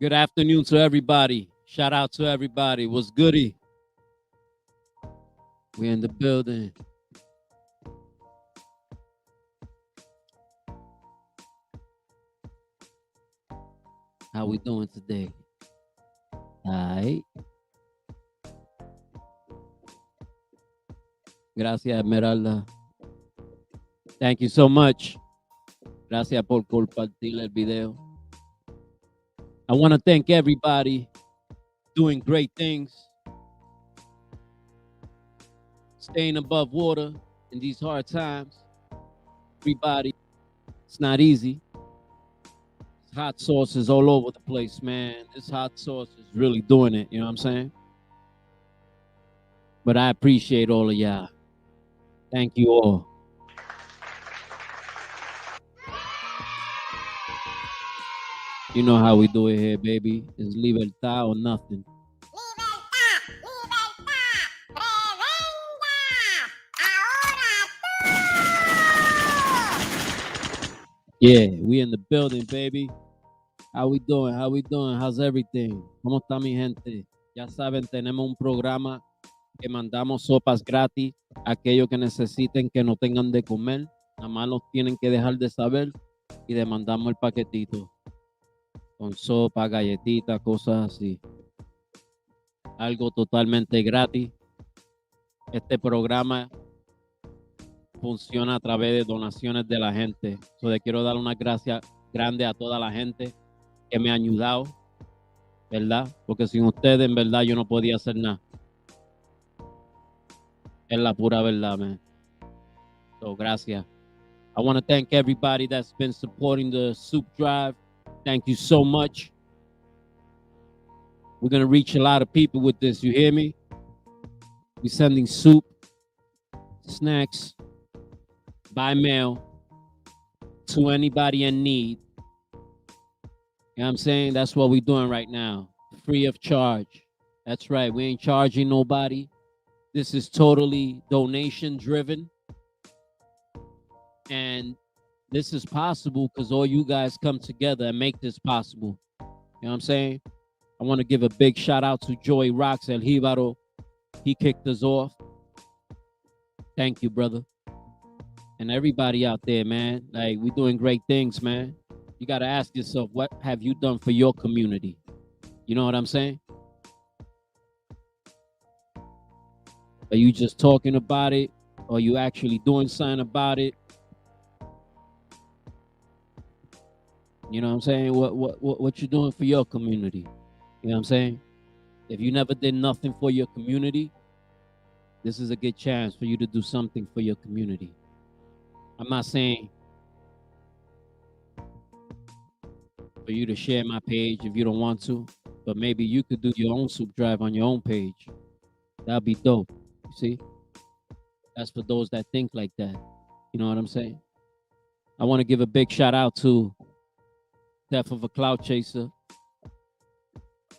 Good afternoon to everybody. Shout out to everybody. What's goody? We in the building. How we doing today? Alright. Gracias, Esmeralda. Thank you so much. Gracias por compartir el video. I want to thank everybody doing great things, staying above water in these hard times. Everybody, it's not easy. Hot sauce is all over the place, man. This hot sauce is really doing it. You know what I'm saying? But I appreciate all of y'all. Thank you all. You know how we do it here, baby. It's libertad or nothing. Yeah, we in the building, baby. How we doing? How we doing? How's everything? ¿Cómo está mi gente? Ya saben, tenemos un programa que mandamos sopas gratis a aquellos que necesiten que no tengan de comer. Nada más los tienen que dejar de saber y le mandamos el paquetito con sopa, galletitas, cosas así. Algo totalmente gratis. Este programa funciona a través de donaciones de la gente. So, le quiero dar una gracias grande a toda la gente que me ha ayudado, ¿verdad? Porque sin ustedes, en verdad, yo no podía hacer nada. Es la pura verdad, man. So, gracias. I want to thank everybody that's been supporting the soup drive. Thank you so much. We're going to reach a lot of people with this. You hear me? We're sending soup, snacks, by mail to anybody in need. You know what I'm saying? That's what we're doing right now. Free of charge. That's right. We ain't charging nobody. This is totally donation driven. And this is possible because all you guys come together and make this possible. You know what I'm saying? I want to give a big shout out to Joey Rocks El Jíbaro. He kicked us off. Thank you, brother. And everybody out there, man. Like, we're doing great things, man. You got to ask yourself, what have you done for your community? You know what I'm saying? Are you just talking about it? Or are you actually doing something about it? You know what I'm saying? What you doing for your community? You know what I'm saying? If you never did nothing for your community, this is a good chance for you to do something for your community. I'm not saying for you to share my page if you don't want to, but maybe you could do your own soup drive on your own page. That'd be dope. You see? That's for those that think like that. You know what I'm saying? I want to give a big shout out to Death of a Cloud Chaser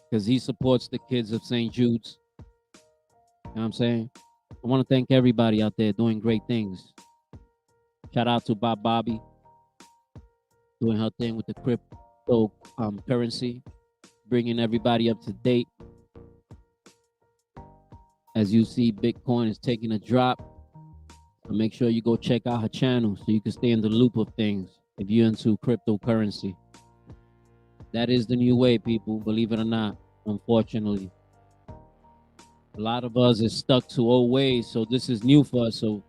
because he supports the kids of St. Jude's. You know what I'm saying? I want to thank everybody out there doing great things. Shout out to Bob Bobby doing her thing with the crypto currency, bringing everybody up to date. As you see, Bitcoin is taking a drop. So make sure you go check out her channel so you can stay in the loop of things if you're into cryptocurrency. That is the new way, people, believe it or not, unfortunately. A lot of us is stuck to old ways, so this is new for us, so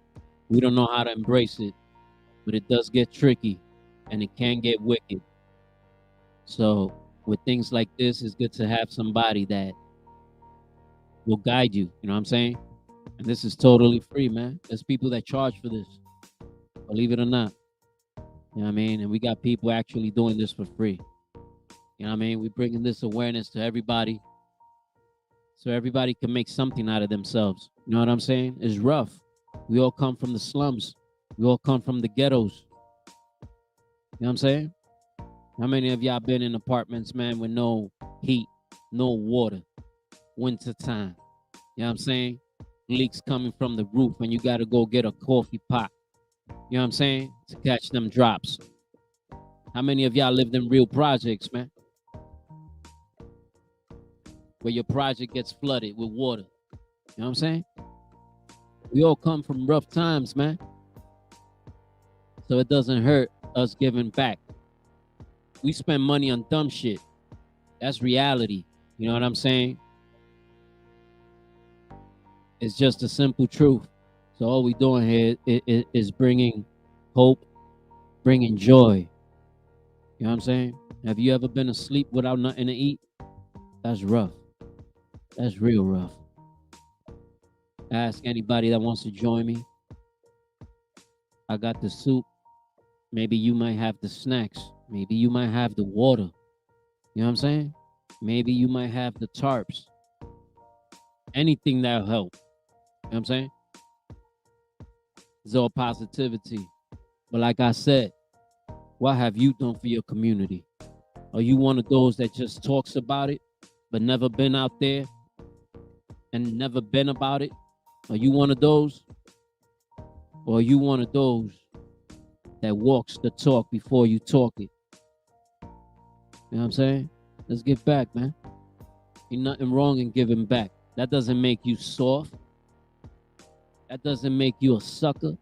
we don't know how to embrace it. But it does get tricky, and it can get wicked. So with things like this, it's good to have somebody that will guide you, you know what I'm saying? And this is totally free, man. There's people that charge for this, believe it or not. You know what I mean? And we got people actually doing this for free. You know what I mean? We're bringing this awareness to everybody so everybody can make something out of themselves. You know what I'm saying? It's rough. We all come from the slums. We all come from the ghettos. You know what I'm saying? How many of y'all been in apartments, man, with no heat, no water, winter time? You know what I'm saying? Leaks coming from the roof and you got to go get a coffee pot. You know what I'm saying? To catch them drops. How many of y'all lived in real projects, man? where your project gets flooded with water. You know what I'm saying? We all come from rough times, man. So it doesn't hurt us giving back. We spend money on dumb shit. That's reality. You know what I'm saying? It's just a simple truth. So all we doing here is bringing hope, bringing joy. You know what I'm saying? Have you ever been asleep without nothing to eat? That's rough. That's real rough. Ask anybody that wants to join me. I got the soup. Maybe you might have the snacks. Maybe you might have the water. You know what I'm saying? Maybe you might have the tarps. Anything that'll help. You know what I'm saying? It's all positivity. But like I said, what have you done for your community? Are you one of those that just talks about it, but never been out there and never been about it? Are you one of those? Or are you one of those that walks the talk before you talk it? You know what I'm saying? Let's get back, man. Ain't nothing wrong in giving back. That doesn't make you soft. That doesn't make you a sucker.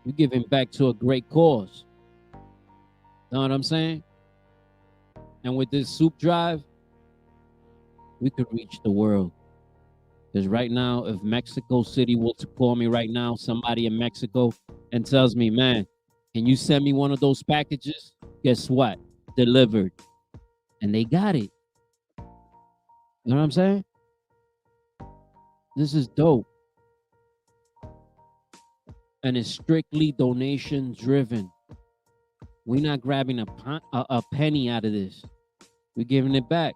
You're giving back to a great cause. Know what I'm saying? And with this soup drive, we could reach the world. Because right now, if Mexico City were to call me right now, somebody in Mexico, and tells me, man, can you send me one of those packages? Guess what? Delivered. And they got it. You know what I'm saying? This is dope. And it's strictly donation driven. We're not grabbing a penny out of this. We're giving it back.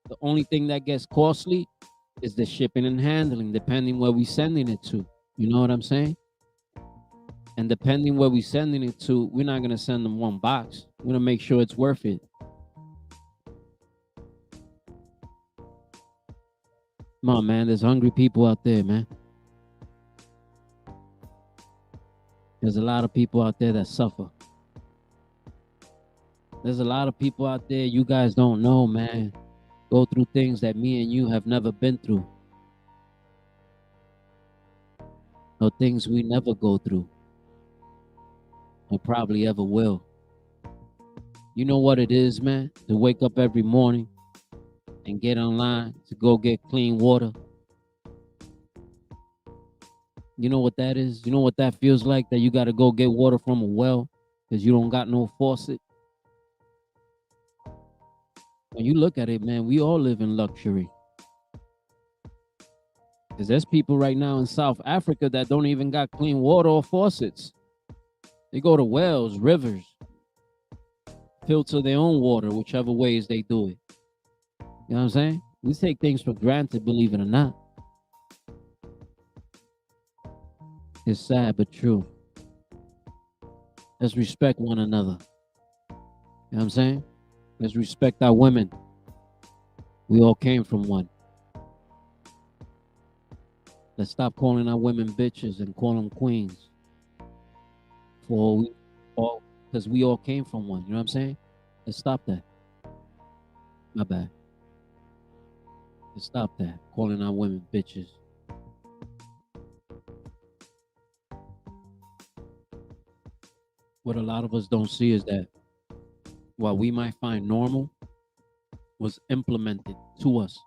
The only thing that gets costly is the shipping and handling, depending where we're sending it to. You know what I'm saying? And depending where we're sending it to, we're not going to send them one box. We're going to make sure it's worth it. Come on, man. There's hungry people out there, man. There's a lot of people out there that suffer. There's a lot of people out there you guys don't know, man. Go through things that me and you have never been through. Or things we never go through. Or probably ever will. You know what it is, man? To wake up every morning and get online to go get clean water. You know what that is? You know what that feels like? That you got to go get water from a well because you don't got no faucet? When you look at it, man, we all live in luxury. Because there's people right now in South Africa that don't even got clean water or faucets. They go to wells, rivers, filter their own water, whichever ways they do it. You know what I'm saying? We take things for granted, believe it or not. It's sad, but true. Let's respect one another. You know what I'm saying? Let's respect our women. We all came from one. Let's stop calling our women bitches and call them queens. Because we all came from one. You know what I'm saying? Let's stop that. My bad. Let's stop that. Calling our women bitches. What a lot of us don't see is that what we might find normal was implemented to us,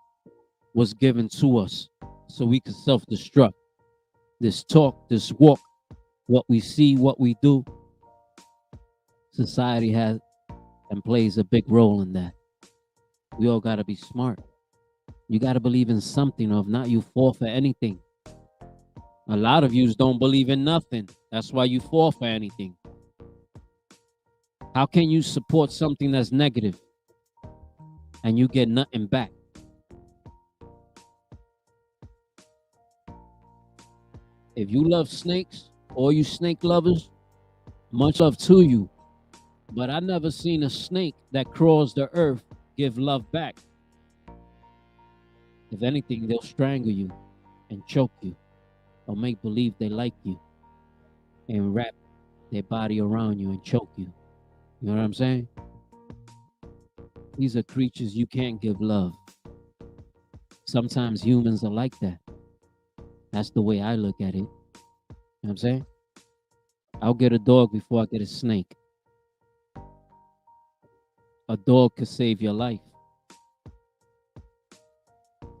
was given to us so we could self-destruct. This talk, this walk, what we see, what we do, society has and plays a big role in that. We all got to be smart. You got to believe in something, or if not, you fall for anything. A lot of yous don't believe in nothing. That's why you fall for anything. How can you support something that's negative and you get nothing back? If you love snakes, all you snake lovers, much love to you. But I never seen a snake that crawls the earth give love back. If anything, they'll strangle you and choke you or make believe they like you and wrap their body around you and choke you. You know what I'm saying? These are creatures you can't give love. Sometimes humans are like that. That's the way I look at it. You know what I'm saying? I'll get a dog before I get a snake. A dog could save your life.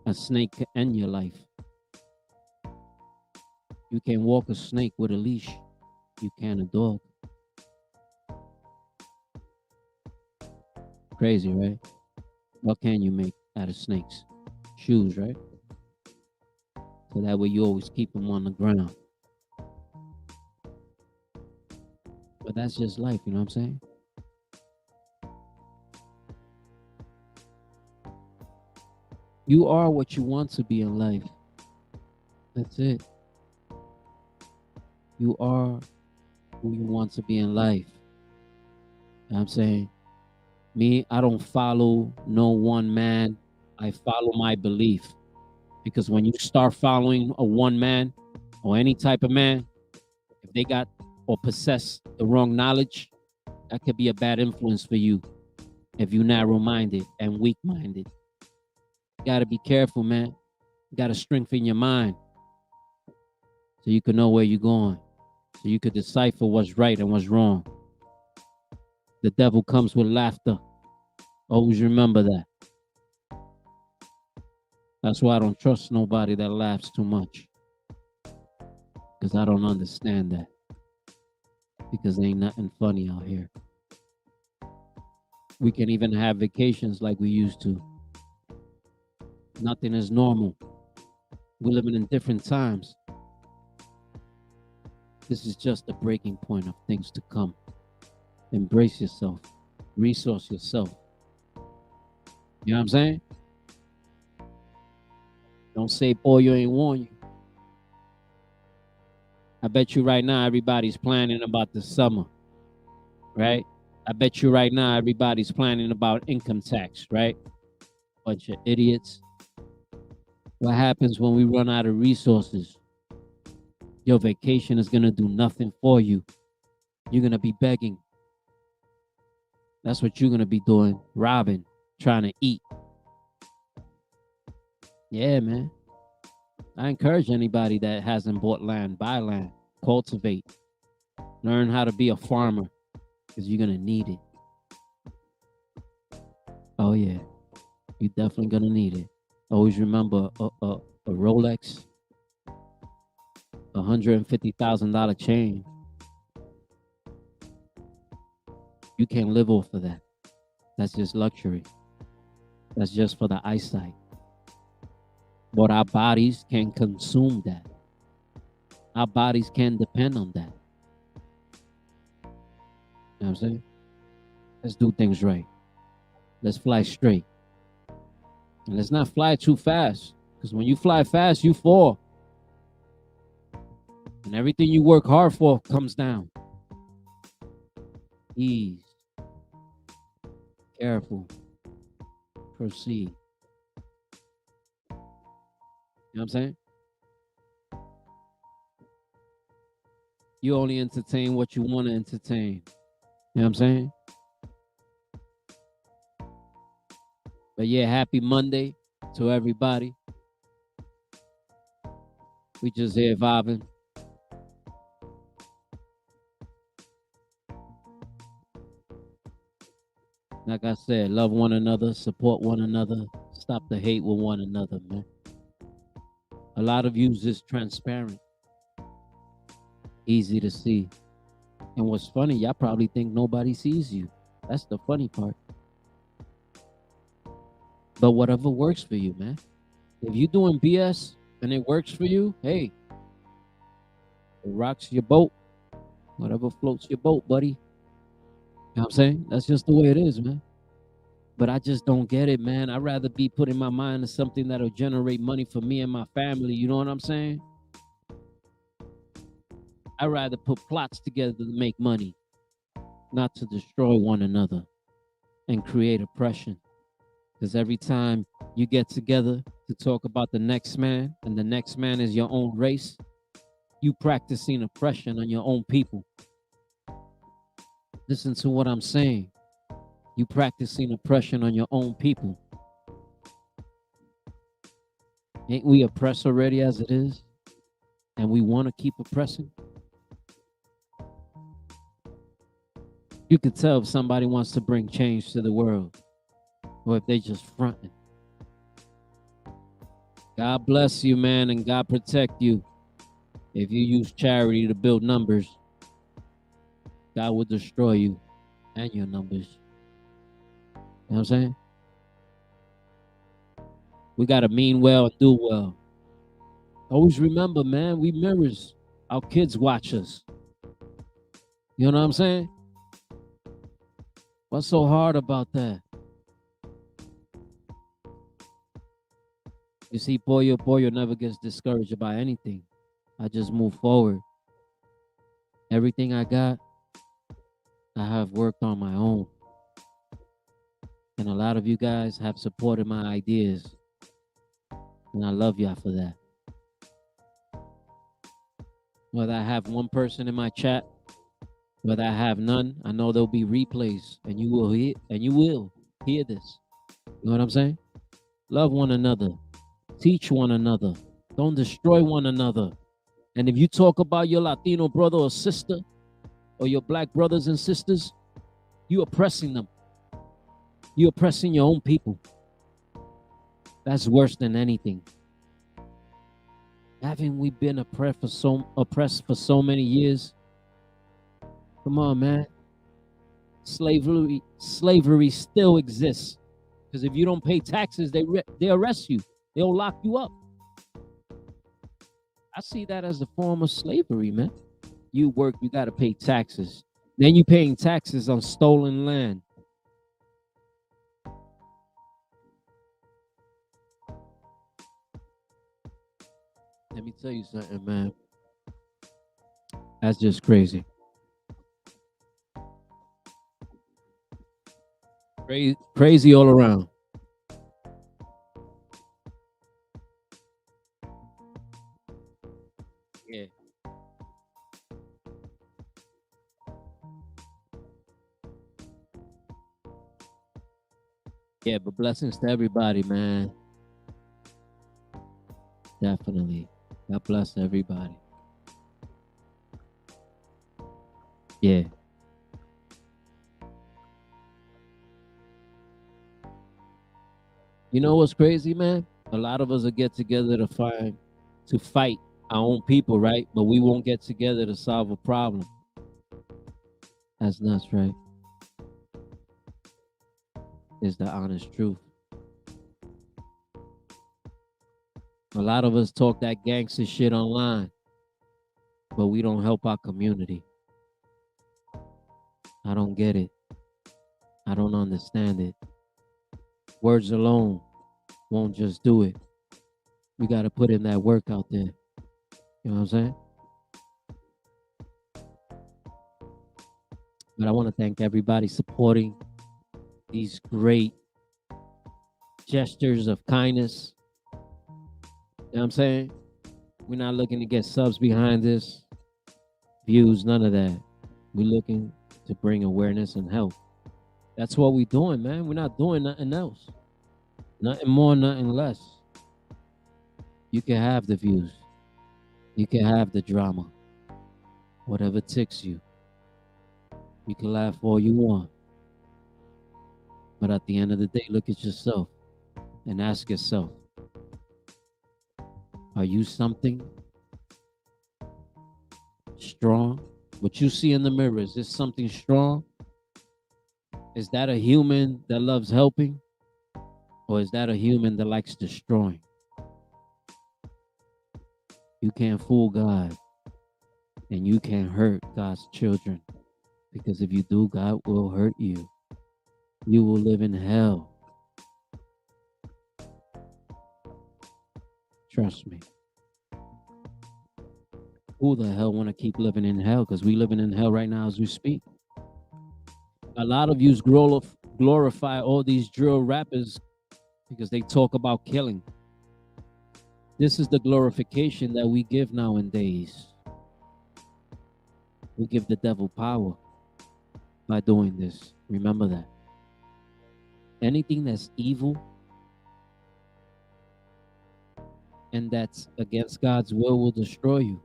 A snake could end your life. You can walk a snake with a leash. You can a dog. Crazy, right? What can you make out of snakes? Shoes, right? So that way you always keep them on the ground. But that's just life, you know what I'm saying? You are what you want to be in life. That's it. You are who you want to be in life. You know what I'm saying? Me, I don't follow no one man. I follow my belief. Because when you start following a one man or any type of man, if they got or possess the wrong knowledge, that could be a bad influence for you if you're narrow minded and weak minded. You got to be careful, man. You got to strengthen your mind so you can know where you're going, so you could decipher what's right and what's wrong. The devil comes with laughter. Always remember that. That's why I don't trust nobody that laughs too much, because I don't understand that. Because ain't nothing funny out here. We can even have vacations like we used to. Nothing is normal. We're living in different times. This is just the breaking point of things to come. Embrace yourself. Resource yourself. You know what I'm saying? Don't say, Pollo ain't warn you. I bet you right now everybody's planning about the summer, right? I bet you right now everybody's planning about income tax, right? Bunch of idiots. What happens when we run out of resources? Your vacation is going to do nothing for you. You're going to be begging. That's what you're going to be doing, robbing, trying to eat. Yeah, man. I encourage anybody that hasn't bought land, buy land, cultivate, learn how to be a farmer, because you're going to need it. Oh, yeah. You're definitely going to need it. Always remember a Rolex, $150,000 chain. You can't live off of that. That's just luxury. That's just for the eyesight. But our bodies can consume that. Our bodies can depend on that. You know what I'm saying? Let's do things right. Let's fly straight. And let's not fly too fast. Because when you fly fast, you fall. And everything you work hard for comes down. Ease. Careful. Proceed. You know what I'm saying? You only entertain what you want to entertain. You know what I'm saying? But yeah, happy Monday to everybody. We just here vibing. Like I said, love one another, support one another, stop the hate with one another, man. A lot of you is just transparent, easy to see. And what's funny, y'all probably think nobody sees you. That's the funny part. But whatever works for you, man. If you're doing BS and it works for you, hey, it rocks your boat. Whatever floats your boat, buddy. You know what I'm saying? That's just the way it is, man. But I just don't get it, man. I'd rather be putting my mind to something that'll generate money for me and my family. You know what I'm saying? I'd rather put plots together to make money, not to destroy one another and create oppression. Because every time you get together to talk about the next man, and the next man is your own race, you practicing oppression on your own people. Listen to what I'm saying. You practicing oppression on your own people. Ain't we oppressed already as it is? And we want to keep oppressing? You could tell if somebody wants to bring change to the world or if they just fronting. God bless you, man, and God protect you. If you use charity to build numbers, God will destroy you and your numbers. You know what I'm saying? We got to mean well and do well. Always remember, man, we mirrors. Our kids watch us. You know what I'm saying? What's so hard about that? You see, Pollo never gets discouraged about anything. I just move forward. Everything I got, I have worked on my own. And a lot of you guys have supported my ideas. And I love y'all for that. Whether I have one person in my chat, whether I have none, I know there'll be replays and you will hear this. You know what I'm saying? Love one another. Teach one another. Don't destroy one another. And if you talk about your Latino brother or sister or your black brothers and sisters, you oppressing them. You oppressing your own people. That's worse than anything. Haven't we been oppressed for so many years? Come on, man. Slavery still exists. Because if you don't pay taxes, they arrest you. They'll lock you up. I see that as a form of slavery, man. You work, you got to pay taxes. Then you're paying taxes on stolen land. Let me tell you something, man. That's just crazy. Crazy all around. Yeah. Yeah, but blessings to everybody, man. Definitely. God bless everybody. Yeah. You know what's crazy, man? A lot of us will get together to fight our own people, right? But we won't get together to solve a problem. That's nuts, right? Is the honest truth. A lot of us talk that gangster shit online, but we don't help our community. I don't get it. I don't understand it. Words alone won't just do it. We got to put in that work out there. You know what I'm saying? But I want to thank everybody supporting these great gestures of kindness. You know what I'm saying? We're not looking to get subs behind this, views, none of that. We're looking to bring awareness and help. That's what we're doing, man. We're not doing nothing else. Nothing more, nothing less. You can have the views. You can have the drama. Whatever ticks you. You can laugh all you want. But at the end of the day, look at yourself and ask yourself, are you something strong? What you see in the mirror, is this something strong? Is that a human that loves helping? Or is that a human that likes destroying? You can't fool God. And you can't hurt God's children. Because if you do, God will hurt you. You will live in hell. Trust me. Who the hell want to keep living in hell? Because we living in hell right now as we speak. A lot of you glorify all these drill rappers because they talk about killing. This is the glorification that we give nowadays. We give the devil power by doing this. Remember that. anything that's evil and that's against God's will destroy you.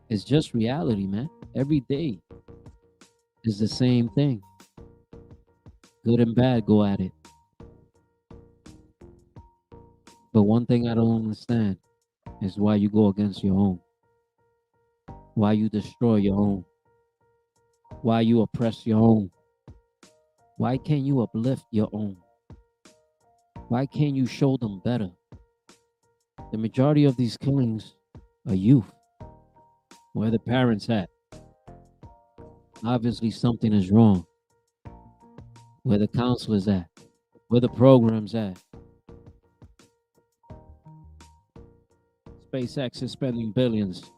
It's just reality, man. Every day is the same thing. Good and bad go at it. But one thing I don't understand is why you go against your own. Why you destroy your own. Why you oppress your own. Why can't you uplift your own? Why can't you show them better? The majority of these killings are youth. Where the parents at? Obviously something is wrong. Where the counselors at? Where the programs at? SpaceX is spending billions.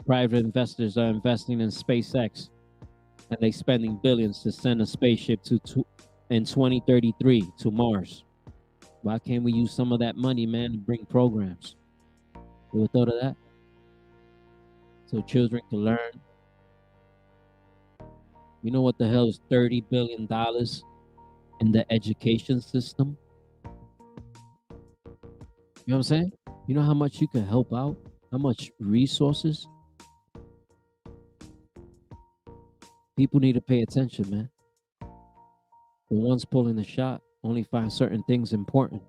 Private investors are investing in SpaceX, and they spending billions to send a spaceship in 2033 to Mars. Why can't we use some of that money, man, to bring programs? You ever thought of that? So children can learn. You know what the hell is $30 billion in the education system? You know what I'm saying? You know how much you can help out? How much resources? People need to pay attention, man. The ones pulling the shot only find certain things important.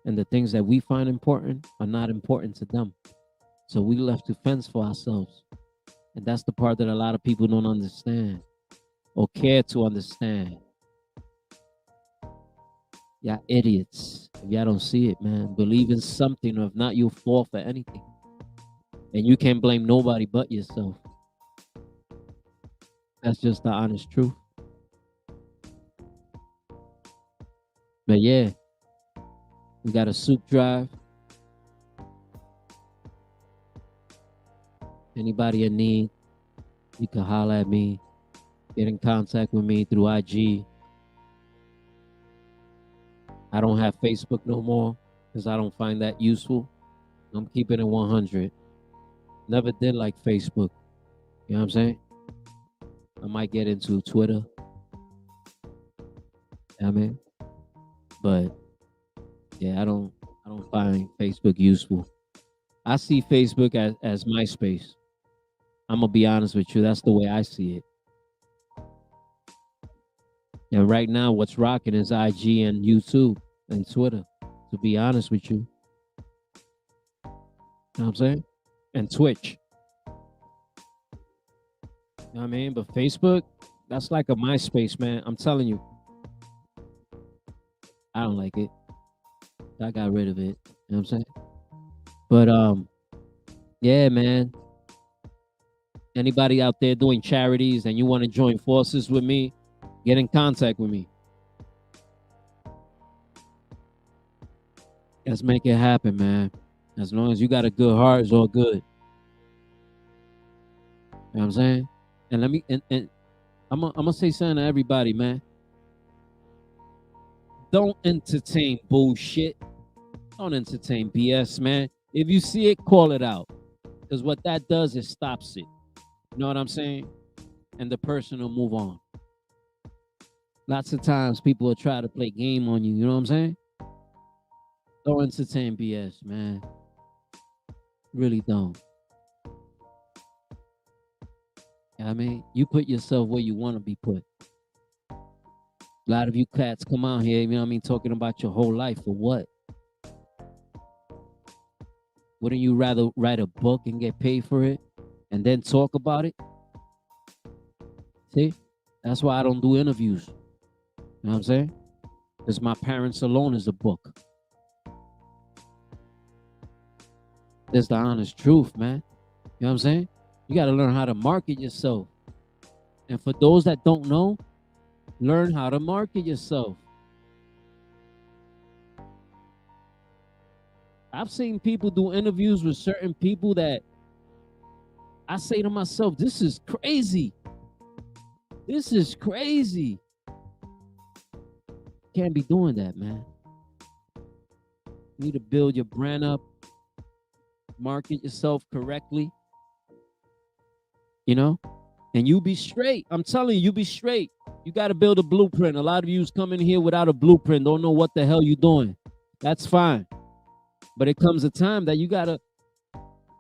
And the things that we find important are not important to them. So we left to fence for ourselves. And that's the part that a lot of people don't understand or care to understand. Y'all idiots. If y'all don't see it, man, believe in something, or if not, you'll fall for anything. And you can't blame nobody but yourself. That's just the honest truth. But yeah, we got a soup drive. Anybody in need, you can holler at me. Get in contact with me through IG. I don't have Facebook no more because I don't find that useful. I'm keeping it 100. Never did like Facebook. You know what I'm saying? I might get into Twitter. I mean, but yeah, I don't find Facebook useful. I see Facebook as MySpace. I'm gonna be honest with you. That's the way I see it. And right now, what's rocking is IG and YouTube and Twitter. To be honest with you, you know what I'm saying? And Twitch. You know what I mean? But Facebook, that's like a MySpace, man. I'm telling you. I don't like it. I got rid of it. You know what I'm saying? But yeah, man. Anybody out there doing charities and you want to join forces with me, get in contact with me. Let's make it happen, man. As long as you got a good heart, it's all good. You know what I'm saying? And let me and I'm gonna say something to everybody, man. Don't entertain bullshit. Don't entertain BS, man. If you see it, call it out. Because what that does is stops it. You know what I'm saying? And the person will move on. Lots of times people will try to play game on you. You know what I'm saying? Don't entertain BS, man. Really don't. You know what I mean? You put yourself where you want to be put. A lot of you cats come out here, you know what I mean, talking about your whole life for what? Wouldn't you rather write a book and get paid for it and then talk about it? See? That's why I don't do interviews. You know what I'm saying? Because my parents alone is a book. That's the honest truth, man. You know what I'm saying? You got to learn how to market yourself. And for those that don't know, learn how to market yourself. I've seen people do interviews with certain people that I say to myself, this is crazy. This is crazy. Can't be doing that, man. You need to build your brand up, market yourself correctly. You know? And you be straight. I'm telling you, you be straight. You got to build a blueprint. A lot of yous come in here without a blueprint, don't know what the hell you doing. That's fine. But it comes a time that you got to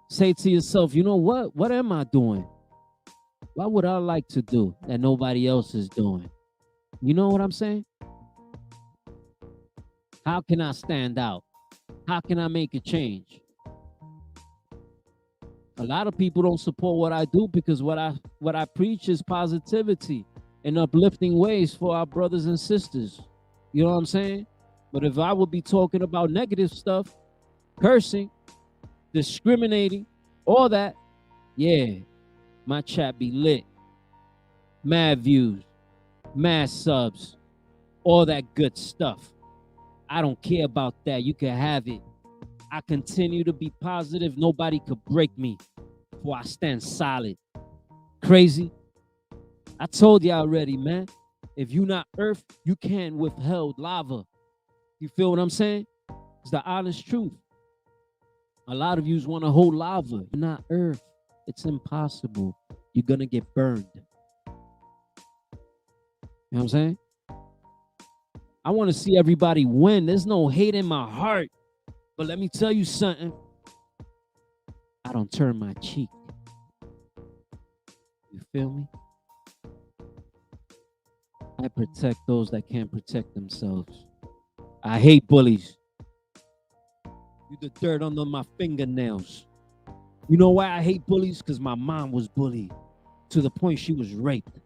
say to yourself, you know what? What am I doing? What would I like to do that nobody else is doing? You know what I'm saying? How can I stand out? How can I make a change? A lot of people don't support what I do because what I preach is positivity and uplifting ways for our brothers and sisters. You know what I'm saying? But if I would be talking about negative stuff, cursing, discriminating, all that, yeah, my chat be lit. Mad views, mad subs, all that good stuff. I don't care about that. You can have it. I continue to be positive. Nobody could break me, for I stand solid. Crazy? I told you already, man. If you not earth, you can't withhold lava. You feel what I'm saying? It's the honest truth. A lot of yous want to hold lava. You're not earth. It's impossible. You're going to get burned. You know what I'm saying? I want to see everybody win. There's no hate in my heart. But let me tell you something. I don't turn my cheek. You feel me? I protect those that can't protect themselves. I hate bullies. You the dirt under my fingernails. You know why I hate bullies? Because my mom was bullied to the point she was raped.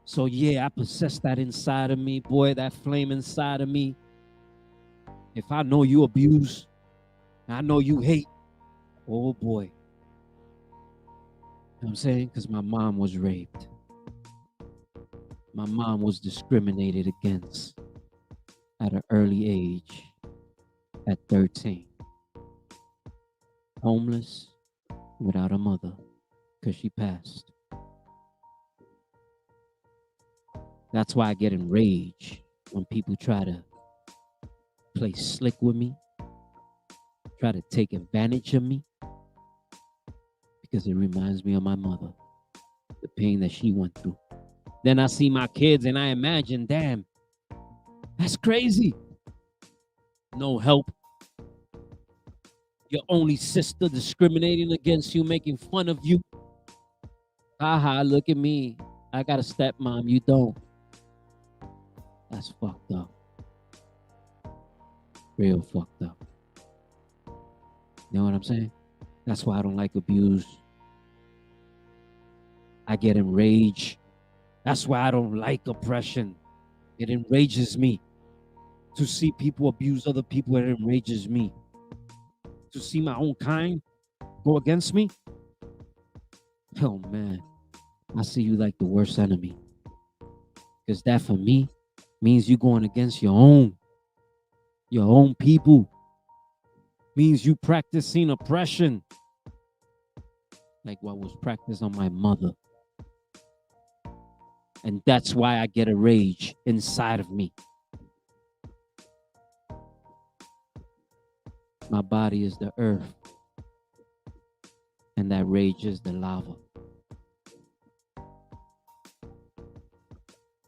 So yeah, I possess that inside of me, boy, that flame inside of me. If I know you abuse, I know you hate, oh boy. You know what I'm saying? Because my mom was raped. My mom was discriminated against at an early age, at 13. Homeless, without a mother, because she passed. That's why I get enraged when people try to play slick with me, try to take advantage of me, because it reminds me of my mother, the pain that she went through. Then I see my kids and I imagine, damn, that's crazy. No help. Your only sister discriminating against you, making fun of you. Haha, look at me. I got a stepmom, you don't. That's fucked up. Real fucked up. You know what I'm saying? That's why I don't like abuse. I get enraged. That's why I don't like oppression. It enrages me. To see people abuse other people, it enrages me. To see my own kind go against me, oh man, I see you like the worst enemy. Because that for me means you going against your own people. Means you practicing oppression. Like what was practiced on my mother. And that's why I get a rage inside of me. My body is the earth. And that rage is the lava.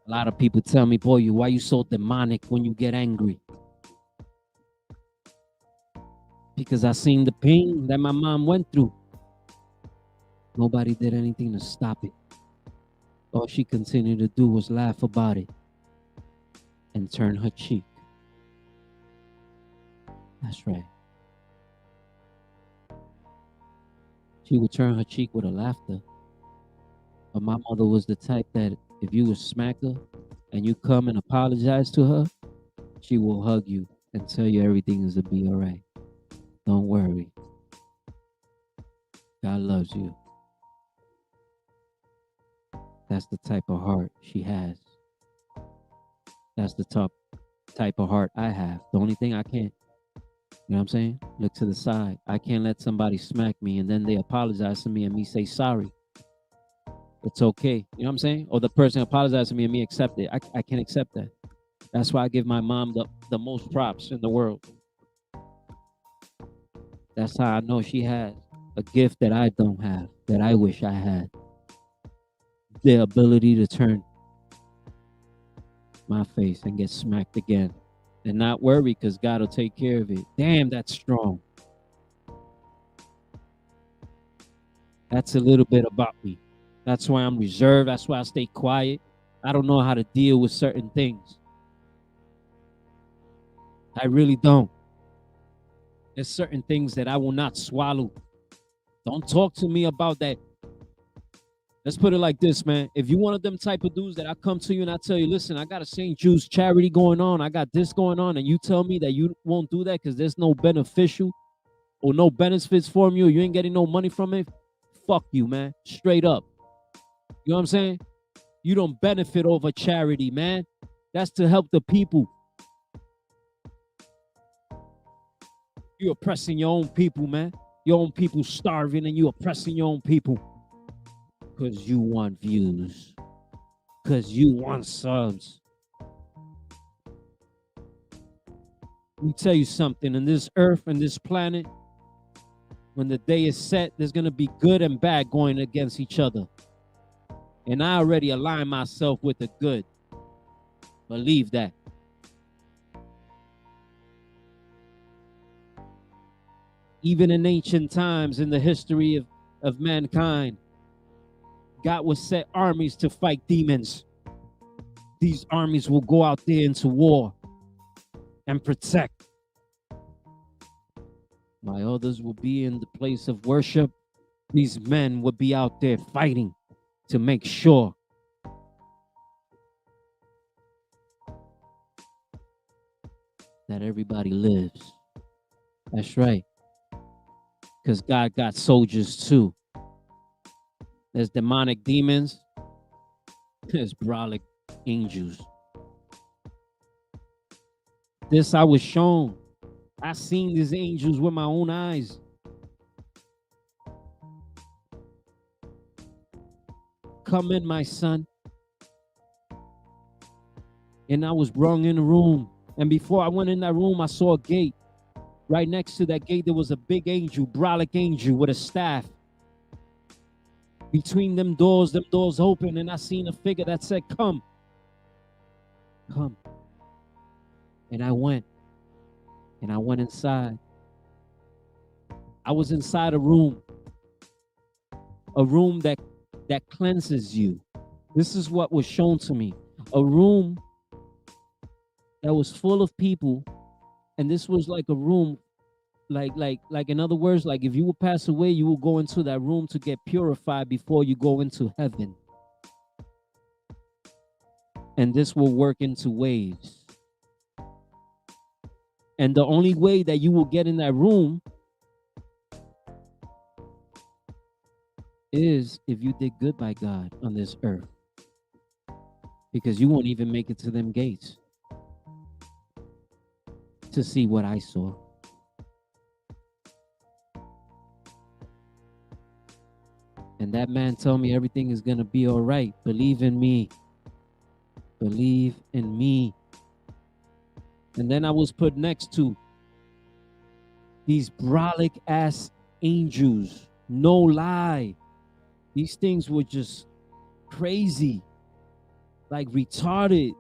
A lot of people tell me, boy, why you so demonic when you get angry? Because I seen the pain that my mom went through. Nobody did anything to stop it. All she continued to do was laugh about it and turn her cheek. That's right. She would turn her cheek with a laughter. But my mother was the type that if you would smack her and you come and apologize to her, she will hug you and tell you everything is to be all right. Don't worry. God loves you. That's the type of heart she has. That's the type of heart I have. The only thing I can't, you know what I'm saying? Look to the side. I can't let somebody smack me and then they apologize to me and me say sorry. It's okay. You know what I'm saying? Or the person apologizes to me and me accept it. I can't accept that. That's why I give my mom the most props in the world. That's how I know she has a gift that I don't have, that I wish I had. the ability to turn my face and get smacked again and not worry because God will take care of it. Damn, that's strong. That's a little bit about me. That's why I'm reserved. That's why I stay quiet. I don't know how to deal with certain things. I really don't. There's certain things that I will not swallow. Don't talk to me about that. Let's put it like this, man. If you one of them type of dudes that I come to you and I tell you, listen, I got a St. Jude's charity going on. I got this going on. And you tell me that you won't do that because there's no beneficial or no benefits from you. You ain't getting no money from it. Fuck you, man. Straight up. You know what I'm saying? You don't benefit over charity, man. That's to help the people. You're oppressing your own people, man. Your own people starving and you oppressing your own people. Because you want views. Because you want subs. Let me tell you something. In this earth and this planet, when the day is set, there's going to be good and bad going against each other. And I already align myself with the good. Believe that. Even in ancient times, in the history of mankind, God would set armies to fight demons. These armies will go out there into war and protect. While others will be in the place of worship, these men would be out there fighting to make sure that everybody lives. That's right. Because God got soldiers too. There's demonic demons. There's brolic angels. This I was shown. I seen these angels with my own eyes. Come in, my son. And I was brung in the room. And before I went in that room, I saw a gate. Right next to that gate, there was a big angel, brolic angel with a staff. Between them doors open, and I seen a figure that said, come. Come. And I went. And I went inside. I was inside a room that cleanses you. This is what was shown to me. A room that was full of people, and this was like a room, like in other words, like if you will pass away, you will go into that room to get purified before you go into heaven. And this will work into waves. And the only way that you will get in that room is if you did good by God on this earth. Because you won't even make it to them gates to see what I saw. And that man told me everything is going to be all right. Believe in me. Believe in me. And then I was put next to these brolic ass angels. No lie. These things were just crazy. Like retarded.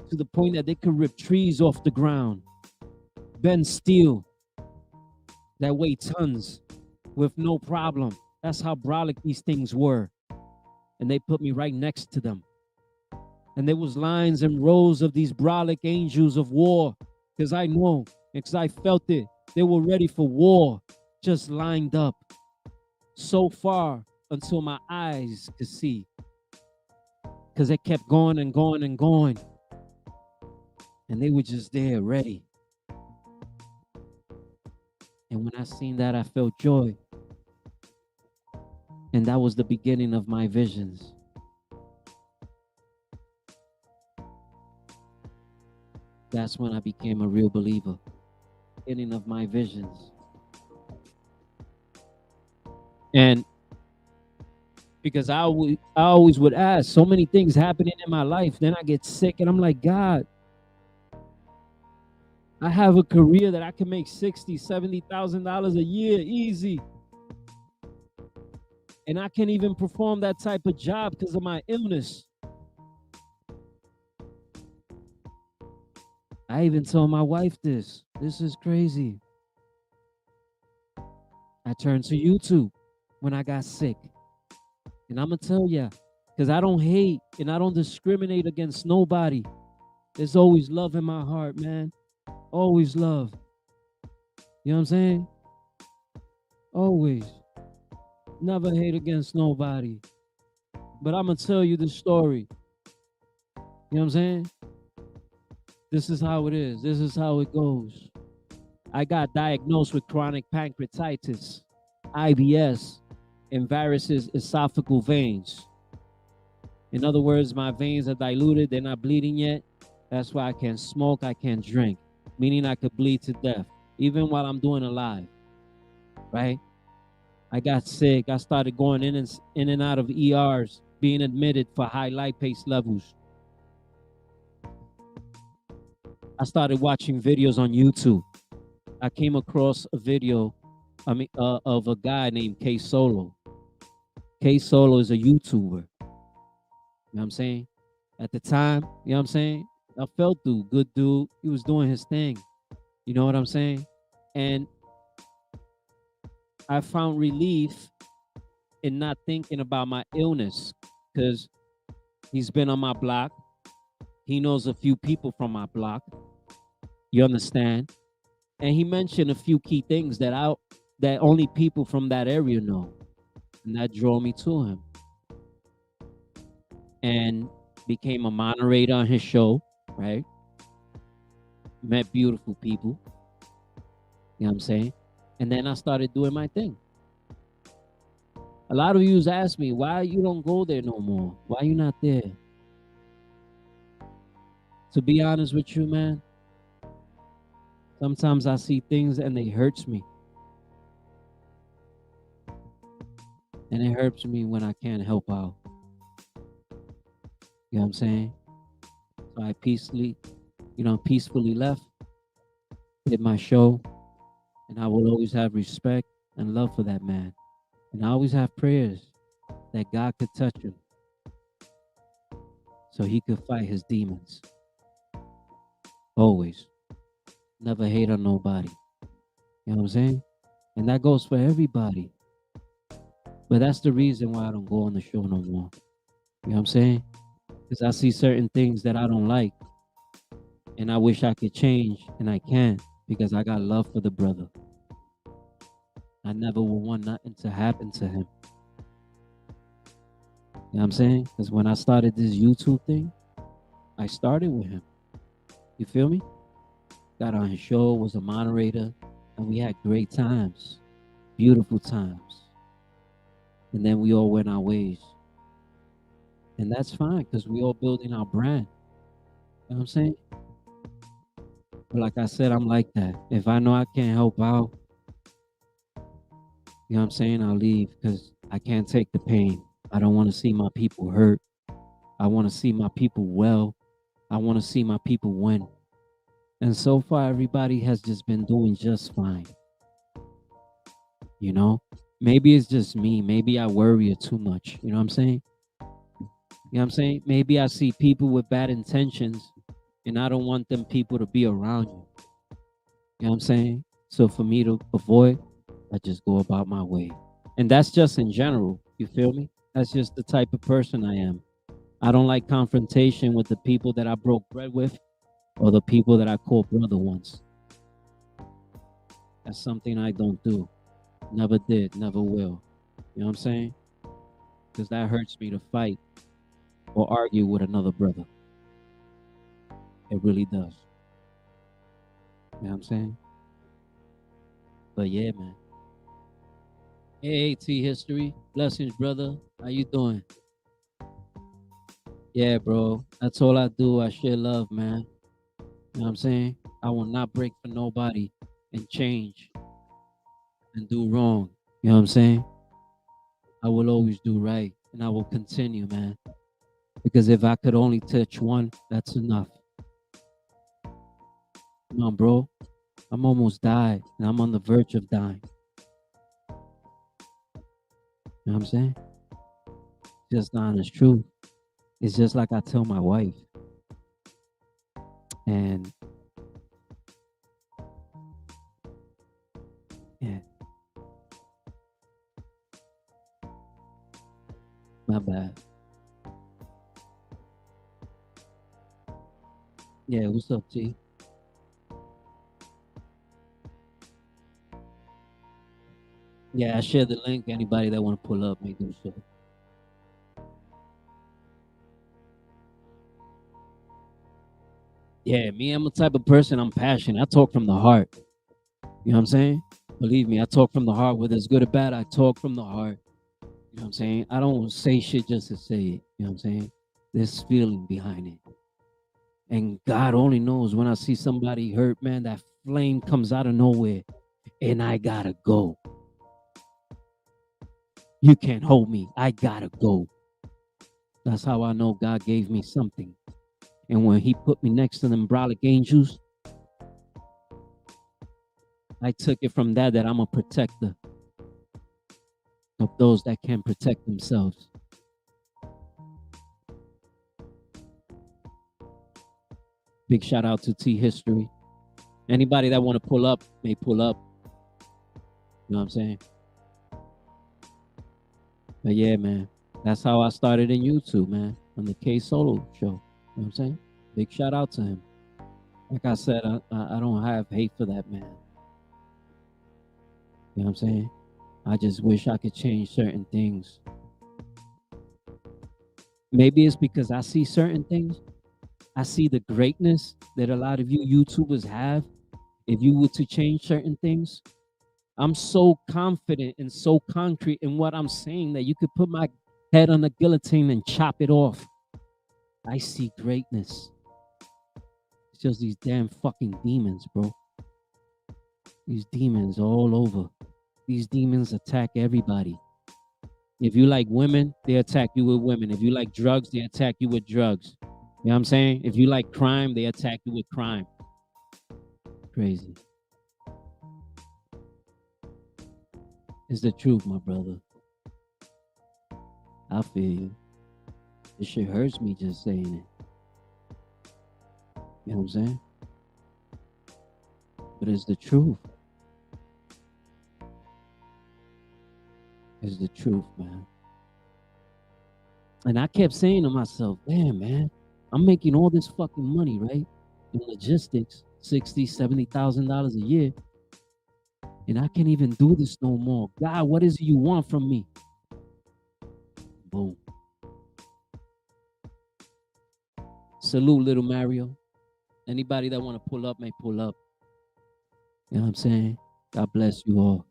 To the point that they could rip trees off the ground. Bend steel. That weigh tons. With no problem. That's how brolic these things were. And they put me right next to them. And there was lines and rows of these brolic angels of war. Because I know, because I felt it. They were ready for war. Just lined up. So far until my eyes could see. Because they kept going and going and going. And they were just there, ready. And when I seen that, I felt joy. And that was the beginning of my visions. That's when I became a real believer. Beginning of my visions. And because I always would ask, so many things happening in my life. Then I get sick and I'm like, God, I have a career that I can make $60,000, $70,000 a year, easy. And I can't even perform that type of job because of my illness. I even told my wife this. This is crazy. I turned to YouTube when I got sick. And I'm going to tell ya, because I don't hate and I don't discriminate against nobody. There's always love in my heart, man. Always love. You know what I'm saying? Always. Never hate against nobody. But I'm going to tell you the story. You know what I'm saying? This is how it is. This is how it goes. I got diagnosed with chronic pancreatitis, IBS, and varices esophageal veins. In other words, my veins are diluted. They're not bleeding yet. That's why I can't smoke. I can't drink, meaning I could bleed to death, even while I'm doing a live, right? I got sick. I started going in and out of ERs, being admitted for high lipase levels. I started watching videos on YouTube. I came across a video, of a guy named K Solo. K Solo is a YouTuber. You know what I'm saying? At the time, you know what I'm saying? I felt dude, good dude. He was doing his thing. You know what I'm saying? And I found relief in not thinking about my illness because he's been on my block. He knows a few people from my block. You understand? And he mentioned a few key things that only people from that area know. And that drew me to him. And became a moderator on his show, right? Met beautiful people. You know what I'm saying? And then I started doing my thing. A lot of you ask me, why you don't go there no more? Why you not there? To be honest with you, man, sometimes I see things and they hurts me. And it hurts me when I can't help out. You know what I'm saying? So I peacefully left, did my show, and I will always have respect and love for that man. And I always have prayers that God could touch him so he could fight his demons. Always. Never hate on nobody. You know what I'm saying? And that goes for everybody. But that's the reason why I don't go on the show no more. You know what I'm saying? Because I see certain things that I don't like. And I wish I could change, and I can't because I got love for the brother. I never would want nothing to happen to him. You know what I'm saying? Because when I started this YouTube thing, I started with him. You feel me? Got on his show, was a moderator, and we had great times, beautiful times. And then we all went our ways. And that's fine because we all building our brand. You know what I'm saying? But like I said, I'm like that. If I know I can't help out, you know what I'm saying, I'll leave because I can't take the pain. I don't want to see my people hurt. I want to see my people well. I want to see my people win. And so far, everybody has just been doing just fine. You know, maybe it's just me. Maybe I worry too much. You know what I'm saying? You know what I'm saying? Maybe I see people with bad intentions and I don't want them people to be around you. You know what I'm saying? So for me to avoid, I just go about my way. And that's just in general. You feel me? That's just the type of person I am. I don't like confrontation with the people that I broke bread with or the people that I called brother once. That's something I don't do. Never did, never will. You know what I'm saying? Because that hurts me to fight or argue with another brother. It really does. You know what I'm saying? But yeah, man. Hey, T History. Blessings, brother. How you doing? Yeah, bro. That's all I do. I share love, man. You know what I'm saying? I will not break for nobody and change and do wrong. You know what I'm saying? I will always do right and I will continue, man. Because if I could only touch one, that's enough. Come on, bro. I'm almost died and I'm on the verge of dying. You know know what I'm saying? Just the honest truth. It's just like I tell my wife. And yeah, my bad. Yeah, what's up, T? Yeah, I share the link. Anybody that want to pull up, may do so. Yeah, me, I'm the type of person, I'm passionate. I talk from the heart. You know what I'm saying? Believe me, I talk from the heart. Whether it's good or bad, I talk from the heart. You know what I'm saying? I don't say shit just to say it. You know what I'm saying? There's feeling behind it. And God only knows when I see somebody hurt, man, that flame comes out of nowhere and I gotta go. You can't hold me. I gotta go. That's how I know God gave me something. And when He put me next to them brolic angels, I took it from that I'm a protector of those that can protect themselves. Big shout out to T History. Anybody that want to pull up may pull up. You know what I'm saying? But yeah, man, that's how I started in YouTube, man, on the K Solo show. You know what I'm saying? Big shout out to him. Like I said, I don't have hate for that man. You know what I'm saying? I just wish I could change certain things. Maybe it's because I see certain things. I see the greatness that a lot of you YouTubers have. If you were to change certain things, I'm so confident and so concrete in what I'm saying that you could put my head on the guillotine and chop it off. I see greatness. It's just these damn fucking demons, bro. These demons all over. These demons attack everybody. If you like women, they attack you with women. If you like drugs, they attack you with drugs. You know what I'm saying? If you like crime, they attack you with crime. Crazy. It's the truth, my brother. I feel you. This shit hurts me just saying it. You know what I'm saying? But it's the truth. It's the truth, man. And I kept saying to myself, damn, man, I'm making all this fucking money, right? In logistics, $60,000, $70,000 a year. And I can't even do this no more. God, what is it you want from me? Boom. Salute, little Mario. Anybody that want to pull up may pull up. You know what I'm saying? God bless you all.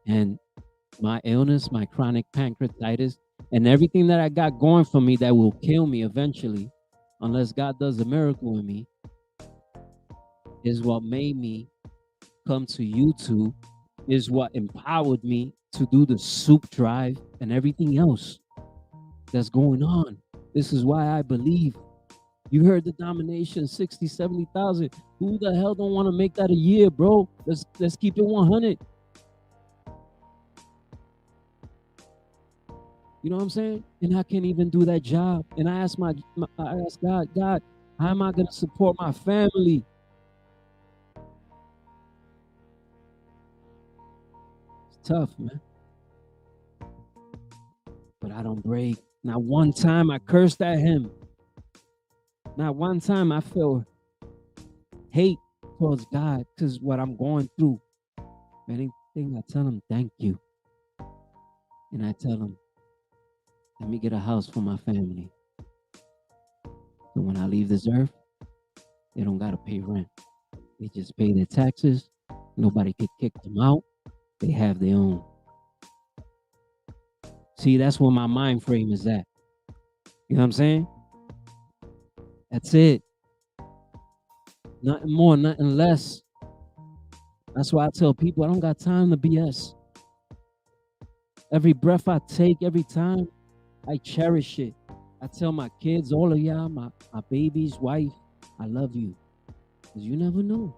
And my illness, my chronic pancreatitis, and everything that I got going for me that will kill me eventually, unless God does a miracle in me, is what made me come to YouTube, is what empowered me to do the soup drive and everything else that's going on. This is why I believe. You heard the domination, 60, 70,000. Who the hell don't want to make that a year, bro? Let's keep it 100. You know what I'm saying? And I can't even do that job. And I asked I asked God, how am I gonna support my family? It's tough, man. But I don't break. Not one time I cursed at him. Not one time I feel hate towards God because what I'm going through. Anything I tell him, thank you. And I tell him, let me get a house for my family. So when I leave this earth, they don't gotta pay rent. They just pay their taxes. Nobody could kick them out. They have their own. See, that's where my mind frame is at. You know what I'm saying? That's it. Nothing more, nothing less. That's why I tell people I don't got time to BS. Every breath I take, every time, I cherish it. I tell my kids, all of y'all, my baby's wife, I love you. Because you never know.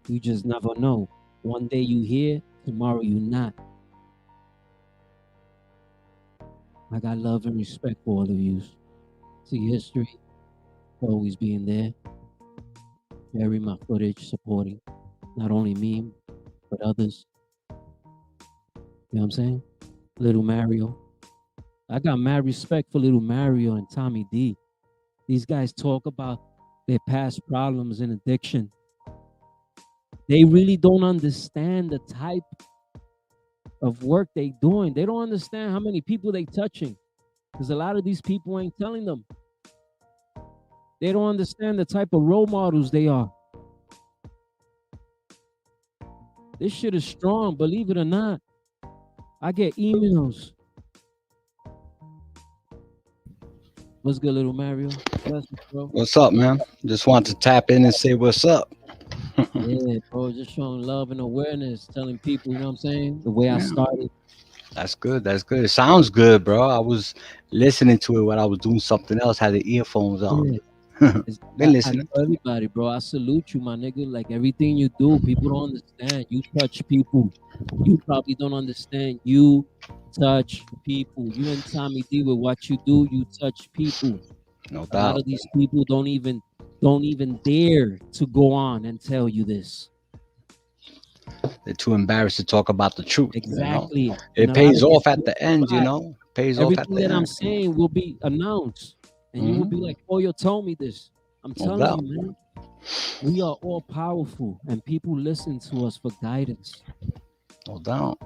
You just never know. One day you here, Tomorrow you're not. I got love and respect for all of you. See history always being there, sharing my footage, supporting not only me but others. You know what I'm saying? Little Mario. I got mad respect for Little Mario and Tommy D. These guys talk about their past problems and addiction. They really don't understand the type of work they doing. They don't understand how many people they touching, because a lot of these people ain't telling them. They don't understand the type of role models they are. This shit is strong, believe it or not. I get emails. What's good, Little Mario? Blessings, bro. What's up, man? Just want to tap in and say what's up. Yeah, bro, just showing love and awareness, telling people, you know what I'm saying? The way I Yeah, started. that's good. That's good. It sounds good, bro. I was listening to it when I was doing something else, had the earphones on. Yeah. Been I listening. tell everybody, bro, I salute you, my nigga. Like everything you do, people don't understand. You touch people. You probably don't understand. You touch people. You and Tommy D with what you do, you touch people. No A lot doubt. of these people don't even dare to go on and tell you this. They're too embarrassed to talk about the truth. Exactly. And It a lot pays of these off at people the end. Pays off at everything the that I'm end. saying will be announced. And you will Hmm. be like, Pollo told me this. I'm No telling you, doubt. man, we are all powerful and people listen to us for guidance. No doubt.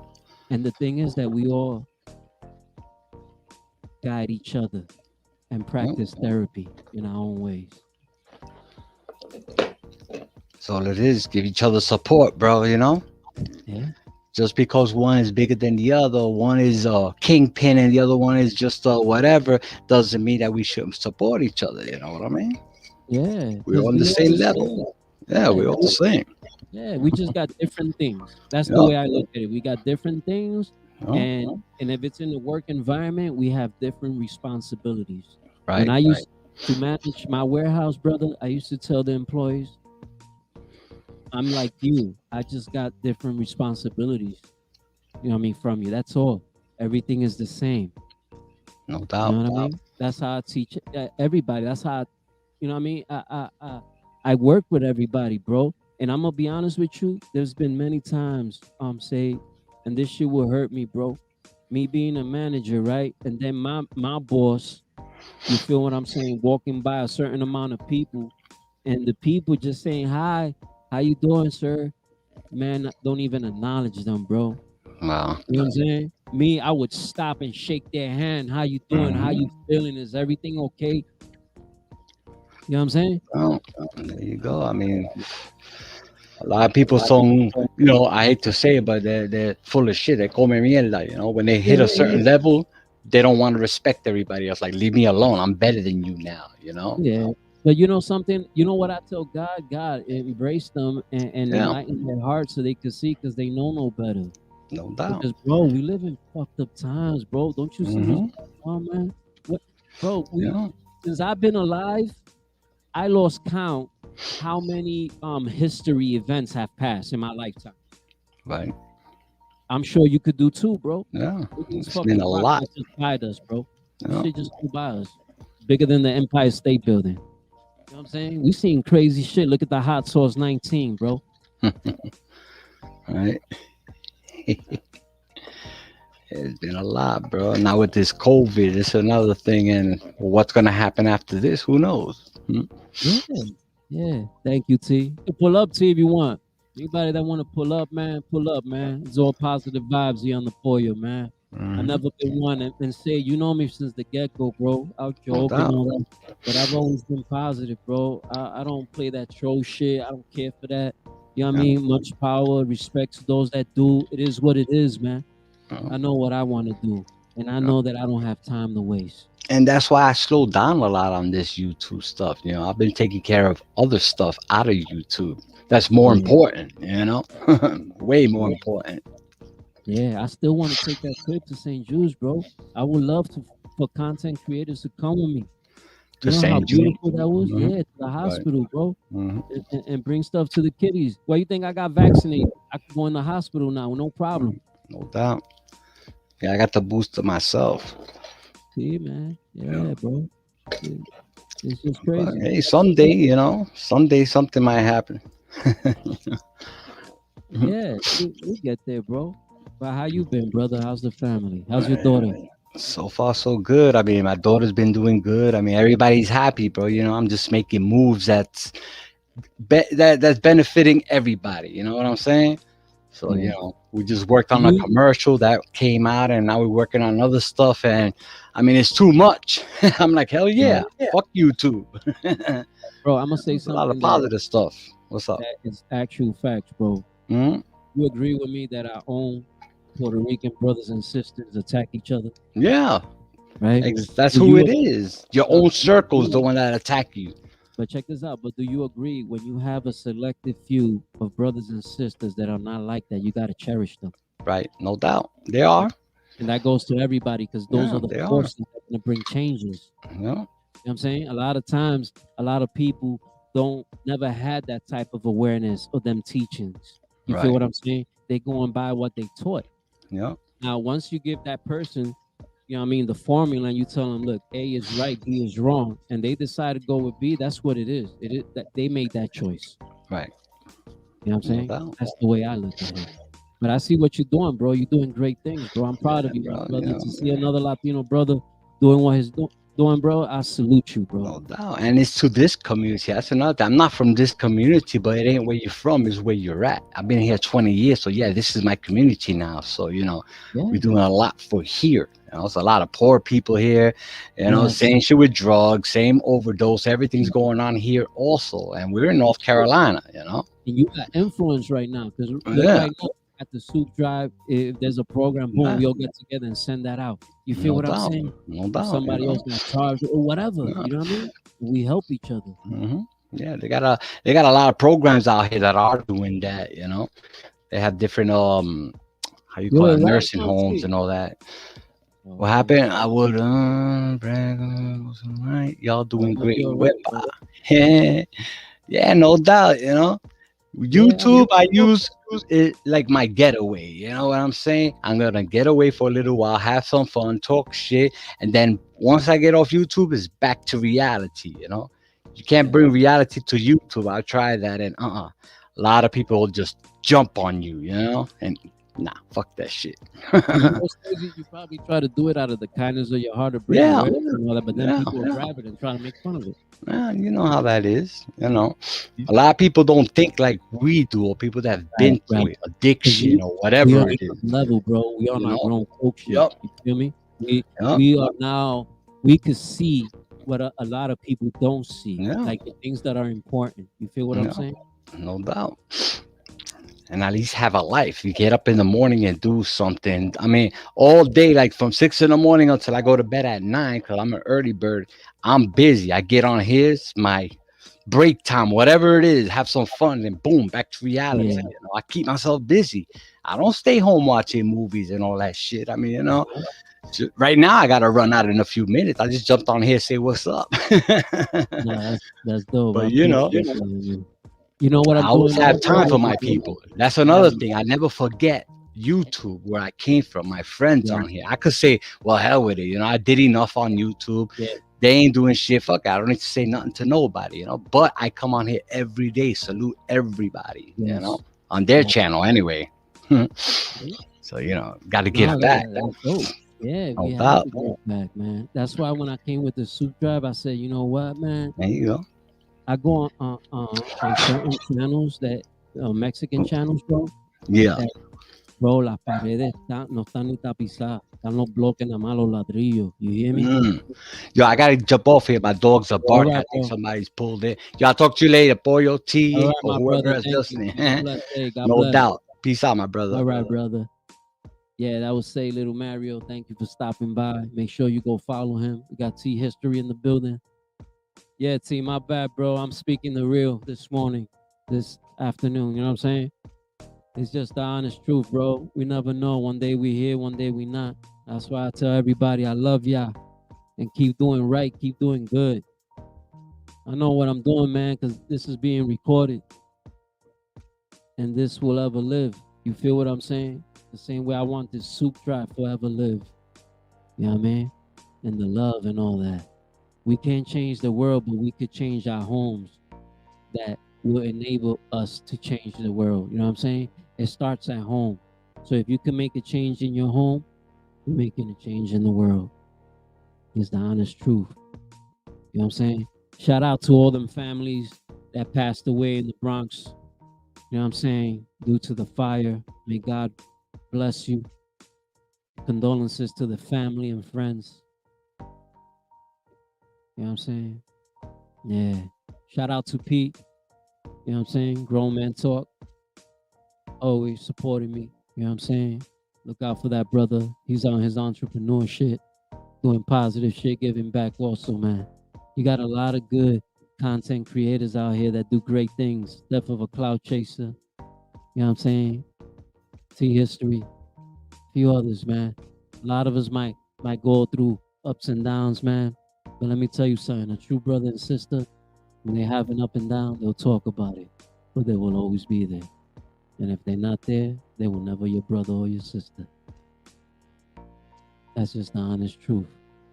And the thing is that we all guide each other and Yep. practice therapy in our own ways. That's all it is. Give each other support, bro. Yeah. Just because one is bigger than the other, one is a kingpin and the other one is just whatever, doesn't mean that we shouldn't support each other. You know what I mean? Yeah. We're Because on the we all same the same. level. Yeah, Yeah. we're all the same. Yeah. We just got different things. That's the Yep. way I look at it. We got different things. Yep. And if it's in the work environment, we have different responsibilities. When Right. I used to manage my warehouse, brother, I used to tell the employees, I'm like you. I just got different responsibilities. You know what I mean? From you. That's all. Everything is the same. No You doubt. know what I mean? That's how I teach everybody. That's how, you know what I mean? I work with everybody, bro. And I'm gonna be honest with you. There's been many times, say, and this shit will hurt me, bro. Me being a manager, right? And then my boss, you feel what I'm saying? Walking by a certain amount of people, and the people just saying hi, how you doing, sir? Man, don't even acknowledge them, bro. Wow. You know what I'm saying? Me, I would stop and shake their hand. How you doing? How Hmm. you feeling? Is everything okay? You know what I'm saying? Well, there you go. I mean, a lot of people so, I hate to say it, but they're full of shit. They come mierda. When they hit a Yeah, certain level, they don't want to respect everybody else. Like, leave me alone. I'm better than you now. yeah. But you know something? You know what I tell God? God, embrace them and Yeah, enlighten their hearts so they can see because they know no better. no doubt. Because bro, we live in fucked up times, bro. Don't you see what's Hmm. going on, man? What, bro? We Yeah, since I've been alive, I lost count how many history events have passed in my lifetime. right. I'm sure you could do too, bro. Yeah, Look at this it's been fucking a rock lot. that just by us, bro. This Yeah. shit just flew by us. Bigger than the Empire State Building. You know what I'm saying? We seen crazy shit. Look at the Hot Sauce 19, bro. Right. It's been a lot, bro. Now with this COVID, it's another thing, and what's gonna happen after this? Who knows? Hmm? Yeah, yeah. Thank you, T. You can pull up, T, if you want. Anybody that want to pull up, man, pull up, man. It's all positive vibes here on the Pollo, man. I Hmm. never been one and say, you know me since the get go, bro. Out No joking doubt. all that. But I've always been positive, bro. I don't play that troll shit. I don't care for that. You know what I Yeah. mean? Much power, respect to those that do. It is what it is, man. Yeah. I know what I want to do. And I Yeah. know that I don't have time to waste. And that's why I slowed down a lot on this YouTube stuff. I've been taking care of other stuff out of YouTube. That's more Yeah. important. Way more Yeah. important. Yeah, I still want to take that trip to St. Jude's, bro. I would love to for content creators to come with me. You to know how St. Jude. beautiful that was? Hmm. Yeah, to the Right. hospital, bro, Hmm. and bring stuff to the kiddies. Well, you think I got vaccinated? I could go in the hospital now, no problem. No doubt. Yeah, I got the booster myself. See, man. Yeah. Yeah, bro. It- It's just But crazy. hey, someday, someday something might happen. Yeah, we get there, bro. But how you been, brother? How's the family? How's your daughter? So far, so good. I mean, my daughter's been doing good. I mean, everybody's happy, bro. I'm just making moves that's benefiting everybody. You know what I'm saying? So, Yeah. we just worked on a You, commercial that came out, and now we're working on other stuff. And I mean, it's too much. I'm like, hell yeah, yeah, fuck YouTube. bro. I'm gonna say A lot of something that positive stuff. What's up? that is actual facts, bro. Hmm. You agree with me that our own Puerto Rican brothers and sisters attack each other, Yeah, right? that's Do who you? it is. Your Uh, own circle is the one that attack you. but check this out. But do you agree when you have a selective few of brothers and sisters that are not like that, you gotta cherish them, Right? No doubt. They are. and that goes to everybody because those Yeah, are the they are. forces that are gonna bring changes. Yeah. You know what I'm saying? A lot of times, a lot of people don't never had that type of awareness of them teachings. You feel Right. what I'm saying? They going by what they taught. Yeah. Now, once you give that person, you know what I mean, the formula, and you tell them, look, A is right, B is wrong, and they decide to go with B, that's what it is. It is that they made that choice. Right. You know what I'm No saying? doubt. That's the way I look at it. But I see what you're doing, bro. You're doing great things, bro. I'm proud Yeah, of you, my bro. brother. To see another Latino brother doing what he's doing, bro, I salute you, bro. No doubt. And it's to this community. That's another thing. I'm not from this community, but it ain't where you're from, it's where you're at. I've been here 20 years. So, yeah, this is my community now. So, Yeah. we're doing a lot for here. It's a lot of poor people here, Yes. same shit with drugs, same overdose. Everything's going on here also. And we're in North Carolina. And you got influence right now because look Yeah. right now at the soup drive, if there's a program, boom, Yeah. we all get together and send that out. You feel No what I'm doubt. saying? No If somebody else got charged or whatever, Yeah. you know what I mean? We help each other. Hmm. Yeah, they got a lot of programs out here that are doing that. They have different how you Yo, call it, right nursing now, homes see. and all that. What Okay. happened? I would brag on right. Y'all doing No, great. you're right, Wepa. bro. Yeah, no doubt. Yeah, YouTube, I use it like my getaway. You know what I'm saying? I'm gonna get away for a little while, have some fun, talk shit, and then once I get off YouTube, it's back to reality. You can't yeah. bring reality to YouTube. I tried that, and a lot of people will just jump on you. And nah, fuck that shit. And you know what's crazy? You probably try to do it out of the kindness of your heart to bring Yeah, awareness and all that, but then yeah, people will yeah. grab it and try to make fun of it. Yeah, you know how that is. A lot of people don't think like we do, or people that have Right, been right. through it, 'Cause addiction or we on whatever it is. another level, bro. We on You our know? grown folk shit. Yep. You feel me? We Yep. we are now we could see what a lot of people don't see, Yeah. like the things that are important. You feel what I'm Yeah. saying? No doubt. And at least have a life. You get up in the morning and do something. I mean, all day, like from 6 in the morning until I go to bed at 9, because I'm an early bird. I'm busy. I get on his my break time, whatever it is, have some fun, and boom, back to reality. Yeah. I keep myself busy. I don't stay home watching movies and all that shit. I mean, right now I gotta run out in a few minutes. I just jumped on here, say what's up. Nah, that's dope. I But appreciate that, man. You know what I I'm always doing now, have time bro? for my people. That's I another thing. I never forget YouTube, where I came from, my friends yeah, on here. I could say, well, hell with it. I did enough on YouTube. yeah, They ain't doing shit. Fuck, I don't need to say nothing to nobody. But I come on here every day, salute everybody, yes. on their Yeah. channel anyway. So, got to No, give back. that's dope. Yeah, No we have doubt. to give back, man. That's why when I came with the soup drive, I said, you know what, man? There you go. I go on certain channels that Mexican channels, bro. Yeah. That, bro, las paredes no están ni tapizadas, están los bloques nada más los ladrillos. You hear me? Mm. Yo, I gotta jump off here. My dogs are All barking. right, I think bro. somebody's pulled in. Yo, I'll talk to you later, Pollo, All T, right, or my whoever brother. is Thank you. listening. Have a blessed day. God No bless. doubt. Peace out, my brother. All right, brother. Yeah, that was Say Little Mario. Thank you for stopping by. Make sure you go follow him. We got T History in the building. Yeah, T, my bad, bro. I'm speaking the real this morning, this afternoon. You know what I'm saying? It's just the honest truth, bro. We never know. One day we here, one day we not. That's why I tell everybody I love y'all and keep doing right, keep doing good. I know what I'm doing, man, because this is being recorded and this will ever live. You feel what I'm saying? The same way I want this soup drive forever live. You know what I mean? And the love and all that. We can't change the world, but we could change our homes that will enable us to change the world. You know what I'm saying? It starts at home. So if you can make a change in your home, you're making a change in the world. It's the honest truth. You know what I'm saying? Shout out to all them families that passed away in the Bronx. You know what I'm saying? Due to the fire. May God bless you. Condolences to the family and friends. You know what I'm saying? Yeah. Shout out to Pete. You know what I'm saying? Grown Man Talk. Always supporting me. You know what I'm saying? Look out for that brother. He's on his entrepreneur shit, doing positive shit, giving back also, man. You got a lot of good content creators out here that do great things. Death of a Cloud Chaser. You know what I'm saying? T History. A few others, man. A lot of us might go through ups and downs, man. But let me tell you something, a true brother and sister, when they have an up and down, they'll talk about it. But they will always be there. And if they're not there, they will never your brother or your sister. That's just the honest truth.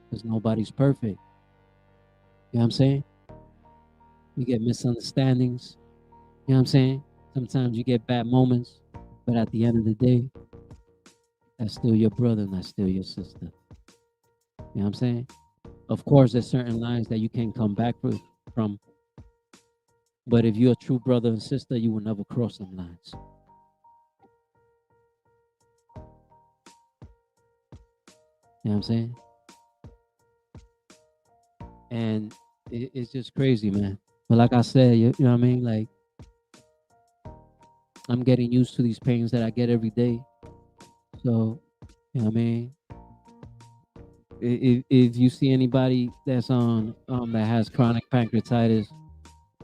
Because nobody's perfect. You know what I'm saying? You get misunderstandings. You know what I'm saying? Sometimes you get bad moments. But at the end of the day, that's still your brother and that's still your sister. You know what I'm saying? Of course, there's certain lines that you can't come back from. But if you're a true brother and sister, you will never cross them lines. You know what I'm saying? And it's just crazy, man. But like I said, you know what I mean? Like, I'm getting used to these pains that I get every day. So, you know what I mean? If you see anybody that's on that has chronic pancreatitis,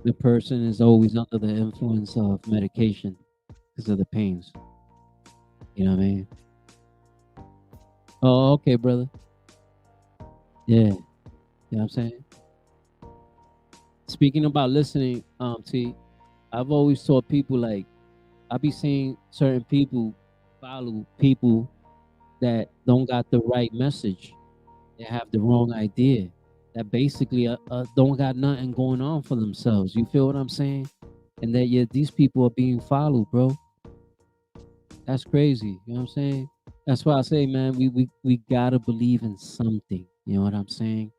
the person is always under the influence of medication because of the pains. You know what I mean? Oh, okay, brother. Yeah, you know what I'm saying? Speaking about listening, T, I've always taught people like I be seeing certain people follow people that don't got the right message. They have the wrong idea. That basically don't got nothing going on for themselves. You feel what I'm saying? And that yeah, these people are being followed, bro. That's crazy. You know what I'm saying? That's why I say, man, we gotta believe in something. You know what I'm saying?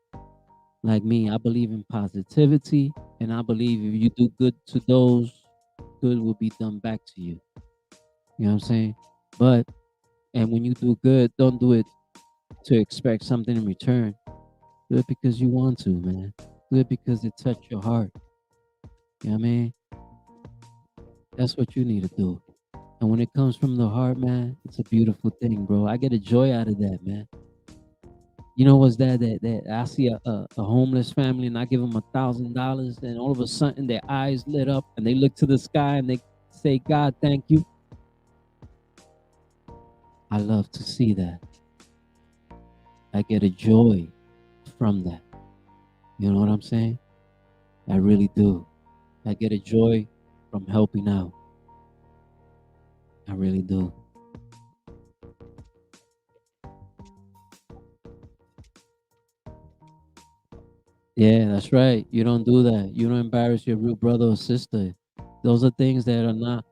Like me, I believe in positivity, and I believe if you do good to those, good will be done back to you. You know what I'm saying? But and when you do good, don't do it to expect something in return. Do it because you want to, man. Do it because it touched your heart. You know what I mean? That's what you need to do. And when it comes from the heart, man, it's a beautiful thing, bro. I get a joy out of that, man. You know what's that I see a homeless family and I give them $1,000 and all of a sudden their eyes lit up and they look to the sky and they say, God, thank you. I love to see that. I get a joy from that. You know what I'm saying? I really do. I get a joy from helping out. I really do. Yeah, that's right. You don't do that. You don't embarrass your real brother or sister. Those are things that are not,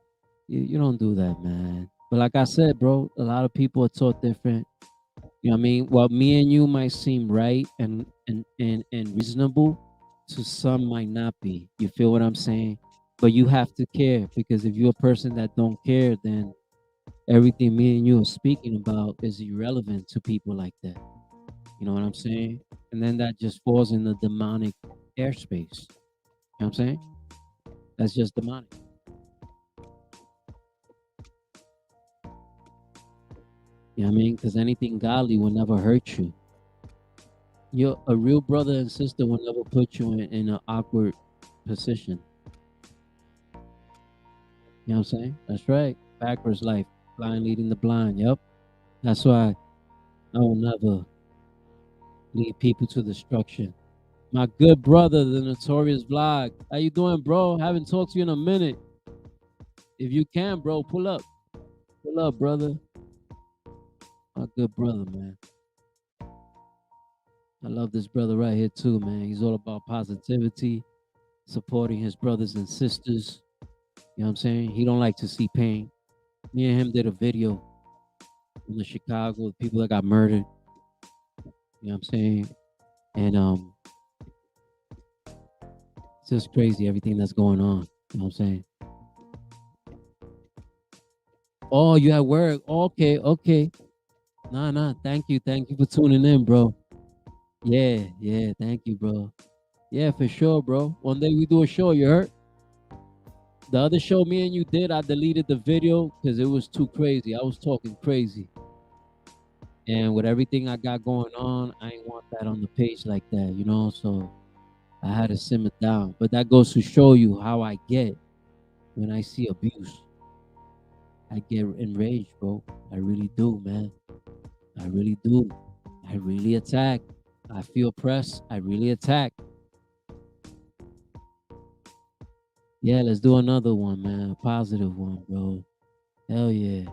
you don't do that, man. But like I said, bro, a lot of people are taught different. You know what I mean? What me and you might seem right and reasonable, to some might not be. You feel what I'm saying? But you have to care because if you're a person that don't care, then everything me and you are speaking about is irrelevant to people like that. You know what I'm saying? And then that just falls in the demonic airspace. You know what I'm saying? That's just demonic. You know what I mean? Because anything godly will never hurt you. You're a real brother and sister will never put you in an awkward position. You know what I'm saying? That's right. Backwards life. Blind leading the blind. Yep. That's why I will never lead people to destruction. My good brother, the Notorious Vlog. How you doing, bro? Haven't talked to you in a minute. If you can, bro, pull up. Pull up, brother. My good brother, man. I love this brother right here too, man. He's all about positivity, supporting his brothers and sisters. You know what I'm saying? He don't like to see pain. Me and him did a video in the Chicago, the people that got murdered. You know what I'm saying? And it's just crazy everything that's going on. You know what I'm saying? Oh, you at work? Okay, okay. Nah. Thank you for tuning in, bro. Yeah. Thank you, bro. Yeah, for sure, bro. One day we do a show. You heard? The other show me and you did, I deleted the video because it was too crazy. I was talking crazy. And with everything I got going on, I ain't want that on the page like that, you know? So I had to simmer down. But that goes to show you how I get when I see abuse. I get enraged, bro. I really do, man. I really do. I really attack. I feel pressed. I really attack. Yeah, let's do another one, man. A positive one, bro. Hell yeah.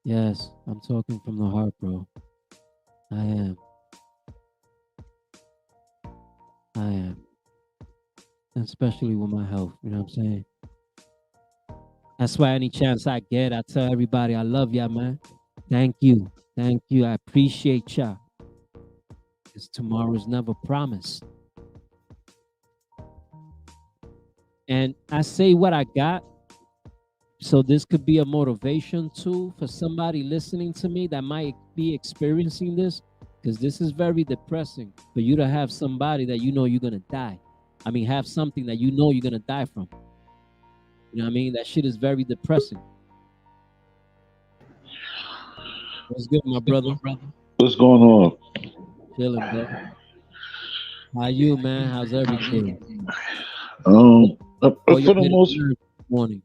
Yes, I'm talking from the heart, bro. I am. I am. Especially with my health, you know what I'm saying? That's why any chance I get, I tell everybody I love y'all, man. Thank you. Thank you. I appreciate y'all. Because tomorrow's never promised. And I say what I got. So this could be a motivation too for somebody listening to me that might be experiencing this. Because this is very depressing for you to have somebody that you know you're going to die. I mean, have something that you know you're going to die from. You know what I mean? That shit is very depressing. What's good, my brother? What's going on? Chilling, bro. How you, man? How's everything? Pollo For the hitting most, nerves this morning.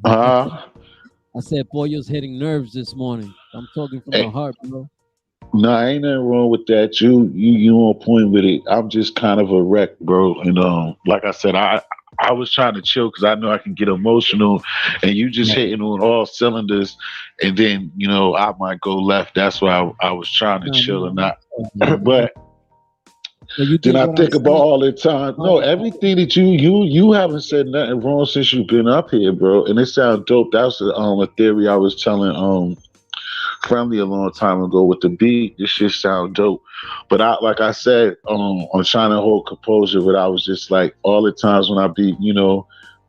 uh, I said Pollo's hitting nerves this morning. I'm talking from the heart, bro. no, ain't nothing wrong with that. You on point with it. I'm just kind of a wreck, bro. And like I said, I was trying to chill because I know I can get emotional, and you just Yeah. hitting on all cylinders, and then I might go left. That's why I was trying to chill and No. not. Man. But But you then did I what I think about said. all the time. No, everything that you haven't said nothing wrong since you've been up here, bro. And it sounds dope. That was a theory I was telling Friendly a long time ago with the beat. This shit sound dope. But like I said, I'm trying to hold composure. But I was just like all the times when I be,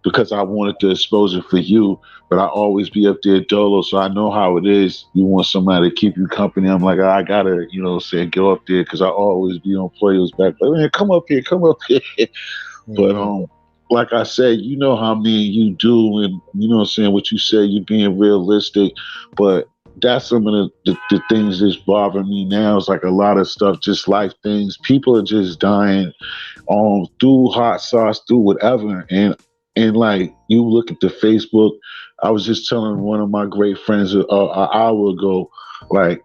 because I wanted the exposure for you, but I always be up there dolo, so I know how it is. You want somebody to keep you company. I'm like, I gotta, say, go up there because I always be on players back. Like, man, come up here, come up here. But Yeah. like I said, you know how me and you do, and you know what I'm saying, what you say, you being realistic, but that's some of the things that's bothering me now. Is like a lot of stuff, just life things. People are just dying through hot sauce, through whatever. And like you look at the Facebook, I was just telling one of my great friends an hour ago, like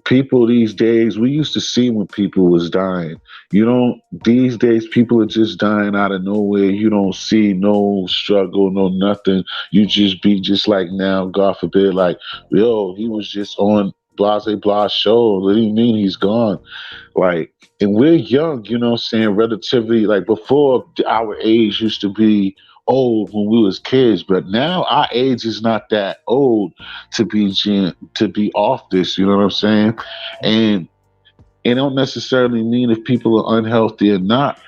people these days, we used to see when people was dying. You don't these days people are just dying out of nowhere. You don't see no struggle, no nothing. You just be just like now, God forbid, like, yo, he was just on blase blah show. What do you mean he's gone? Like, and we're young, you know what I'm saying, relatively, like before our age used to be old when we was kids, but now our age is not that old to be off this, you know what I'm saying? And it don't necessarily mean if people are unhealthy or not.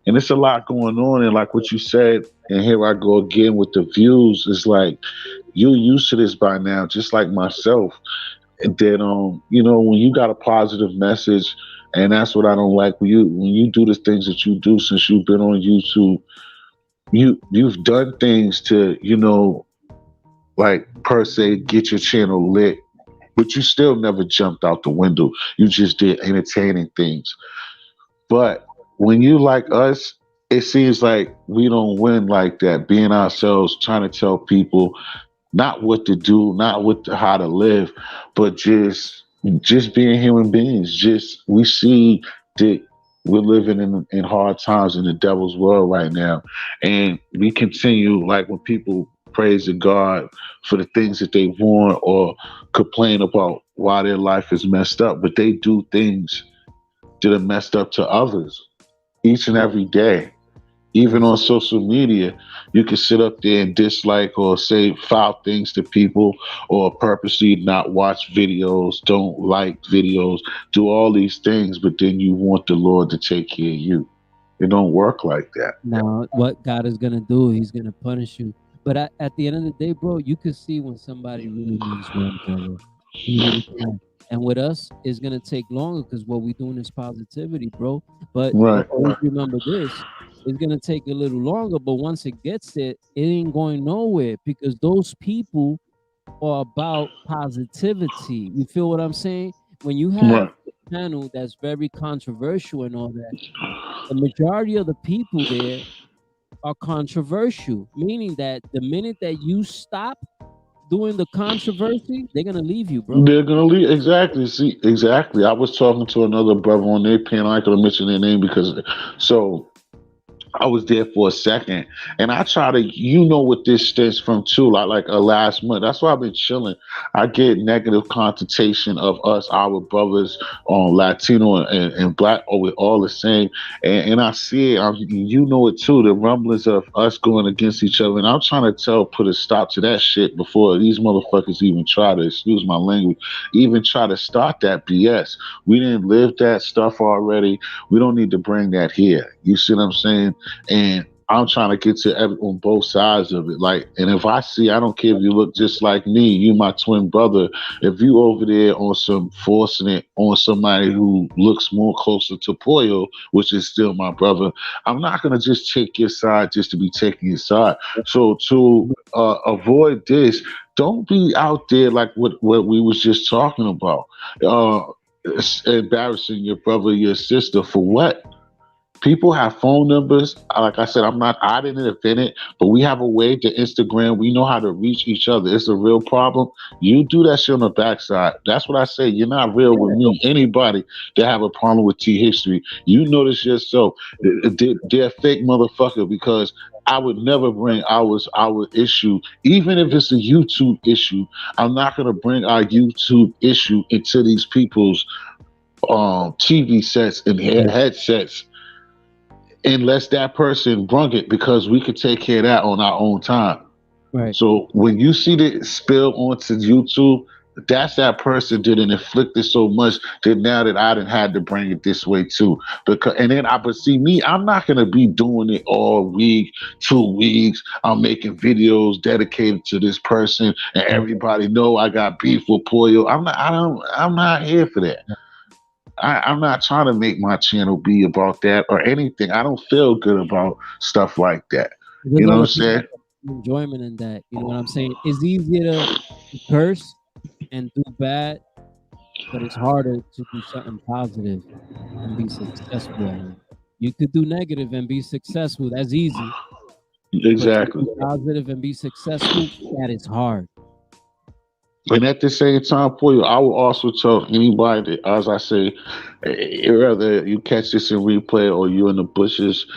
And it's a lot going on, and like what you said, and here I go again with the views, it's like you're used to this by now, just like myself. And then when you got a positive message, and that's what I don't like when you do the things that you do since you've been on YouTube. You've done things to like per se get your channel lit, but you still never jumped out the window. You just did entertaining things. But when you like us, it seems like we don't win like that, being ourselves, trying to tell people not what to do, not how to live, but just just being human beings. Just we see that we're living in hard times in the devil's world right now, and we continue like when people praise the God for the things that they want or complain about why their life is messed up, but they do things that are messed up to others each and every day. Even on Exactly. social media, you can sit up there and dislike or say foul things to people or purposely not watch videos, don't like videos, do all these things, but then you want the Lord to take care of you. It don't work like that. Now, what God is gonna do, He's gonna punish you. But at the end of the day, bro, you can see when somebody really means one, brother. You really can. And with us, it's gonna take longer because what we're doing is positivity, bro. But Right. always remember this: it's gonna take a little longer, but once it gets there, it ain't going nowhere because those people are about positivity. You feel what I'm saying? When you have Right. a channel that's very controversial and all that, the majority of the people there are controversial, meaning that the minute that you stop doing the controversy, they're gonna leave you, bro. They're gonna leave. Exactly. See, exactly. I was talking to another brother on their panel. I could mention their name because so I was there for a second, and I try to, what this stems from too, like a last month. That's why I've been chilling. I get negative connotation of us, our brothers, on Latino and Black, or we all the same, and I see it. You know it too. The rumblings of us going against each other, and I'm trying to put a stop to that shit before these motherfuckers even try to, excuse my language, even try to start that BS. We didn't live that stuff already. We don't need to bring that here. You see what I'm saying? And I'm trying to get to on both sides of it. Like, and if I see, I don't care if you look just like me, you my twin brother. If you over there on some forcing it on somebody who looks more closer to Pollo, which is still my brother, I'm not gonna just take your side just to be taking your side. So to avoid this, don't be out there like what we was just talking about. Uh, Embarrassing your brother, your sister for what? People have phone numbers. Like I said, I didn't invent it, but we have a way to Instagram. We know how to reach each other. It's a real problem. You do that shit on the backside. That's what I say. You're not real with me. Anybody that have a problem with T history, you know this yourself. They're a fake motherfucker because I would never bring our issue, even if it's a YouTube issue. I'm not gonna bring our YouTube issue into these people's TV sets and headsets unless that person brung it, because we could take care of that on our own time. Right. So when you see it spill onto YouTube, that's that person didn't inflict it so much that now that I didn't had to bring it this way too. Because and then but see me, I'm not gonna be doing it all week, 2 weeks. I'm making videos dedicated to this person, and everybody know I got beef with Pollo. I'm not here for that. I'm not trying to make my channel be about that or anything. I don't feel good about stuff like that. There's You know what other I'm people saying? that have enjoyment in that. You know what I'm saying? It's easier to curse and do bad, but it's harder to do something positive and be successful at it. You could do negative and be successful. That's easy. But to Exactly. be positive and be successful, that is hard. And at the same time, Pollo, I will also tell anybody that, as I say, whether you catch this in replay or you in the bushes,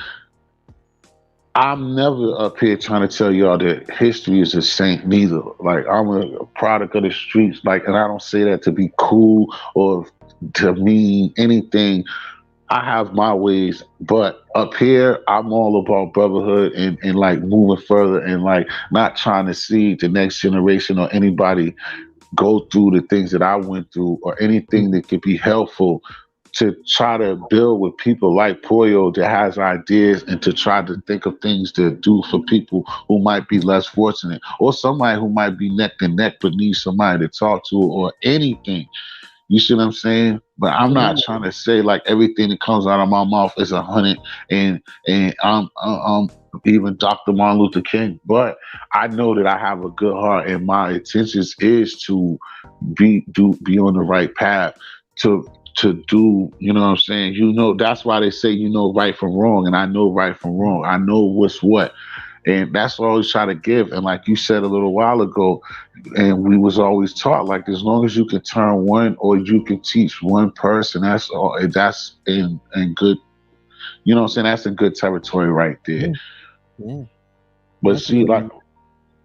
I'm never up here trying to tell y'all that history is a saint neither. Like I'm a product of the streets. Like, and I don't say that to be cool or to mean anything. I have my ways, but up here, I'm all about brotherhood and like moving further and like not trying to see the next generation or anybody go through the things that I went through or anything that could be helpful to try to build with people like Pollo that has ideas and to try to think of things to do for people who might be less fortunate or somebody who might be neck to neck but needs somebody to talk to or anything. You see what I'm saying? But I'm not Absolutely. trying to say like everything that comes out of my mouth is 100 and I'm even Dr. Martin Luther King. But I know that I have a good heart and my intentions is to be on the right path to do, you know what I'm saying? That's why they say right from wrong, and I know right from wrong. I know what's what. And that's what I always try to give. And like you said a little while ago, and we was always taught, like, as long as you can turn one or you can teach one person, that's all. That's in good. You know what I'm saying? That's in good territory right there. Yeah, yeah, But see, definitely.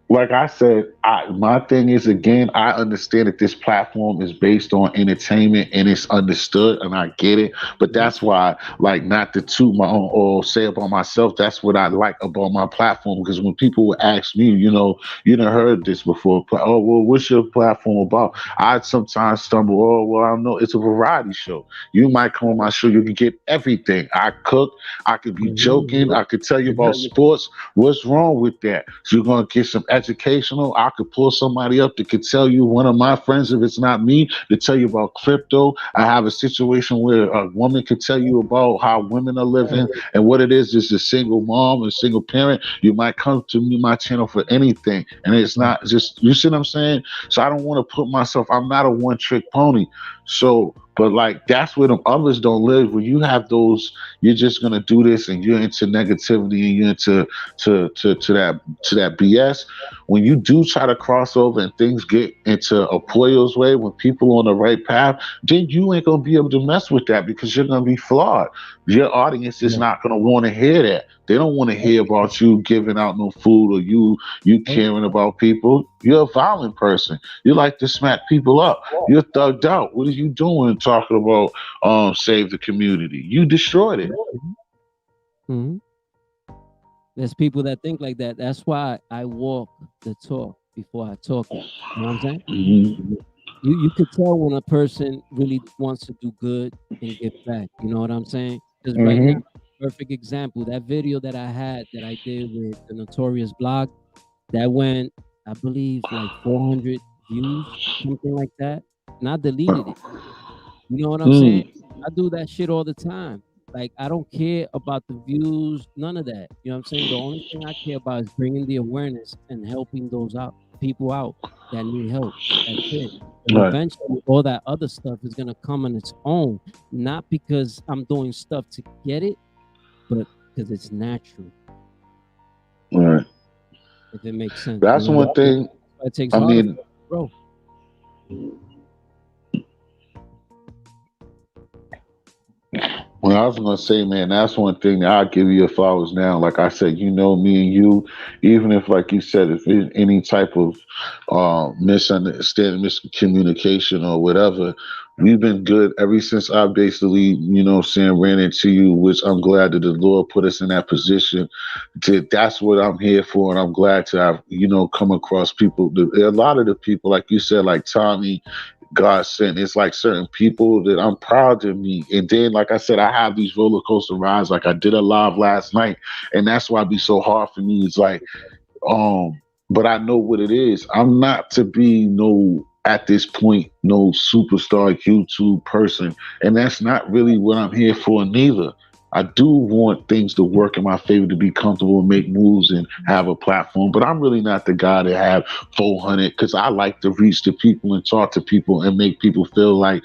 like I said, my thing is, again, I understand that this platform is based on entertainment and it's understood, and I get it. But Mhm. that's why, like, not to toot my own or say about myself, that's what I like about my platform. Because when people would ask me, you done heard this before. Oh, well, what's your platform about? I sometimes stumble. Oh, well, I don't know. It's a variety show. You might come on my show, you can get everything. I cook. I could be Mhm. joking. I could tell you about Mhm. sports. What's wrong with that? So you're gonna get some educational. I could pull somebody up that could tell you, one of my friends, if it's not me, to tell you about crypto. I have a situation where a woman could tell you about how women are living and what it is a single mom, a single parent. You might come to me, my channel, for anything. And it's not just, you see what I'm saying? So I don't want to put myself, I'm not a one trick pony. So, but like, that's where them others don't live. When you have those, you're just gonna do this and you're into negativity and you're into to that BS. When you do try to cross over and things get into a Pollo's way, when people on the right path, then you ain't gonna be able to mess with that because you're gonna be flawed. Your audience is Yeah. not gonna want to hear that. They don't want to hear about you giving out no food or you caring about people. You're a violent person. You like to smack people up. You're thugged out. What are you doing talking about save the community? You destroyed it. Mhm. There's people that think like that. That's why I walk the talk before I talk it. You know what I'm saying? Mhm. You could tell when a person really wants to do good and give back. You know what I'm saying? Because right now, Mhm. perfect example, that video that I had that I did with the Notorious blog, that went, I believe, like 400 views, something like that. And I deleted it. You know what I'm saying? Mm. I do that shit all the time. Like, I don't care about the views, none of that. You know what I'm saying? The only thing I care about is bringing the awareness and helping those out people out that need help. That's it. And Right. eventually, all that other stuff is gonna come on its own, not because I'm doing stuff to get it, but because it's natural. Right. If it makes sense, you That's know. one thing. It takes I harder for mean, us to grow. well, I was gonna say, man, that's one thing that I'll give you your flowers now. Like I said, me and you, even if, like you said, if there's any type of misunderstanding, miscommunication, or whatever, we've been good ever since I basically, ran into you, which I'm glad that the Lord put us in that position. That's what I'm here for, and I'm glad to have, come across people. A lot of the people, like you said, like Tommy, God sent. It's like certain people that I'm proud to meet. And then, like I said, I have these roller coaster rides. Like I did a live last night, and that's why it be so hard for me. It's like, um, but I know what it is. I'm not to be no at this point no superstar YouTube person, and that's not really what I'm here for neither. I do want things to work in my favor, to be comfortable and make moves and have a platform, but I'm really not the guy to have 400, because I like to reach to people and talk to people and make people feel like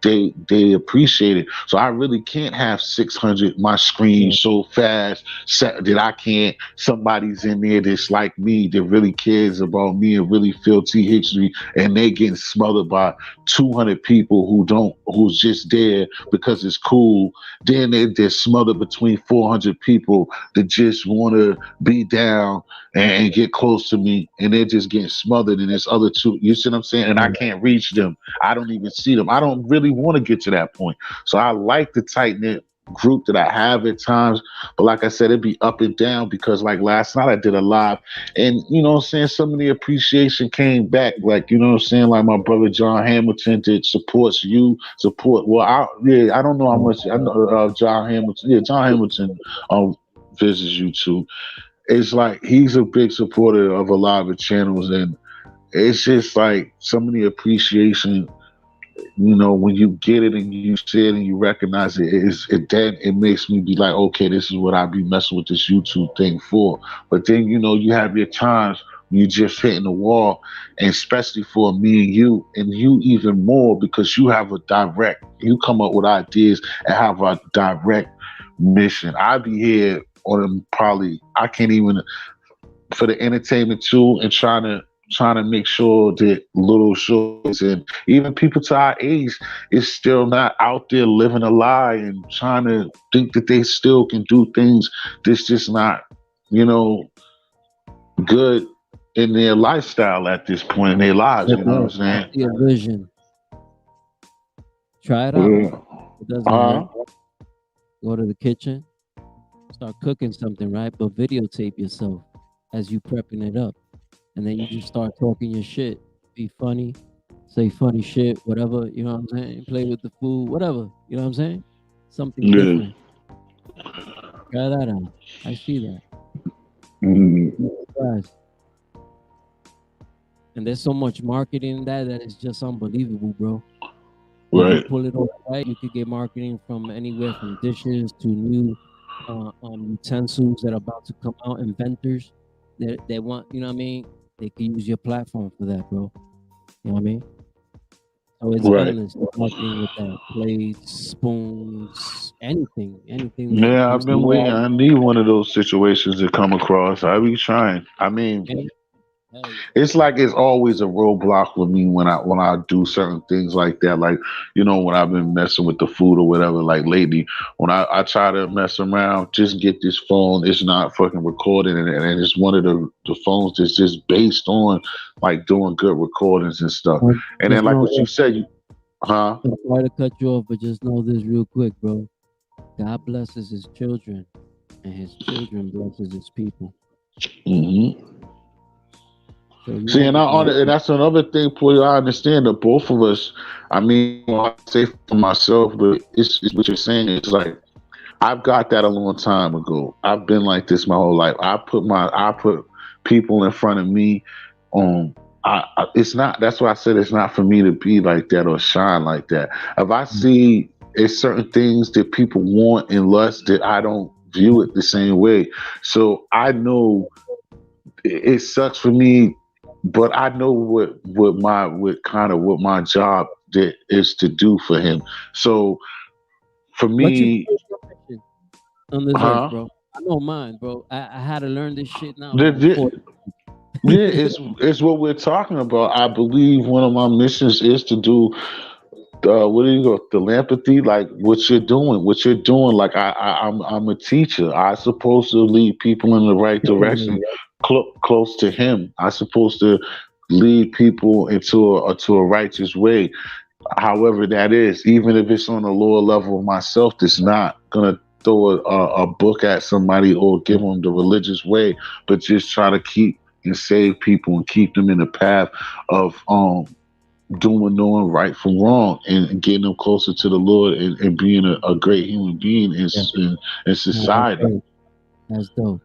they appreciate it. So I really can't have 600 my screen Yeah. so fast that I can't. Somebody's in there that's like me, that really cares about me and really feel T history, and they getting smothered by 200 people who's just there because it's cool. Then they're smothered between 400 people that just want to be down and get close to me, and they're just getting smothered. And there's other two. You see what I'm saying? And I can't reach them. I don't even see them. I don't really want to get to that point. So I like the tight knit group that I have at times. But like I said, it'd be up and down, because like last night I did a live, and what I'm saying, some of the appreciation came back. Like, I'm saying, like my brother John Hamilton that supports you, I don't know how much I know John Hamilton. Yeah, John Hamilton visits you too. It's like he's a big supporter of a lot of the channels, and it's just like some of the appreciation, when you get it and you see it and you recognize then it makes me be like, okay, this is what I be messing with this YouTube thing for. But then, you have your times when you just hitting the wall, and especially for me and you even more, because you come up with ideas and have a direct mission. I be here on probably, I can't even for the entertainment too, and trying to make sure that little shorties and even people to our age is still not out there living a lie and trying to think that they still can do things that's just not, you know, good in their lifestyle at this point in their lives. Look, You know what I'm look, I saying? see a vision. Try it out. Yeah. It doesn't Uh, hurt. Go to the kitchen, start cooking something, right? But videotape yourself as you prepping it up. And then you just start talking your shit. Be funny, say funny shit, whatever, you know what I'm saying? Play with the food, whatever, you know what I'm saying? Something yeah. different. Try that out. I see that. Mhm. Be surprised. And there's so much marketing in that is just unbelievable, bro. If you Right. pull it off right, you could get marketing from anywhere from dishes to new utensils that are about to come out, inventors that they want, you know what I mean? They can use your platform for that, bro. You know what I mean? So it's Right. endless marketing with that. Plates, spoons, anything that Yeah, you I've been see. waiting. I need one of those situations to come across. I be trying. I mean, Okay? Hell yeah. it's like it's always a roadblock with me when I do certain things like that. Like, when I've been messing with the food or whatever. Like lately, when I try to mess around, just get this phone. It's not fucking recording, and it's one of the phones that's just based on like doing good recordings and stuff. And then Just like know what you this. said, huh? I'm sorry to cut you off, but just know this real quick, bro. God blesses his children, and his children blesses his people. Hmm. So you See, on and the right. and that's another thing, Pollo. I understand that both of us. I mean, I say for myself, but it's what you're saying. It's like I've got that a long time ago. I've been like this my whole life. I put people in front of me. It's not. That's why I said it's not for me to be like that or shine like that. If I see it's certain things that people want and lust that I don't view it the same way. So I know it sucks for me, but I know what my job that is to do for him. So for What's your me, favorite profession on this earth, huh? bro? I know mine, bro. I had to learn this shit now The, that I'm the, 40. yeah, it's what we're talking about. I believe one of my missions is to do what do you go telepathy, like what you're doing. Like I'm a teacher. I supposed to lead people in the right direction, close to him. I supposed to lead people into a righteous way, however that is, even if it's on a lower level of myself, that's not gonna throw a book at somebody or give them the religious way, but just try to keep and save people and keep them in the path of knowing right from wrong and getting them closer to the Lord and being a great human being Yeah, in no, that's society. dope. That's dope.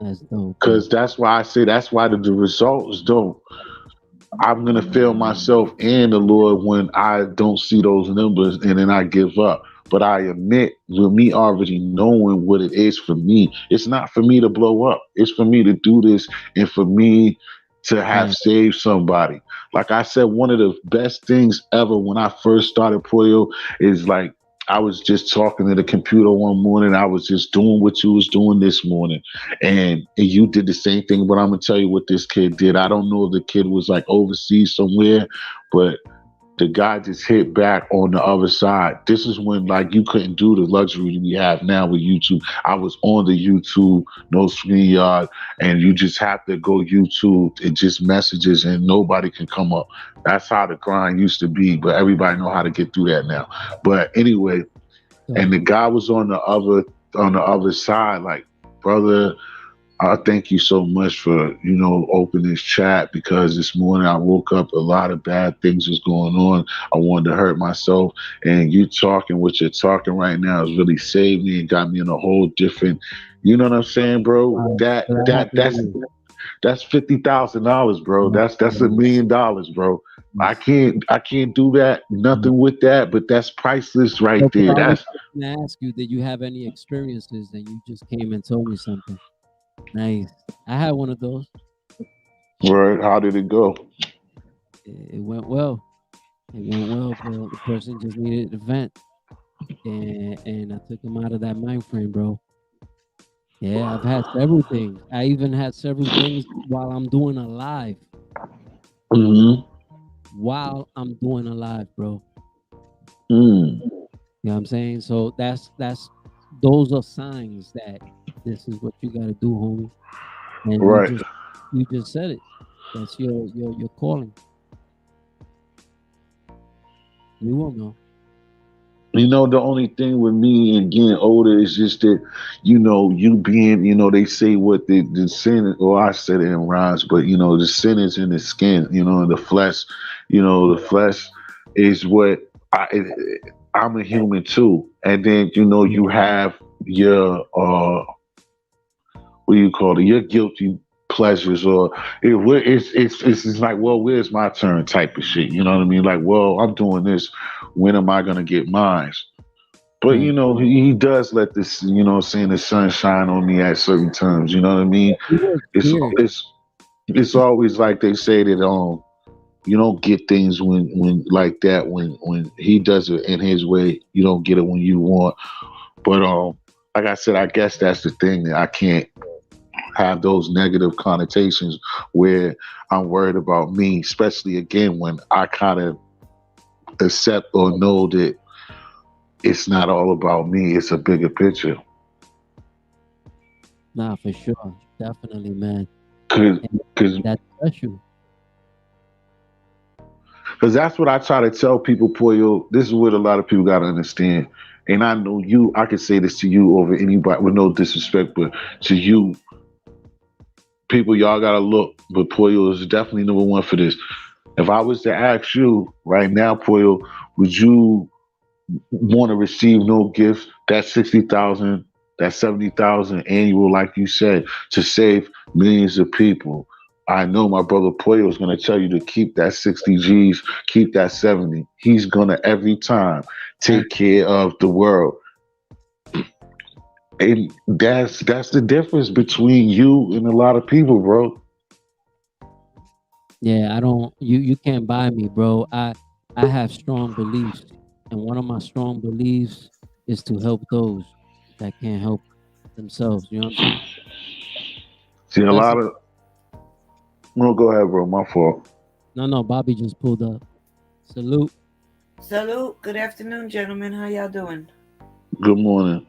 That's dope, bro. Because that's why I say that's why the results don't. I'm gonna fail myself and the Lord when I don't see those numbers and then I give up. But I admit, with me already knowing what it is for me, it's not for me to blow up. It's for me to do this and for me to have Right. saved somebody. Like I said, one of the best things ever when I first started Pollo is like I was just talking to the computer one morning. I was just doing what you was doing this morning, and you did the same thing. But I'm gonna tell you what this kid did. I don't know if the kid was like overseas somewhere, but the guy just hit back on the other side. This is when like you couldn't do the luxury we have now with YouTube. I was on the YouTube, no screen yard, and you just have to go YouTube and just messages and nobody can come up. That's how the grind used to be, but everybody know how to get through that now. But anyway, and So the guy was on the other side, like, brother, I thank you so much for, opening this chat because this morning I woke up, a lot of bad things was going on. I wanted to hurt myself. And you talking what you're talking right now has really saved me and got me in a whole different, you know what I'm saying, bro? That that that happened to that's you. that's $50,000, bro. Right, That's right. $1 million, bro. I Yes. can't do that, Right. nothing with that, but that's priceless right So, 'cause there. I was That's going to ask you, did you have any experiences and you just came and told me something? Nice. I had one of those. right. How did it go? It went well. It went well, bro. The person just needed to vent, and I took him out of that mind frame, bro. Yeah, I've had several things. I even had several things while I'm doing a live. Mm-hmm. While I'm doing a live, bro. Mm. You know what I'm saying? So that's those are signs that this is what you gotta do, homie. And Right. you just said it. That's your calling. You will know. You know, the only thing with me and getting older is just that, you know, you being, you know, they say what the sin, or I said it in rhymes, but you know, the sin is in the skin, you know, in the flesh. You know, the flesh is what I'm a human too. And then, you know, you have your what do you call it, your guilty pleasures, or it's just like, well, where's my turn type of shit. You know what I mean? Like, well, I'm doing this. When am I gonna get mine? But you Right. know, he does let this, you know, saying the sun shine on me at certain times. You know what I mean? He was It's clear. it's it's always like they say that you don't get things when like that when he does it in his way. You don't get it when you want. But like I said, I guess that's the thing that I can't have those negative connotations where I'm worried about me, especially again when I kind of accept or know that it's not all about me. It's a bigger picture. Nah, for sure. Definitely, man. Cause, And cause that's special. Because that's what I try to tell people, Pollo. This is what a lot of people got to understand. And I know you, I can say this to you over anybody with no disrespect, but to you, people, y'all got to look. But Pollo is definitely number one for this. If I was to ask you right now, Pollo, would you want to receive no gifts? That's 60,000, that's 70,000 annual, like you said, to save millions of people. I know my brother Pollo is going to tell you to keep that 60 G's, keep that 70. He's going to every time take care of the world. And that's the difference between you and a lot of people, bro. Yeah, I don't you can't buy me, bro. I have strong beliefs. And one of my strong beliefs is to help those that can't help themselves. You know what I'm saying? See, a That's lot of, no, go ahead, bro. My fault. no, Bobby just pulled up. Salute. Salute. Good afternoon, gentlemen. How y'all doing? Good morning.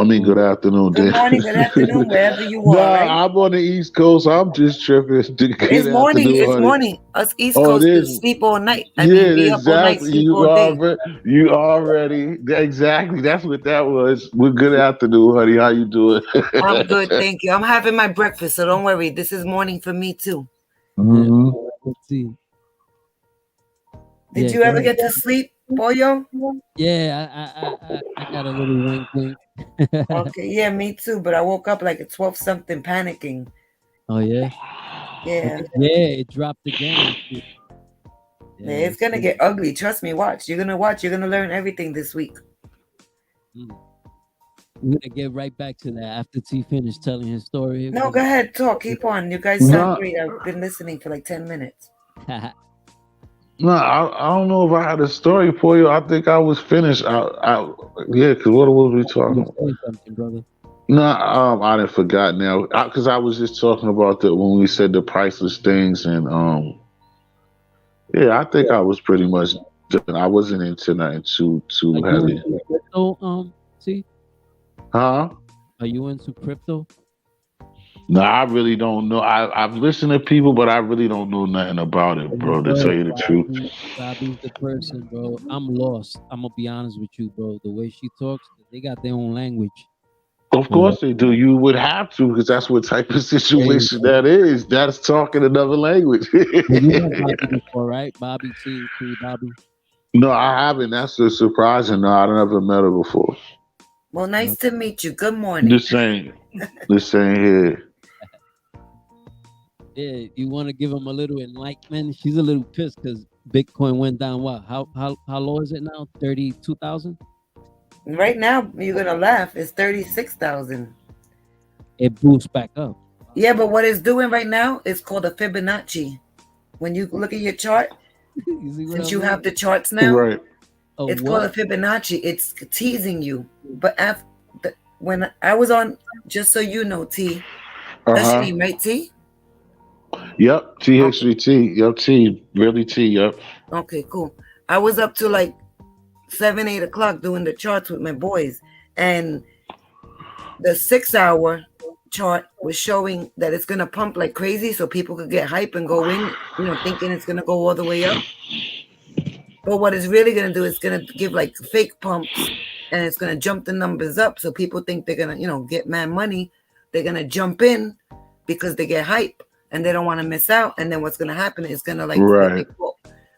I mean, Morning. good afternoon, Good Dan. morning, good afternoon, wherever you are, right? Nah, I'm on the East Coast. I'm just tripping. It's Good morning. afternoon, It's honey. morning. Us East Oh, it Coasters is. sleep all night. I mean, Yeah, be up all night, exactly. sleep all day. You already exactly. That's what that was. Well, good afternoon, honey. How you doing? I'm good, thank you. I'm having my breakfast, so don't worry. This is morning for me too. Yeah. hmm Let's see. Did Yeah, you go ever ahead. get to sleep, Pollo? Yeah, I got a little wink wink. Okay, yeah, me too. But I woke up like at 12 something, panicking. Oh yeah. Yeah, Yeah, it dropped again and shit. yeah, Yeah, it's gonna get ugly. Trust me. Watch. You're gonna watch. You're gonna learn everything this week. mm. We're gonna get right back to that after T finished telling his story. No, go ahead, talk. Keep on. You guys sound No, great. I've been listening for like 10 minutes. no. I don't know if I had a story for you. I think I was finished. Yeah, because what was we talking You about? say something, brother. No, I didn't forgot now. Because I was just talking about that when we said the priceless things, and yeah, I think I was pretty much done. I wasn't into nothing too Are you heavy. into crypto? See, Huh? are you into crypto? No, I really don't know. I've listened to people, but I really don't know nothing about it, bro. To tell Bro, you the truth. Bobby's the person, bro. I'm lost. I'm gonna be honest with you, bro. The way she talks, they got their own language. Of But course they do. You would have to, because that's what type of crazy. situation that is. That's talking another language. But you met Bobby before, right? Bobby T, Bobby. No, I haven't. That's the surprising. No, I never met her before. Well, nice to meet you. Good The morning. same. The same here. Yeah, you want to give him a little enlightenment? She's a little pissed because Bitcoin went down. What? How low is it now? 32,000. Right now, you're gonna laugh. It's 36,000. It boosts back up. Yeah, but what it's doing right now is called a Fibonacci. When you look at your chart, You see what I since you mean? have the charts now, Right. A it's called a what? Fibonacci. It's teasing you, but after when I was on, just so you know, T, that's your Uh-huh. name, right, T? Yep. T Okay, History T. Yep. T. Really T. Yep. okay, cool. I was up to like 7, 8 o'clock doing the charts with my boys, and the 6 hour chart was showing that it's gonna pump like crazy, so people could get hype and go in, thinking it's gonna go all the way up. But what it's really gonna do is gonna give like fake pumps, and it's gonna jump the numbers up, so people think they're gonna, get mad money. They're gonna jump in because they get hype and they don't want to miss out. And then what's gonna happen is gonna like Right.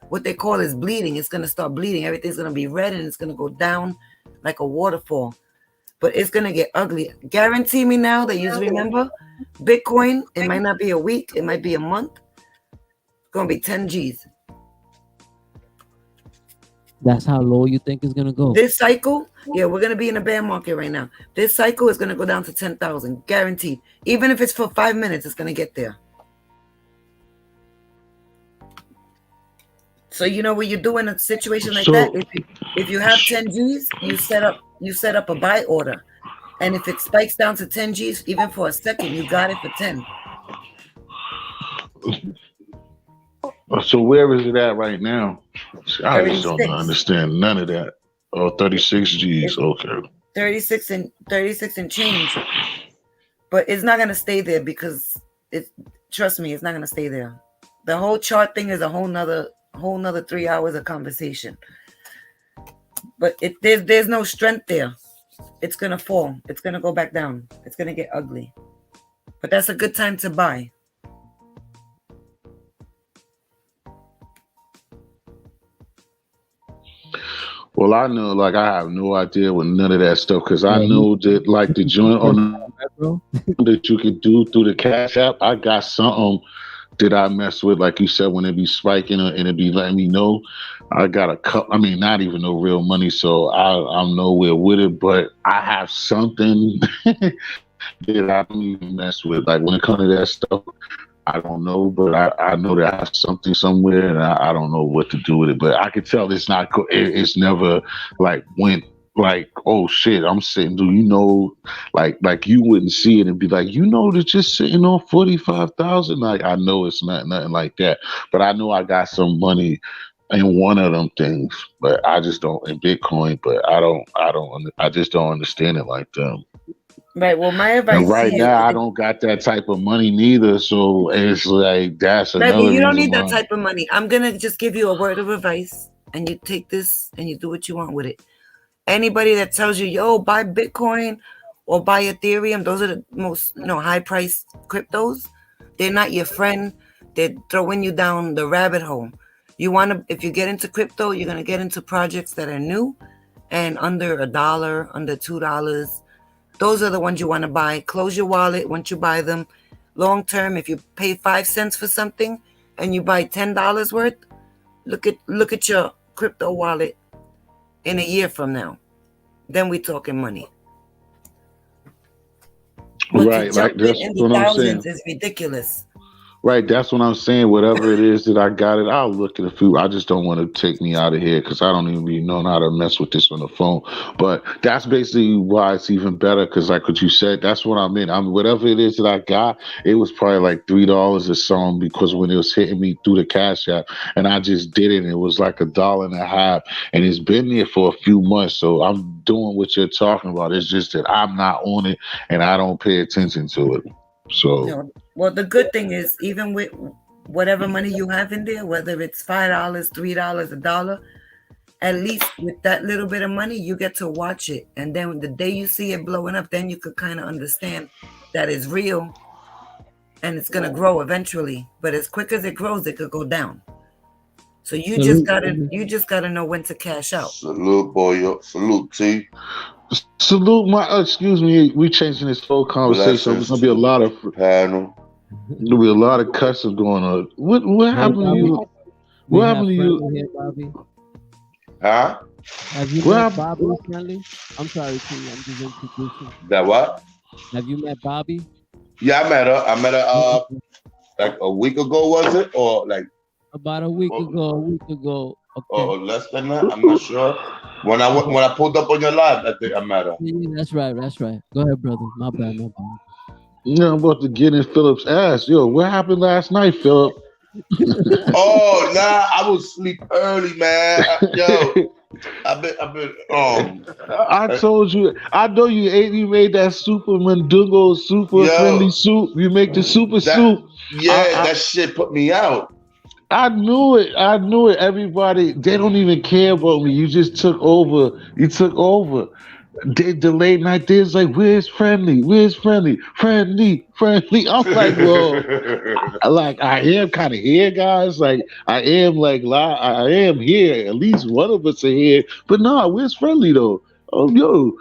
what they call is bleeding. It's gonna start bleeding. Everything's gonna be red and it's gonna go down like a waterfall. But it's gonna get ugly. Guarantee me now that you remember Bitcoin. It might not be a week. It might be a month. It's gonna be 10 G's. That's how low you think it's gonna go. This cycle, yeah, we're gonna be in a bear market right now. This cycle is gonna go down to 10,000, guaranteed. Even if it's for 5 minutes, it's gonna get there. So what you do in a situation like that? If you have 10 G's, you set up a buy order, and if it spikes down to 10 G's, even for a second, you got it for 10. So where is it at right now? I just don't 36. understand none of that. Oh, 36 G's. Okay. 36 and change, but it's not gonna stay there because trust me, it's not gonna stay there. The whole chart thing is a whole nother 3 hours of conversation. But there's no strength there. It's gonna fall. It's gonna go back down. It's gonna get ugly. But that's a good time to buy. Well, I know, like, I have no idea with none of that stuff because I know that, like, the joint on that you could do through the Cash App, I got something that I mess with, like you said, when it be spiking and it be letting me know. I got a couple, I mean, not even no real money, so I'm nowhere with it, but I have something that I don't even mess with. Like, when it comes to that stuff, I don't know, but I know that I have something somewhere, and I don't know what to do with it. But I can tell it's not. It's never like went like, oh shit, I'm sitting. Do you know? Like you wouldn't see it and be like, that just sitting on 45,000. Like I know it's nothing like that. But I know I got some money in one of them things. But I just don't in Bitcoin. But I just don't understand it like them. Right. Well, my advice And right to you, now, I don't got that type of money neither. So it's like that's right, another but you don't reason need that why. type of money. I'm gonna just give you a word of advice, and you take this and you do what you want with it. Anybody that tells you, yo, buy Bitcoin or buy Ethereum, those are the most high priced cryptos. They're not your friend. They're throwing you down the rabbit hole. If you get into crypto, you're gonna get into projects that are new and under $1, under $2. Those are the ones you want to buy. Close your wallet once you buy them. Long term, if you pay 5 cents for something and you buy $10 worth, look at your crypto wallet in a year from now. Then we talking money. But Right, to like jump that's in the what I'm thousands saying. is ridiculous. Right, that's what I'm saying. Whatever it is that I got it, I'll look at a few. I just don't want to take me out of here because I don't even be knowing how to mess with this on the phone. But that's basically why it's even better because, like what you said, that's what I'm in. Whatever it is that I got, it was probably like $3 or something because when it was hitting me through the Cash App, and I just did it, and it was like $1.50, and it's been there for a few months. So I'm doing what you're talking about. It's just that I'm not on it, and I don't pay attention to it. So. Well, the good thing is, even with whatever money you have in there, whether it's $5, $3, $1, at least with that little bit of money, you get to watch it. And then the day you see it blowing up, then you could kind of understand that it's real and it's going to grow eventually. But as quick as it grows, it could go down. So you just gotta know when to cash out. Salute, Pollo. Salute, T. Salute my excuse me, we changing this whole conversation. There's gonna be a lot of panel. There'll be a lot of cussing going on. What happened to you? What happened to you? Here, Bobby? Huh? Have you met Bobby recently? I'm sorry, T. I'm just introducing. That what? Have you met Bobby? Yeah, I met her like a week ago, was it? Or like about a week ago. or less than that. I'm not sure. When I pulled up on your live, I think I met her. Yeah, that's right. That's right. Go ahead, brother. My bad. My bad. You know, I'm about to get in Philip's ass. Yo, what happened last night, Philip? Oh, nah, I was asleep early, man. Yo, I've been. I told you, I know you ate. You made that super Mandungo, super Yo, friendly soup. You make the super that soup. yeah, that shit put me out. I knew it. I knew it. Everybody, they don't even care about me. You just took over. You took over. The late night there's like, where's friendly? Where's friendly? Friendly, friendly. I'm like, well, I am kind of here, guys. Like I am I am here. At least one of us are here. But nah, where's friendly though? Oh yo,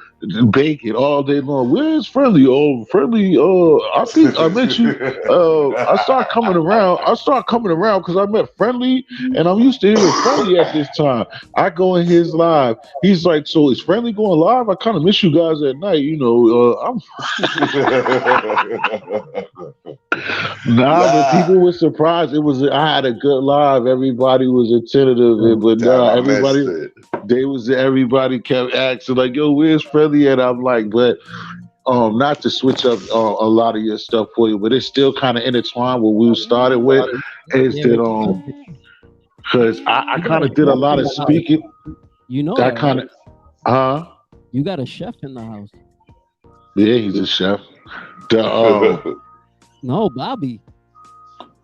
bacon all day long. Where's friendly? Oh, friendly. I think I met you. I start coming around. I start coming around because I met friendly, and I'm used to hearing friendly at this time. I go in his live. He's like, so is friendly going live? I kind of miss you guys at night. You know, I'm nah, but Nah, people were surprised. I had a good live. Everybody was attentive, but damn, nah, I missed everybody it. everybody kept asking like, "Yo, where's Friendly?" And I'm like, but not to switch up a lot of your stuff for you, but it's still kind of intertwined. What we started with is Yeah, that what you got? because I You got kind a of did a chef lot in of the house. speaking. You know I that, kind right? of, huh? You got a chef in the house. Yeah, he's a chef. The No, Bobby.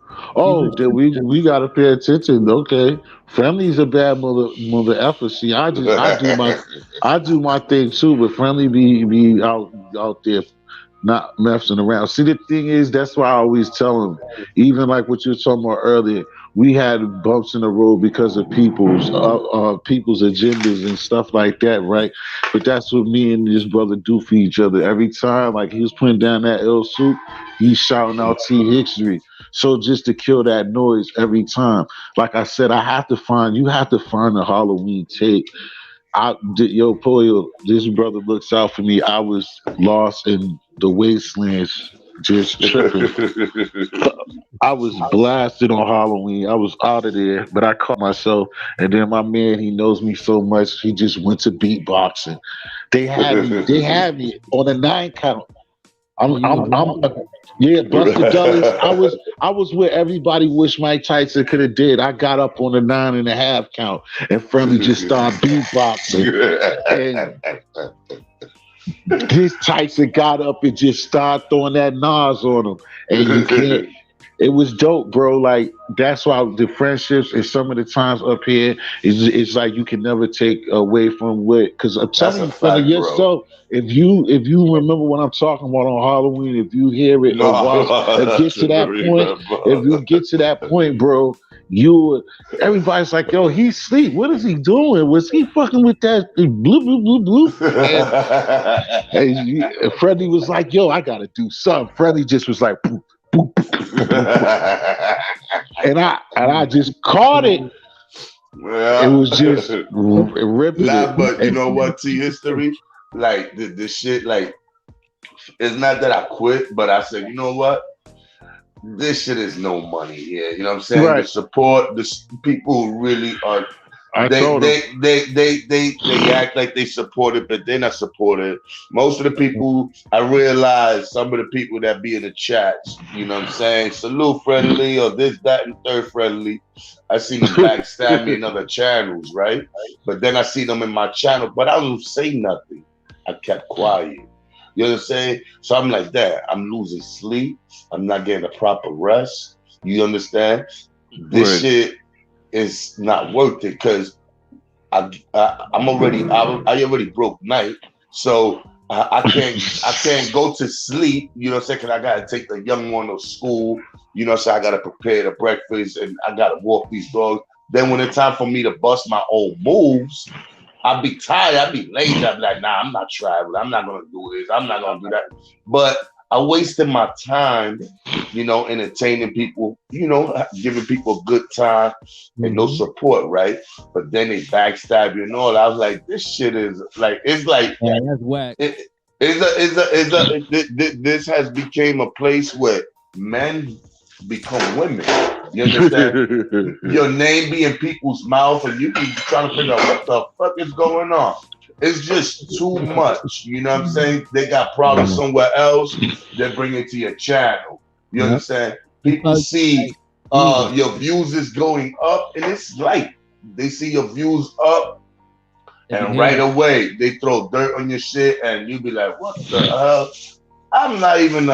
He's oh, a then we gotta pay attention. Okay, Friendly's a bad mother effer. See, I do my thing too, but Friendly be out there not messing around. See, the thing is, that's why I always tell him, even like what you were talking about earlier, we had bumps in the road because of people's agendas and stuff like that, right? But that's what me and this brother do for each other. Every time, like he was putting down that L soup, he's shouting out T History. So just to kill that noise every time, like I said, you have to find a Halloween tape. Yo, Pollo, this brother looks out for me. I was lost in the wastelands, just tripping. I was blasted on Halloween. I was out of there, but I caught myself. And then my man, he knows me so much, he just went to beatboxing. They had me on a 9 count. Oh, you was Yeah, Buster Douglas. I was where everybody wish Mike Tyson could have did. I got up on the 9.5 count, and Friendly just started beatboxing. And this Tyson got up and just started throwing that Nas on him, and you can't. It was dope, bro. Like that's why the friendships and some of the times up here is like you can never take away from what. Because I'm That's telling a you, Friendly, fact, bro. yourself. If you remember what I'm talking about on Halloween, if you hear it No, or watch, I get to that point, remember. if you get to that point, bro, you everybody's like, yo, he's asleep. What is he doing? Was he fucking with that blue blue blue blue? And Freddie was like, yo, I gotta do something. Freddie just was like, boop, boop, boop, boop, boop. And I just caught it. It was just ripping Nah, it. but you know what? To history, like the shit, like it's not that I quit, but I said, you know what? This shit is no money here. You know what I'm saying? Right. The support, people who really are. I They told him. they act like they support it, but they're not supported. Most of the people, I realize some of the people that be in the chats, you know what I'm saying? Salute Friendly or this, that, and third Friendly. I see them backstab me in other channels, right? But then I see them in my channel, but I don't say nothing. I kept quiet. You know what I'm saying? So I'm like that. I'm losing sleep. I'm not getting a proper rest. You understand? This Right. shit is not worth it because I already broke night, so I can't go to sleep. You know what I'm saying? Because I gotta take the young one to school. You know what I'm saying? I gotta prepare the breakfast and I gotta walk these dogs. Then when it's time for me to bust my own moves, I'll be tired. I'll be lazy. I'll be like, nah, I'm not traveling. I'm not gonna do this. I'm not gonna do that. But I wasted my time, you know, entertaining people, you know, giving people a good time and no support, right? But then they backstab you and all. I was like, this shit is like, it's like, Yeah, that's whack. this has become a place where men become women. You understand? Your name be in people's mouth, and you be trying to figure out what the fuck is going on. It's just too much. You know what I'm saying? They got problems somewhere else. They bring it to your channel. You Yep. understand? People Because, see like, your views is going up, and it's like they see your views up, and right away they throw dirt on your shit, and you be like, "What the hell?" I don't even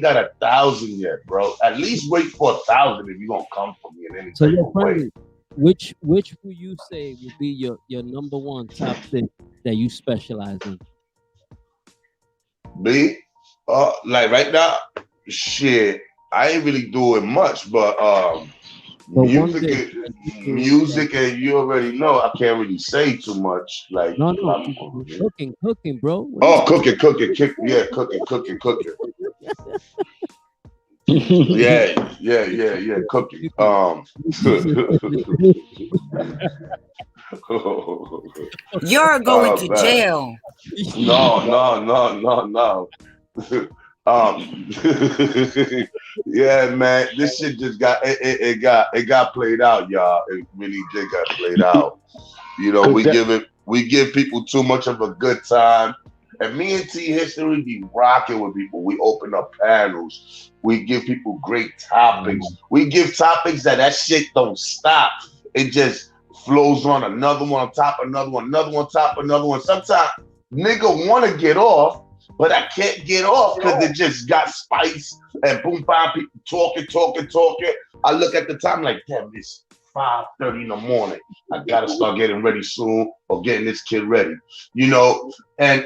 got 1,000 yet, bro. At least wait for 1,000 if you gonna come for me in any So type your of way. friendly, which will you say would be your number one top thing that you specialize in? Me, like right now, shit, I ain't really doing much, but But one music, day, music, and you already know I can't really say too much. Like, no, cooking, bro. What oh, is cooking, yeah, cooking. Yeah, cooking. You're going Oh, to man. jail. No. Yeah, man, this shit just it got played out, y'all. It really did get played out. You know, we give people too much of a good time. And me and T History be rocking with people. We open up panels. We give people great topics. We give topics that shit don't stop. It just flows on another one on top of another one, another one on top of another one. Sometimes nigga want to get off, but I can't get off because it just got spice and boom, bam, people talking. I look at the time like, damn, it's 5:30 in the morning. I gotta start getting ready soon or getting this kid ready, you know. And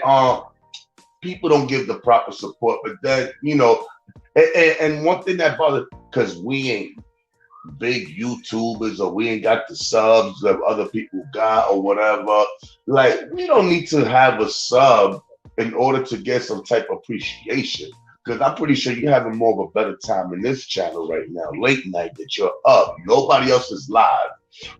people don't give the proper support, but then you know, and one thing that bothers because we ain't big YouTubers or we ain't got the subs that other people got or whatever. Like we don't need to have a sub in order to get some type of appreciation. Because I'm pretty sure you're having more of a better time in this channel right now, late night, that you're up. Nobody else is live.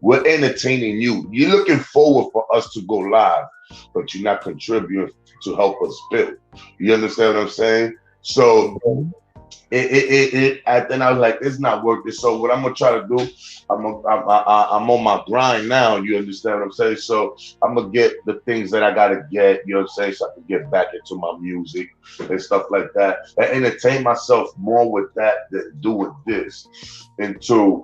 We're entertaining you. You're looking forward for us to go live, but you're not contributing to help us build. You understand what I'm saying? So then I was like, it's not working. So what I'm gonna try to do, I'm on my grind now. You understand what I'm saying? So I'm gonna get the things that I gotta get. You know what I'm saying? So I can get back into my music and stuff like that, and entertain myself more with that than doing this. Until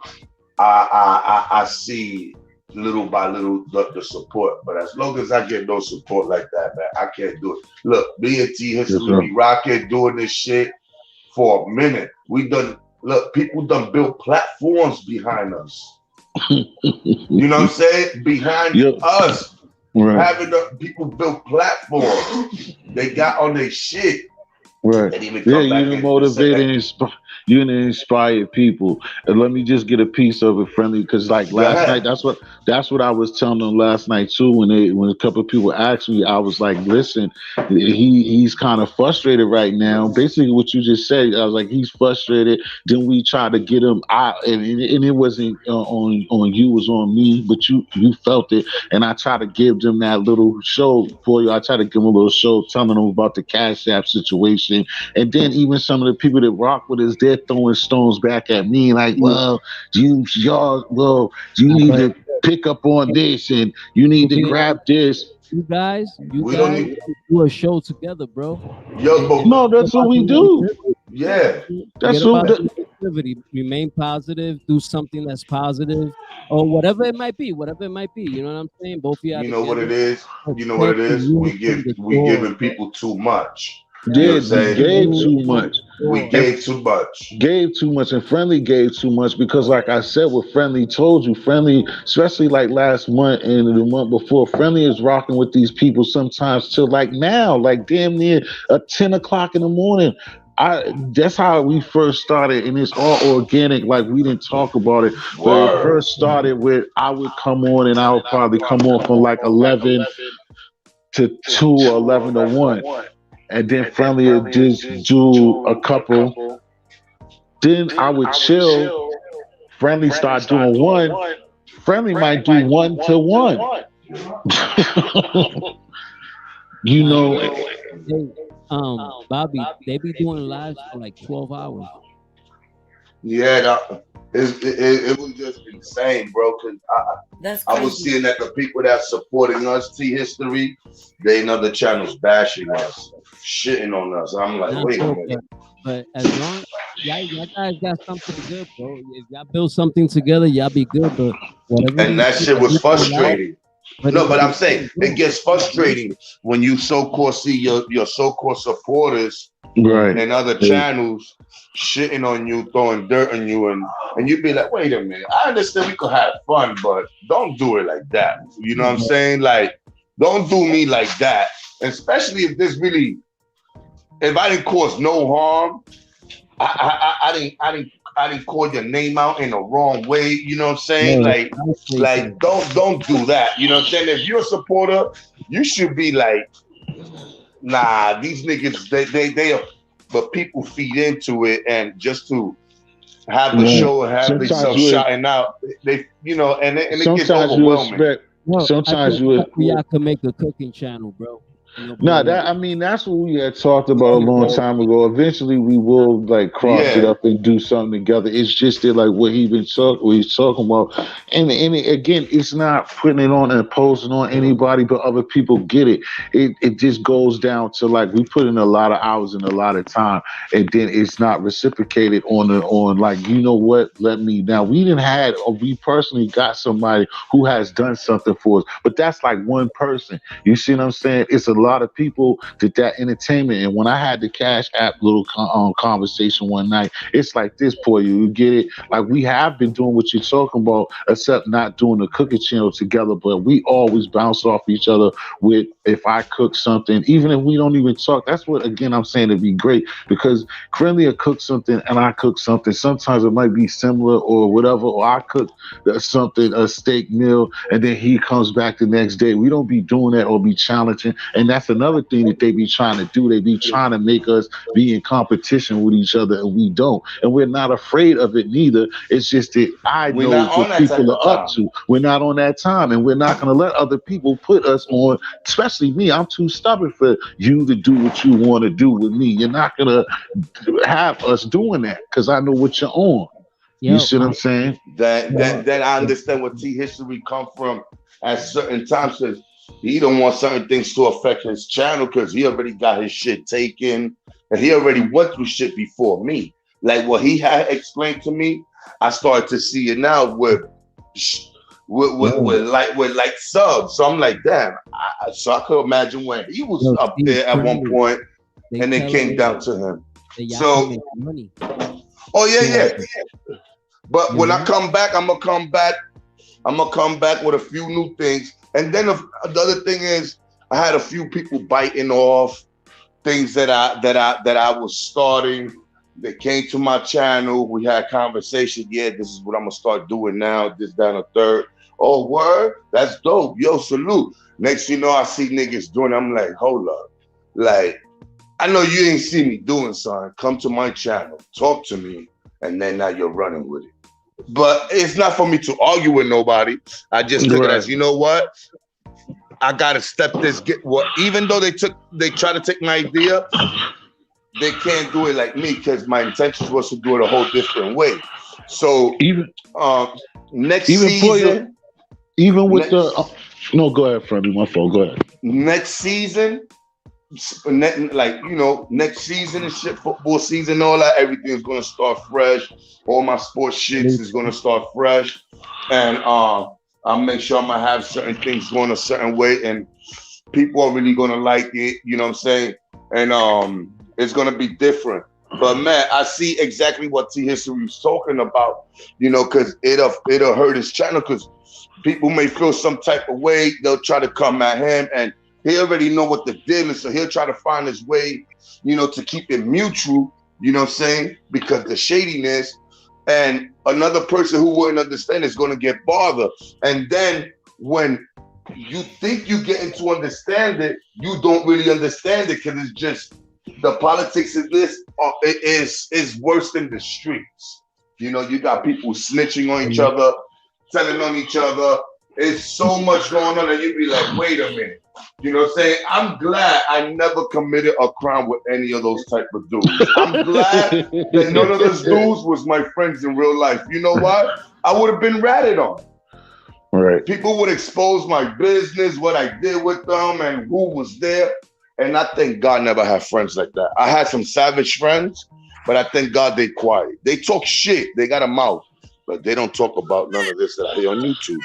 I see little by little the support. But as long as I get no support like that, man, I can't do it. Look, me and T History be rocking doing this shit for a minute. People done built platforms behind us. You know what I'm saying? Behind us. Right. Having the people build platforms. They got on their shit. Right. You done motivated you done inspired people. And let me just get a piece of it, friendly, because like last night, that's what I was telling them last night too. When a couple of people asked me, I was like, listen, he's kind of frustrated right now. Basically what you just said, I was like, he's frustrated. Then we try to get him out, and it wasn't on you, it was on me, but you felt it. And I try to give them that little show for you. I try to give them a little show telling them about the Cash App situation. And then even some of the people that rock with us, they're throwing stones back at me like, well, you need to pick up on this and you need to grab this. You guys do a show together, bro. No, that's what we do. Yeah. That's positivity. Remain positive, do something that's positive, or whatever it might be. You know what I'm saying? Both of you know what it is? We giving people too much. Yeah, we gave too much. Gave too much, and Friendly gave too much because, like I said, what Friendly told you, Friendly, especially like last month and the month before, Friendly is rocking with these people sometimes till like now, like damn near 10 o'clock in the morning. That's how we first started, and it's all organic. Like we didn't talk about it, but it first started with I would come on, and I would probably come on from like 11 to 2 or 11 to 1. And then Friendly would just do a couple. Then I would chill. Friendly start doing one. Friendly might do 1 to 1. You know. Bobby, they be doing lives for like 12 hours. Yeah, it was just insane, bro. Cause That's I was crazy. seeing that the people that supporting us, T History, they in other channels bashing us, shitting on us. I'm like, Not wait a so, minute. but as long y'all guys got something good, bro. If y'all build something together, y'all be good. But whatever And these that shit was people like, frustrating. No, but but I'm it's saying still it good. gets frustrating when you so-called see your so-called supporters Yeah. Right. and other channels shitting on you, throwing dirt on you, and you be like, wait a minute, I understand we could have fun, but don't do it like that. You know what I'm saying? Like, don't do me like that. Especially if this really, if I didn't cause no harm, I didn't call your name out in the wrong way. You know what I'm saying? No, I'll say Like so. don't do that. You know what I'm saying? If you're a supporter, you should be like, nah, these niggas they are, but people feed into it and just to have the Right. show and have Sometimes themselves you shouting out, they and it gets sometimes you overwhelming. expect No, I sometimes think you both of y'all could make a cooking channel, bro, and it'll No, blow up. that I mean that's what we had talked about a long time ago. Eventually, we will like cross it Yeah. up and do something together. It's just that like what he's talking about, and again, it's not putting it on and imposing on anybody, but other people get it. It just goes down to like we put in a lot of hours and a lot of time, and then it's not reciprocated on like you know what? Let me now. We didn't had or we personally got somebody who has done something for us, but that's like one person. You see what I'm saying? It's a lot of people that entertainment. And when I had the Cash App little conversation one night, it's like this, boy, you get it? Like we have been doing what you're talking about, except not doing the cooking channel together. But we always bounce off each other with if I cook something, even if we don't even talk. That's what again I'm saying it'd be great because Friendly will cook something and I cook something. Sometimes it might be similar or whatever, or I cook something, a steak meal, and then he comes back the next day. We don't be doing that or be challenging. And that's another thing that they be trying to do. They be trying to make us be in competition with each other, and we don't. And we're not afraid of it neither. It's just that I We're know not on what that type people of are up time. to. We're not on that time, and we're not going to let other people put us on, especially me. I'm too stubborn for you to do what you want to do with me. You're not going to have us doing that because I know what you're on. You Yo, see what I'm saying? Then I understand where T History come from at certain times because he don't want certain things to affect his channel because he already got his shit taken and he already went through shit before me. Like what he had explained to me, I started to see it now yo, with like subs. So I'm like, damn. So I could imagine when he was yo, up Steve, there at one friendly. point They and it telling came me down to him. that y'all can So, make money. oh yeah, So, yeah. But you when I know, come back, I'm gonna come back. I'm gonna come back with a few new things. And then the other thing is, I had a few people biting off things that I was starting. They came to my channel. We had conversation. Yeah, this is what I'm gonna start doing now. This, down a third. Oh, word, that's dope. Yo, salute. Next, you know, I see niggas doing. I'm like, hold up, like I know you ain't see me doing something. Come to my channel, talk to me, and then now you're running with it. But it's not for me to argue with nobody. I just took it Right. as you know what, I gotta step this. Get what? Even though they try to take my idea, they can't do it like me because my intention was to do it a whole different way. So Even um, next even Pollo, season, even with the next no, go ahead, Freddie. My fault. Go ahead. next season, like you know, next season and shit, football season, all that, everything's gonna start fresh. All my sports shits is gonna start fresh, and I'll make sure I'm gonna have certain things going a certain way, and people are really gonna like it. You know what I'm saying? And it's gonna be different. But man, I see exactly what T History was talking about. You know, because it'll hurt his channel because people may feel some type of way. They'll try to come at him, and he already know what the deal is, so he'll try to find his way, you know, to keep it mutual. You know what I'm saying? Because the shadiness, and another person who wouldn't understand is going to get bothered. And then when you think you getting to understand it, you don't really understand it because it's just the politics of this is worse than the streets. You know, you got people snitching on each other, telling on each other, It's so much going on, and you'd be like, wait a minute. You know what I'm saying? I'm glad I never committed a crime with any of those type of dudes. I'm glad that none of those dudes was my friends in real life. You know what? I would have been ratted on. Right. People would expose my business, what I did with them, and who was there. And I thank God never had friends like that. I had some savage friends, but I thank God they quiet. They talk shit. They got a mouth, but they don't talk about none of this that I hear on YouTube.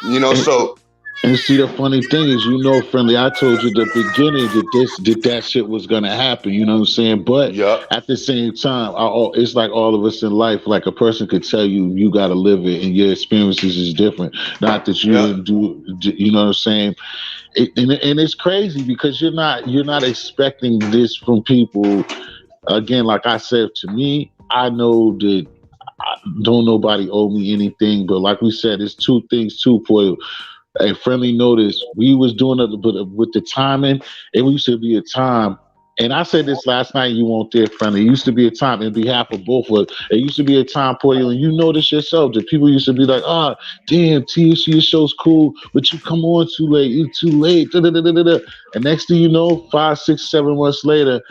You know, so And see, the funny thing is, Friendly, I told you at the beginning that shit was gonna happen. You know what I'm saying? But yeah, at the same time, it's like all of us in life. Like a person could tell you, you got to live it, and your experiences is different. Not that you yeah. didn't do. You know what I'm saying? And it's crazy because you're not expecting this from people. Again, like I said, to me, I know that don't nobody owe me anything. But like we said, it's two things too, Pollo. A friendly notice. We was doing it, but with the timing, it used to be a time. And I said this last night. You weren't there, friendly. It used to be a time in behalf of both of us. It used to be a time, Pollo, and you notice yourself that people used to be like, "Ah, damn, THC, your show's cool, but you come on too late. You too late." Da, da, da, da, da, da. And next thing you know, 5, 6, 7 months later,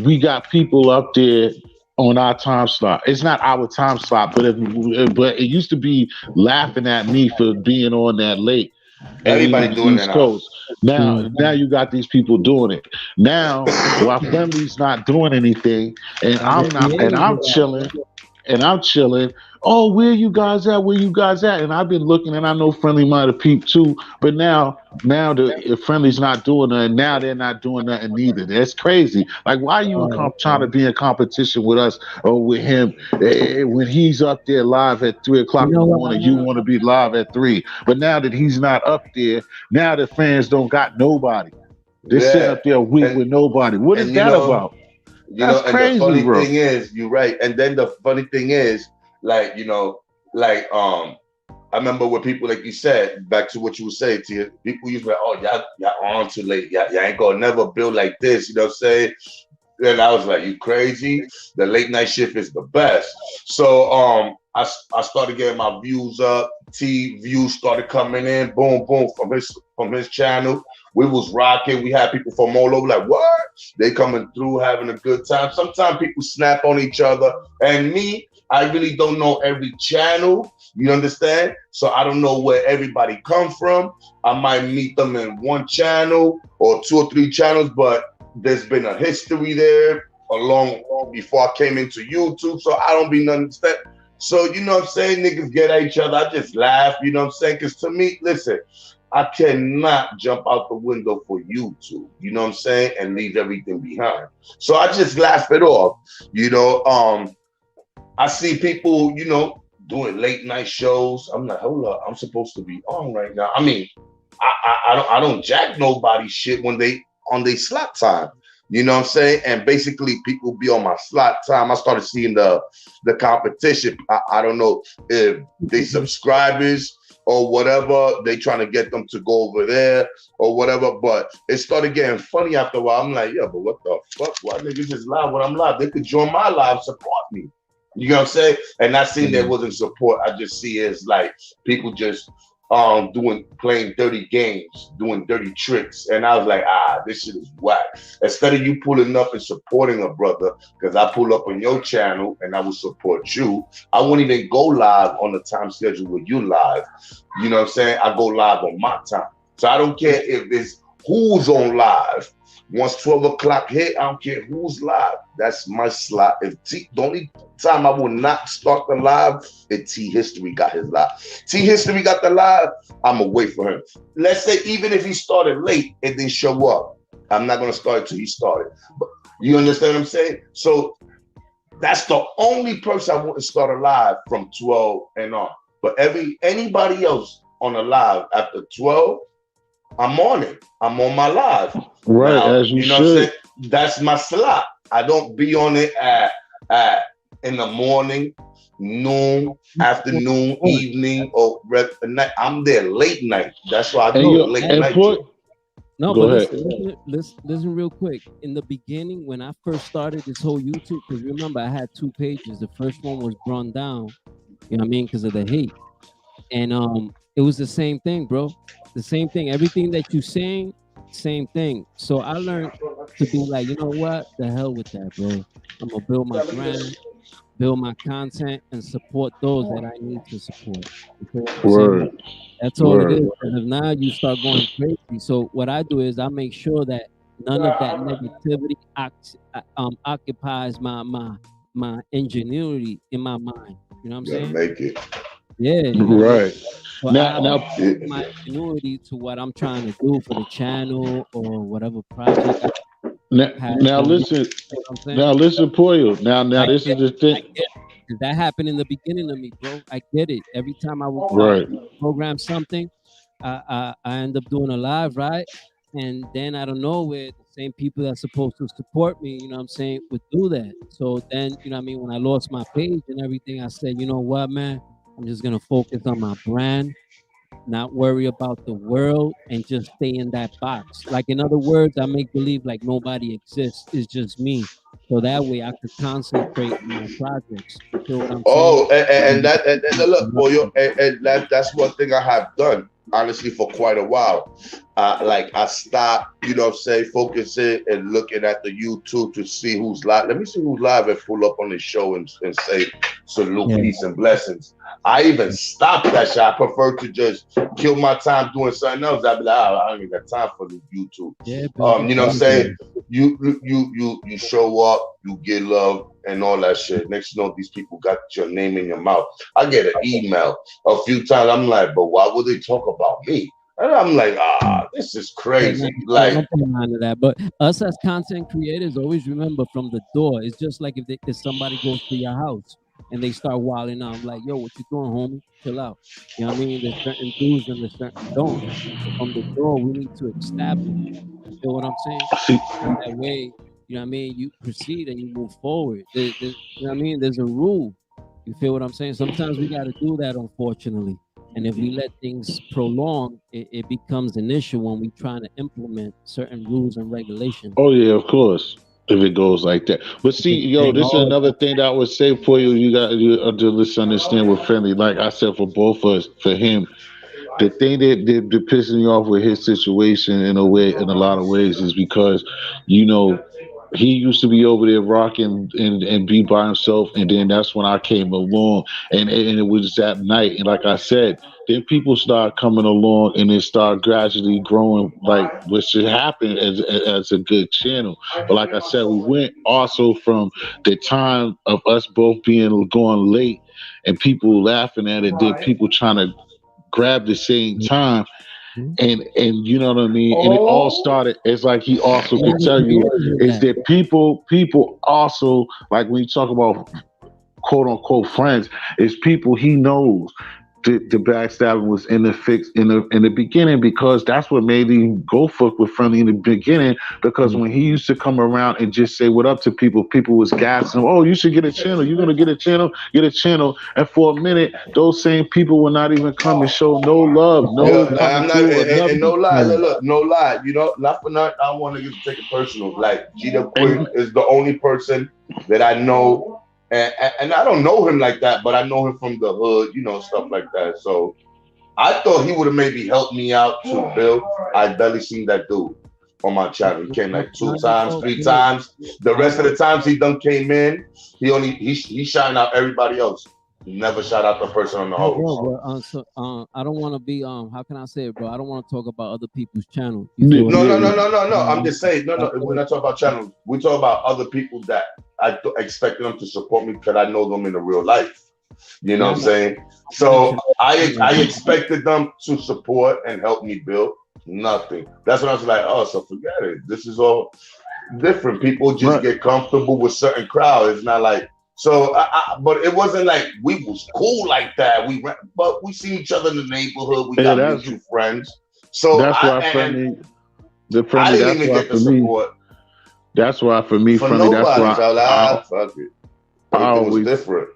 we got people up there on our time slot. It's not our time slot, but it used to be laughing at me for being on that late and we Everybody in the doing it East now. Coast. Now you got these people doing it. Now while Friendly's not doing anything, and And they're I'm not, and creating I'm that. chilling, and I'm chilling. Oh, where you guys at? Where you guys at? And I've been looking, and I know Friendly might have peeped too. But now the if Friendly's not doing nothing, now they're not doing nothing neither. That's crazy. Like, why are you trying to be in competition with us or with him when he's up there live at 3 o'clock You in know the what? morning? You want to be live at 3, but now that he's not up there, now the fans don't got nobody. They're sitting Yeah, up there a week and with nobody. What is and that about? That's and the crazy, funny bro. thing is, you're right. And then the funny thing is, like, like I remember with people like you said, back to what you were saying to you, people used to be like, oh, y'all on too late. Y'all ain't gonna never build like this, you know what I'm saying? And I was like, you crazy? The late night shift is the best. So I started getting my views up. T views started coming in, boom, boom, from his channel. We was rocking. We had people from all over, like, what? They coming through, having a good time. Sometimes people snap on each other. And me, I really don't know every channel. You understand? So I don't know where everybody come from. I might meet them in one channel or 2 or 3 channels, but there's been a history there long before I came into YouTube. So I don't be nothing. So, you know what I'm saying? Niggas get at each other. I just laugh, you know what I'm saying? Because to me, listen, I cannot jump out the window for YouTube, you know what I'm saying? And leave everything behind. So I just laugh it off, you know. I see people, doing late night shows. I'm like, hold up, I'm supposed to be on right now. I mean, I don't jack nobody's shit when they on their slot time. You know what I'm saying? And basically people be on my slot time. I started seeing the competition. I don't know if they subscribers or whatever, they trying to get them to go over there or whatever. But it started getting funny after a while. I'm like, yeah, but what the fuck? Why niggas just live when I'm live? They could join my live, support me. You know what I'm saying? And not seeing there wasn't support. I just see it as like people just playing dirty games, doing dirty tricks. And I was like, this shit is whack. Instead of you pulling up and supporting a brother, because I pull up on your channel and I will support you, I wouldn't even go live on the time schedule with you live. You know what I'm saying? I go live on my time. So I don't care if it's who's on live. Once 12 o'clock hit, I don't care who's live. That's my slot. The only time I will not start the live if T History got his live. T History got the live, I'm going to wait for him. Let's say even if he started late and didn't show up, I'm not going to start until he started. But you understand what I'm saying? So that's the only person I want to start a live from 12 and on. But anybody else on a live after 12, I'm on it. I'm on my live. Right, now, as you know what I'm should. saying? That's my slot. I don't be on it at in the morning, noon, afternoon, evening, or night. I'm there late night. That's why I And do you late and night. put No, go but ahead. listen real quick. In the beginning, when I first started this whole YouTube, because remember I had 2 pages. The first one was run down, you know what I mean, because of the hate. and it was the same thing, bro. The same thing. Everything that you saying, same thing. So I learned to be like, you know what? The hell with that, bro. I'm gonna build my brand, build my content, and support those that I need to support. You feel what I'm saying? Word, That's all it word. is. Because if now you start going crazy. So what I do is I make sure that none of that negativity occupies my ingenuity in my mind. You know what I'm Gotta saying? make it. Yeah, you know what I mean? Right. So Now, I now, put my ingenuity to what I'm trying to do for the channel or whatever project I have now, going on. listen. You know what I'm Now, saying? listen, Pollo. Now, I this get is the it. I thing. get it. 'Cause that happened in the beginning of me, bro. I get it. Every time I would Right. program something, I end up doing a live, right? And then out of nowhere, the same people that's supposed to support me, you know what I'm saying, would do that. So then, you know what I mean, when I lost my page and everything, I said, you know what, man, I'm just gonna focus on my brand, not worry about the world, and just stay in that box. Like in other words, I make believe like nobody exists. It's just me. So that way I could concentrate on my projects. You feel what I'm saying? Oh, and And that and look, boy, and that's one thing I have done honestly for quite a while. Like I stopped, you know, say focusing and looking at the YouTube to see who's live. Let me see who's live and pull up on the show and say salute, yeah, peace, and blessings. I even stopped that shit. I prefer to just kill my time doing something else. I'd be like, oh, I don't even got time for the YouTube. yeah, building You know what I'm saying? community. You show up, you get love and all that shit. Next you know, these people got your name in your mouth. I get an email a few times. I'm like, but why would they talk about me? And I'm like, this is Yeah, crazy. no, Like, don't put a mind to that. But us as content creators, always remember from the door. It's just like if somebody goes to your house and they start wilding out, I'm like, yo, what you doing, homie? Chill out. You know what I mean? There's certain do's and there's certain don'ts. So from the door, we need to establish. You feel what I'm saying? See, So that way, you know what I mean, you proceed and you move forward. You know what I mean? There's a rule. You feel what I'm saying? Sometimes we got to do that, unfortunately. And if we let things prolong, it becomes an issue when we trying to implement certain rules and regulations. oh yeah, of course. If it goes like that, but see, Because yo, thing this is all another thing that I would say for you. You got to let's understand with friendly. Like I said, for both of us, for him, the thing that pissing me off with his situation in a way, in a lot of ways, is because, you know, he used to be over there rocking and be by himself, and then that's when I came along, and it was that night, and like I said, then people start coming along, and it start gradually growing, like what should happen as a good channel. But like I said, we went also from the time of us both being going late and people laughing at it, then people trying to grab the same time, Mhm. and you know what I mean, and it all started, it's like he also All could the tell you, creators with is that. that people also, like when you talk about quote unquote friends, is people he knows. The backstabbing was in the fix in the beginning, because that's what made him go fuck with Friendly in the beginning. Because Mhm. when he used to come around and just say what up to people, people was gassing him. Oh, you should get a channel. You're gonna get a channel. Get a channel. And for a minute, those same people will not even come and show no love, That's no yeah, the coming I'm not, through or and no nothing. lie, yeah. look, no lie. You know, not for nothing. I don't want to take it personal. Like Gita Quick And is the only person that I know, and I don't know him like that, but I know him from the hood, you know, stuff like that. So I thought he would have maybe helped me out to build. I barely seen that dude on my channel. He came like two Not at times, all, three kid. times. The rest of the times he done came in, he shouting out everybody else. He never shout out the person on the Hey, bro, host. but I don't want to be how can I say it, bro? I don't want to talk about other people's channel. You feel yeah, what I'm No, yeah, no, no, saying? no, no, no. I'm Um, just saying, no, no. We're not talking about channels. We talk about other people that expected them to support me because I know them in the real life. You know yeah, what I I'm know. saying? I So mentioned. I expected them to support and help me build. Nothing. That's when I was like, oh, so forget it. This is all different. People just right. get comfortable with certain crowds. It's not like so. But it wasn't like we was cool like that. But we see each other in the neighborhood. We Yeah, got mutual friends. So that's why and friendly, the I friendly. didn't That's even why get the for me. support That's why for me, for friendly. That's nobody. why So fuck it. I Everything was always different.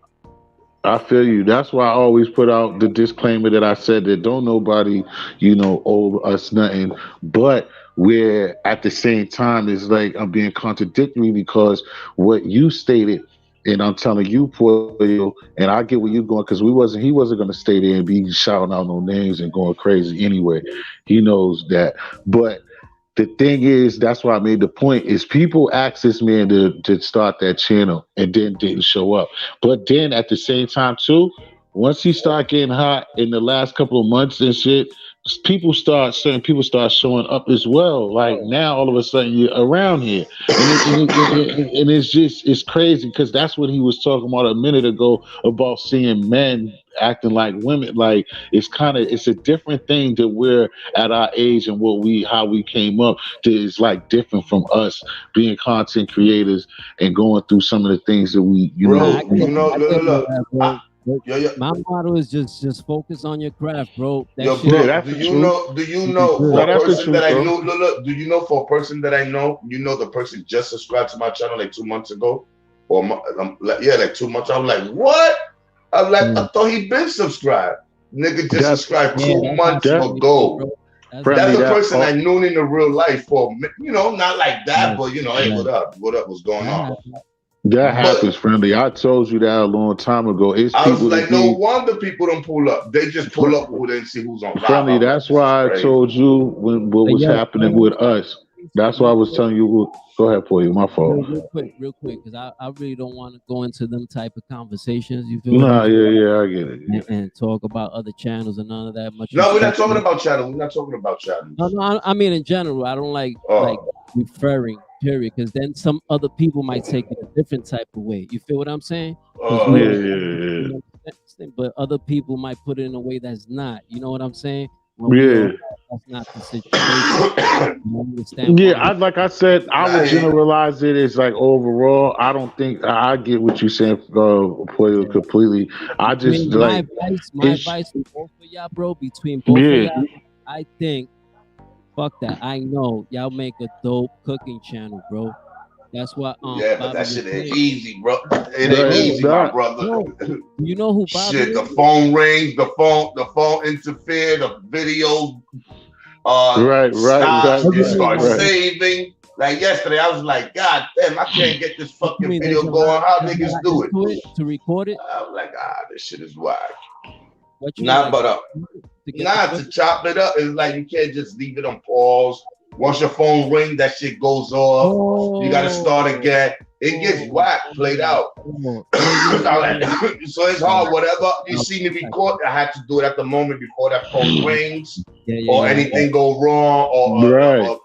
I feel you. That's why I always put out the disclaimer that I said that don't nobody, owe us nothing. But where at the same time it's like I'm being contradictory, because what you stated. And I'm telling you, Pollo, and I get where you're going because he wasn't gonna stay there and be shouting out no names and going crazy anyway. He knows that. But the thing is, that's why I made the point is people asked this man to start that channel and then didn't show up. But then at the same time too, once he started getting hot in the last couple of months and shit, certain people start showing up as well. Like now, all of a sudden you're around here, and it's just it's crazy because that's what he was talking about a minute ago about seeing men acting like women. Like it's a different thing that we're at our age and what we how we came up that is like different from us being content creators and going through some of the things that we Nah, I Bro, get, you know, I look, get look, all look. that, I, bro. But yo, yo, my motto is just focus on your craft, bro. That yo, shit yeah, bro, that's do the you truth. know, do you will be know No, good. for a that's the person that truth, I bro. know, look, do you know for a person that I know, the person just subscribed to my channel like 2 months ago? Yeah, like 2 months. I'm like, what? I'm like, I Mm. thought he'd been subscribed. Nigga just That's subscribed Yeah, two that's how months that people be, bro. ago. That's how friendly. That's a people. That person I known in the real life for, not like that, Right, but hey, right. what up? What up? What's going That on? happens. that That happens, happens. But friendly. I told you that a long time ago. It's I was people that like, no be wonder people don't pull up. They just pull up who didn't see who's on live. friendly. I'm like, That's this is why I crazy. told you what But was yo, happening with us. That's why I real was quick, telling you. Go ahead, for you. My fault. real quick, because I really don't want to go into them type of conversations. You feel what I'm Nah, saying? yeah, I get it. And talk about other channels and none of that. Much No, we're not respect. talking about channel. We're not talking about No, channels. no, I mean in general. I don't like Oh, referring. Period. Because then some other people might take it a different type of way. You feel what I'm saying? Because Yeah, we oh, yeah, understand, but other people might put it in a way that's not. You know what I'm saying? When we yeah. all know that's not the situation. You understand Yeah, why? I like I said, I would nah, generalize it as like overall. I don't think I get what you're saying, Pollo, Yeah. completely. I just Between my like advice, it's to both of y'all, bro. Between both of yeah. y'all, I think fuck that. I know y'all make a dope cooking channel, bro. That's what yeah, but Bobby that was shit ain't saying. easy, bro. It ain't Right, Bro, it's easy, my not. brother. bro, do you know who Bobby Shit, the is? phone rings, the phone interfered, the video Right, stops, What do it you mean starts like right. that? saving. Like yesterday, I was like, God damn, I can't get this What you fucking mean? video going. How There's a niggas lot do it? into it to record it? I was like, this shit is whack. What you mean Nah, like but to get the nah, to footage? chop it up, it's like you can't just leave it on pause. Once your phone ring, that shit goes off. You gotta start Oh, again. It gets oh, whack, played oh, out. oh. Yeah. So it's Yeah, hard. Whatever you yeah, see me record, I had to do it at the moment before that phone rings or yeah. anything go wrong Right. or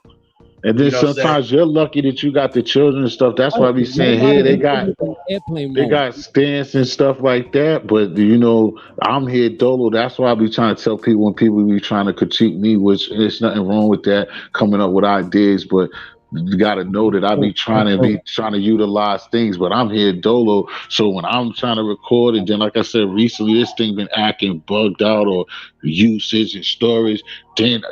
And you then know what I'm saying? sometimes you're lucky that you got the children and stuff. That's why I Right. be A saying lot here of they these got things in airplane they mode. got stands and stuff like that. But I'm here dolo. That's why I be trying to tell people when people be trying to critique me, which there's nothing wrong with that, coming up with ideas. But you got to know that I Oh, be trying to utilize things, but I'm here dolo. So when I'm trying to record, and then like I said recently, this thing been acting bugged out or usage and storage. Then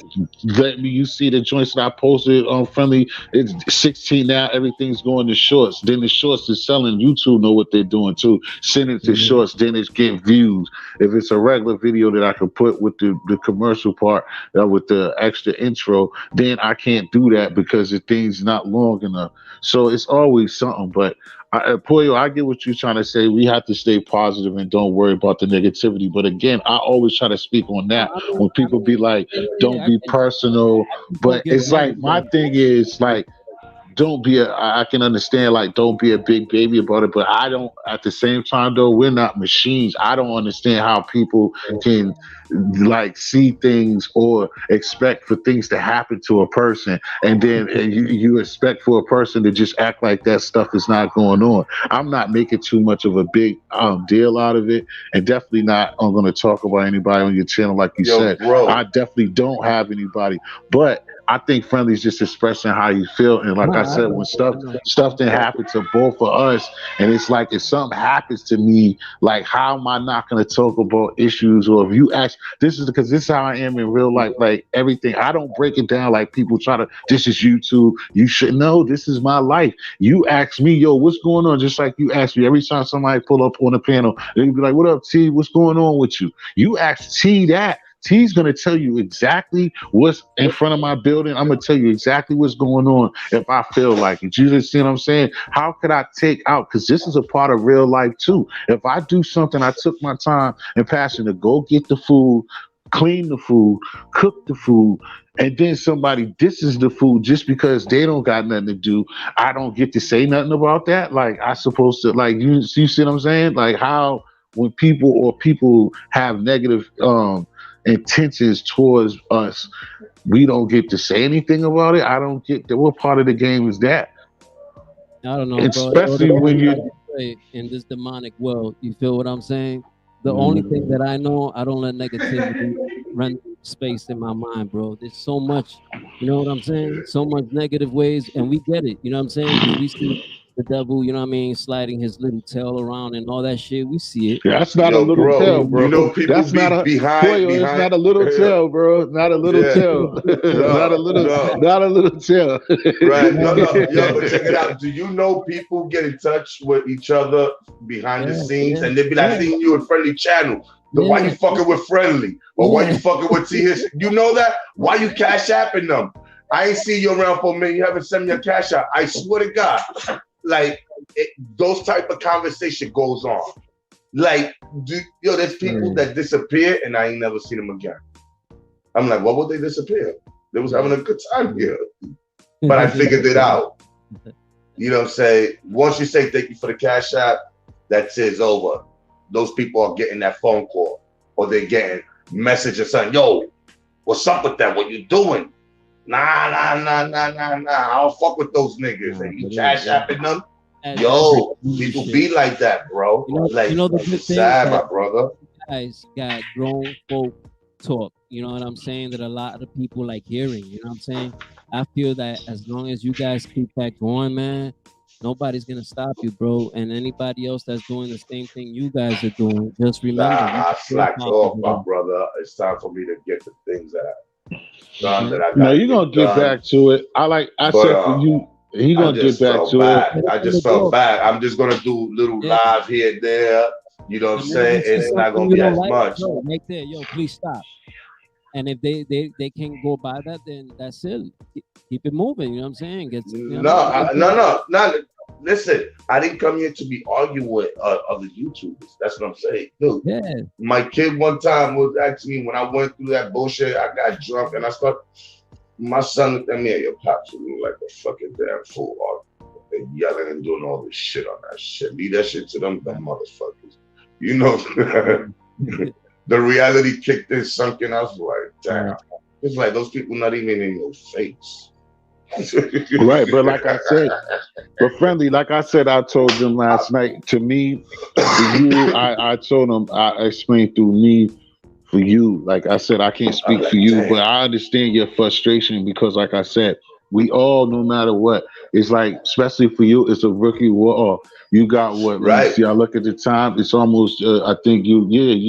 let me you see the joints that I posted on friendly. It's 16 now. Everything's going to shorts. Then the shorts is selling. YouTube know what they're doing too. Send it to mhm. shorts. Then it's getting views. If it's a regular video that I could put with the commercial part, with the extra intro, then I can't do that because the thing's not long enough. So it's always something. But Pollo, I get what you're trying to say. We have to stay positive and don't worry about the negativity. But again, I always try to speak on that when people be like, "Don't I be get you. personal." I just don't But get it's mad like at my them. thing is like don't be a I can understand like don't be a big baby about it, but I don't at the same time though, we're not machines. I don't understand how people can like see things or expect for things to happen to a person and then you expect for a person to just act like that stuff is not going on. I'm not making too much of a big deal out of it, and definitely not I'm going to talk about anybody on your channel like you Yo, said. I bro. definitely don't have anybody, but I think friendly is just expressing how you feel, and like No, I said, when I know. stuff didn't happen to both of us, and it's like if something happens to me, like how am I not going to talk about issues? Or if you ask, this is because this is how I am in real life. Like everything, I don't break it down like people try to. This is YouTube. You should know this is my life. You ask me, yo, what's going on? Just like you ask me every time somebody pull up on a panel, they be like, "What up, T? What's going on with you?" You ask T that. T's gonna tell you exactly what's in front of my building. I'm gonna tell you exactly what's going on if I feel like it. You just see what I'm saying? How could I take out? Because this is a part of real life too. If I do something, I took my time and passion to go get the food, clean the food, cook the food, and then somebody disses the food just because they don't got nothing to do. I don't get to say nothing about that. Like I supposed to, like you see what I'm saying? Like how when people have negative intentions towards us, we don't get to say anything about it. I don't get that. What part of the game is that? I don't know, bro. Especially when Like you. you say, in this demonic world, you feel what I'm saying? The only thing Mhm. that I know, I don't let negativity run space in my mind, bro. There's so much, you know what I'm saying? So much negative ways, and we get it, you know what I'm saying? Because we see the devil, you know what I mean, sliding his little tail around and all that shit. We see it. That's not a Yo, little You know what I'm bro, tail, saying? you bro. know people That's not be a behind Pollo. It's behind. not a little tail, bro. Not a little Yeah, tail. not a no, little. no. Not a little tail. Right. Yeah, No, no. Yo, yeah, but check it out. Do you know people get in touch with each other behind the yeah, scenes yeah, and they be like, yeah, seeing you in Friendly Channel? Why you yeah, fucking with Friendly? Or why you yeah. fucking with T His? You know that? Why you cash apping them? I ain't see you around for a minute. You haven't sent me a cash app. I swear to God. Like, those type of conversation goes on. Like, there's people Yeah, that disappear and I ain't never seen them again. I'm like, what would they disappear? They was having yeah. a good time here. But I figured it out. You know what I'm saying? Once you say thank you for the cash app, that's it, it's over. Those people are getting that phone call or they're getting message or something. Yo, what's up with that? What you doing? Nah. I don't fuck with those niggas. Nah, And you but yeah, cash yeah. apping them. That's the Yo, people shit. be like that, bro. You know the good It's thing sad, that my brother. guys got grown folk talk. You know what I'm saying? That a lot of the people like hearing. You know what I'm saying? I feel that as long as you guys keep that going, man, nobody's gonna stop you, bro. And anybody else that's doing the same thing you guys are doing, just Nah, remember you I still slacked part of off, my it. brother. It's time for me to get the things that I done Okay. that I No, gotta you're get gonna get done. back to it. I But said for you, he I gonna get just back felt to it. bad. I And the just felt door, bad. I'm just gonna do little yeah. live here and there. You know what I'm And then if you saying? see It's not something gonna you be don't as like, much. yo, right there, yo, please stop. And if they can go by that, then that's it. Keep it moving. You know what I'm saying? Get you know what No, I mean? Get to work. no. Listen, I didn't come here to be arguing with other YouTubers. That's what I'm saying, dude. Yeah. My kid one time was asking me when I went through that bullshit. I got drunk and I started. My son looked at me, your pops look like a fucking damn fool, and yelling and doing all this shit on that shit. Leave that shit to them dumb motherfuckers. You know, the reality kicked in, sunk in. I was like, damn. Right. It's like those people not even in your face. Right, but like I said, but friendly, like I said, I told them last night. To me, for you, I told them I explained through me for you. Like I said, I can't I'm speak for like, you, but damn. I understand your frustration because, like I said, we all, no matter what, it's like, especially for you, it's a rookie war. You got what? Let me Right. see. I look at the time. It's almost. I think you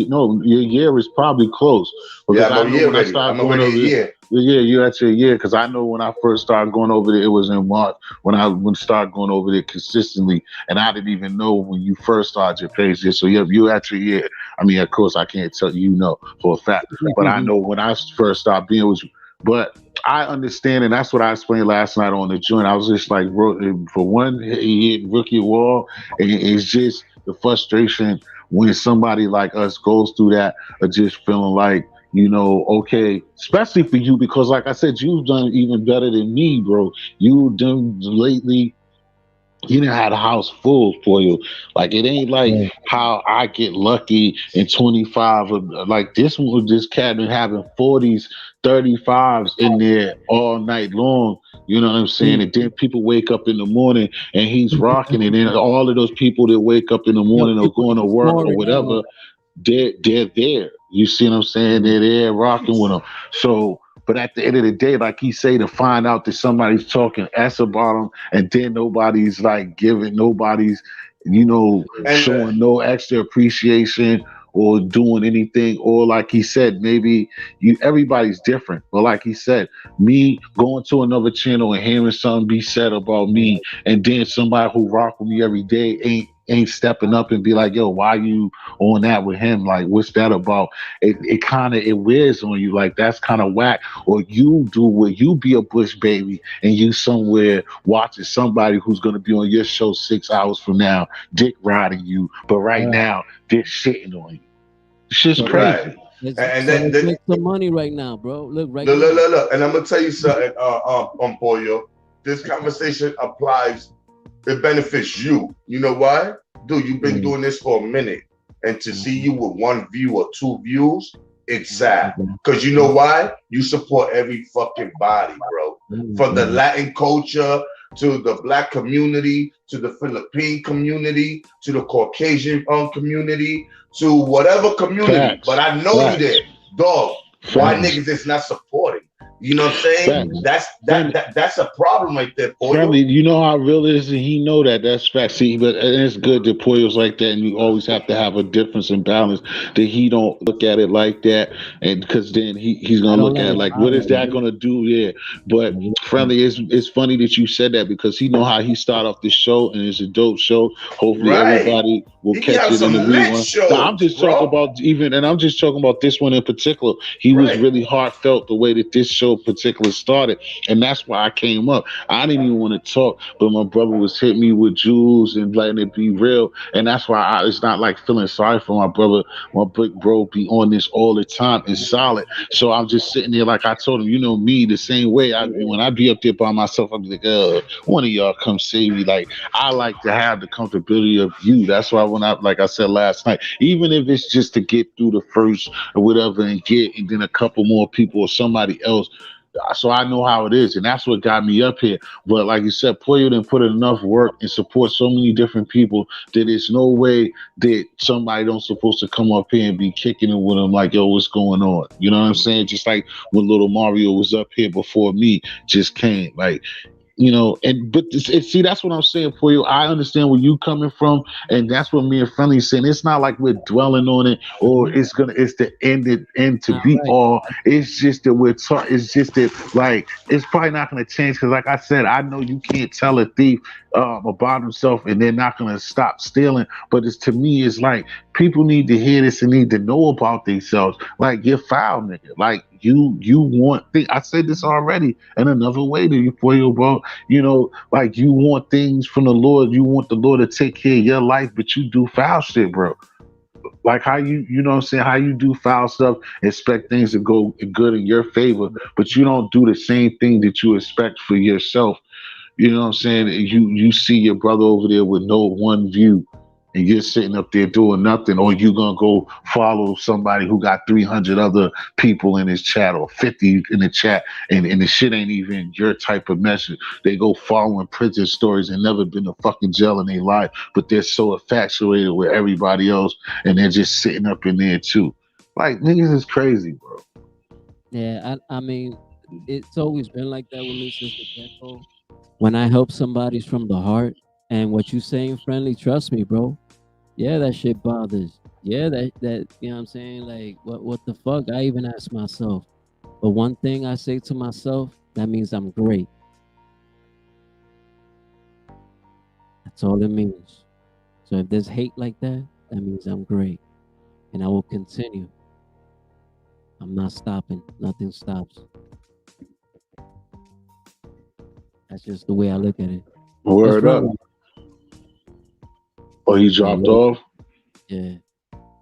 know, your year is probably close because Yeah, I'm I a know year when I ready. started I'm going already a over it. year. Yeah, you at your year because I know when I first started going over there, it was in March when started going over there consistently, and I didn't even know when you first started your page there. So yeah, you at your year. I mean, of course, I can't tell you know for a fact, but I know when I first started being with you. But I understand, and that's what I explained last night on the joint. I was just like, bro, for one, he hit rookie wall, and it's just the frustration when somebody like us goes through that, or just feeling like, you know, okay, especially for you, because like I said, you've done even better than me, bro. You've done lately. You done had a house full for you. Like it ain't like Yeah. how I get lucky in 25 like this one with this cabinet having 40s, 35s in there all night long. You know what I'm saying? Mm. And then people wake up in the morning and he's rocking it. And all of those people that wake up in the Yo, morning or people going to keep work or snoring now. whatever, they're there. You see what I'm saying? Mm. They're there rocking with them. So, but at the end of the day, like he say, to find out that somebody's talking s about them, and then nobody's like giving, nobody's, you know, And showing no extra appreciation or doing anything, or like he said, maybe everybody's different. But like he said, me going to another channel and hearing something be said about me, and then somebody who rock with me every day ain't ain't stepping up and be like, yo, why you on that with him? Like, what's that about? It kind of it wears on you. Like, that's kind of whack. Or you do where you be a bush baby and you somewhere watching somebody who's gonna be on your show 6 hours from now, dick riding you, but right All right. now they're shitting on you. Shit's So crazy. Right. let's And so then, let's then make some money right now, bro. Look, right look, look, now. look, look. And I'm gonna tell you something, Pollo. This conversation applies. It benefits you. You know why? Dude, you've been Yeah. doing this for a minute, and to see you with one view or two views, it's sad. Okay. Cause you know why? You support every fucking body, bro. From the Latin culture to the black community to the Philippine community to the Caucasian community to whatever community. Facts. But I know you Facts. there, dog. Why Facts. niggas is not supporting? You know what I'm saying? Facts. That's a problem right there, Pollo. Family, you know how real it is, and he know that. That's fact. See, but and it's good that Pollo's like that, and you always have to have a difference and balance. That he don't look at it like that, and because then he's I gonna don't look let at it it like, what bother is that me. gonna do? Yeah, but friendly, it's funny that you said that because he know how he start off the show, and it's a dope show. Hopefully, Right. everybody will He can catch have it in the some lit rerun. Now, I'm shows, just talking bro. about and I'm just talking about this one in particular. He was Right. really heartfelt the way that this show particular started, and that's why I came up. I didn't even want to talk, but my brother was hitting me with jewels and letting it be real, and that's why it's not like feeling sorry for my brother. My big bro be on this all the time and solid. So I'm just sitting there like I told him, you know me, the same way. When I be up there by myself, I'll be like, one of y'all come save me. Like I like to have the comfortability of you. That's why when like I said last night, even if it's just to get through the first or whatever and then a couple more people or somebody else, so I know how it is, and that's what got me up here. But like you said, Pollo didn't put in enough work and support so many different people that there's no way that somebody don't supposed to come up here and be kicking it with him like, yo, what's going on? You know what I'm saying? Just like when little Mario was up here before me, just came like. And but see, that's what I'm saying for you. I understand where you coming from, and that's what me and Friendly saying. It's not like we're dwelling on it, or it's the end to All be right. all. It's just that it's just that like it's probably not going to change because, like I said, I know you can't tell a thief about himself, and they're not going to stop stealing. But it's to me, it's like people need to hear this and need to know about themselves. Like you're foul, nigga. Like you want things. I said this already in another way to you, for you, bro. Like you want things from the Lord. You want the Lord to take care of your life, but you do foul shit, bro. Like how you know what I'm saying, how you do foul stuff, expect things to go good in your favor, but you don't do the same thing that you expect for yourself. You know what I'm saying? You see your brother over there with no one view, and you're sitting up there doing nothing, or you gonna go follow somebody who got 300 other people in his chat or 50 in the chat, and the shit ain't even your type of message. They go following prison stories and never been to fucking jail in their life, but they're so infatuated with everybody else, and they're just sitting up in there too. Like niggas is crazy, bro. Yeah, I mean, it's always been like that with me since the get-go. When I help somebody's from the heart, and what you saying, Friendly, trust me, bro. Yeah, that shit bothers. Yeah, that you know what I'm saying? Like what the fuck? I even ask myself. But one thing I say to myself, that means I'm great. That's all it means. So if there's hate like that, that means I'm great. And I will continue. I'm not stopping. Nothing stops. That's just the way I look at it. It's Word up. friendly. Oh, he Yeah, dropped off. yeah.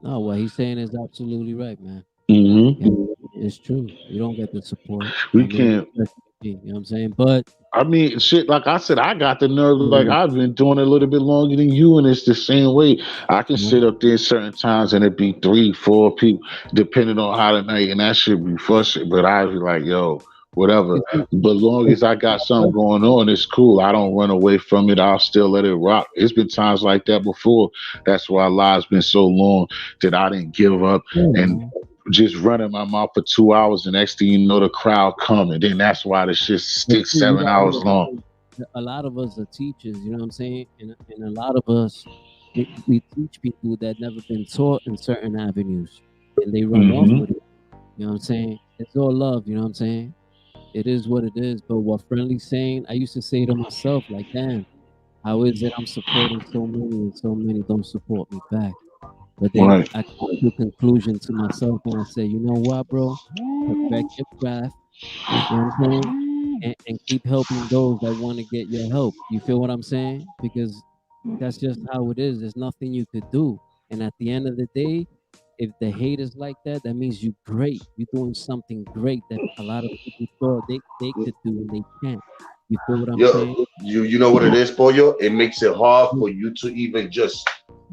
No, what he's saying is absolutely right, man. Mm-hmm. Yeah, it's true. You don't get the support. We I mean, can't. especially me, you know what I'm saying? But I mean, shit. Like I said, I got the nerve. Like I've been doing it a little bit longer than you, and it's the same way. I can sit up there certain times, and it be 3, 4 people, depending on how the night, and that should be frustrating. But I be like, yo, whatever. it's, But long as I got something going on, it's cool. I don't run away from it. I'll still let it rock. It's been times like that before. That's why lives been so long that I didn't give up and just running my mouth for 2 hours, and next thing you know, the crowd coming. Then that's why the shit but sticks see, you 7 hours gotta long. realize that a lot of us are teachers, you know what I'm saying? And a lot of us, we teach people that never been taught in certain avenues, and they run off Hmm. with it. You know what I'm saying? It's all love, you know what I'm saying? It is what it is. But what Friendly's saying, I used to say to myself, like, damn, How is it I'm supporting so many and so many don't support me back? But then Right. I come to a conclusion to myself and I say, you know what, bro? Perfect your craft. You know what I'm saying? And keep helping those that want to get your help. You feel what I'm saying? Because that's just how it is. There's nothing you could do. And at the end of the day, if the hate is like that, that means you're great. You're doing something great that a lot of people thought they could do and they can't. You feel what I'm Yo, saying? you know what it is, Pollo? It makes it hard for you to even just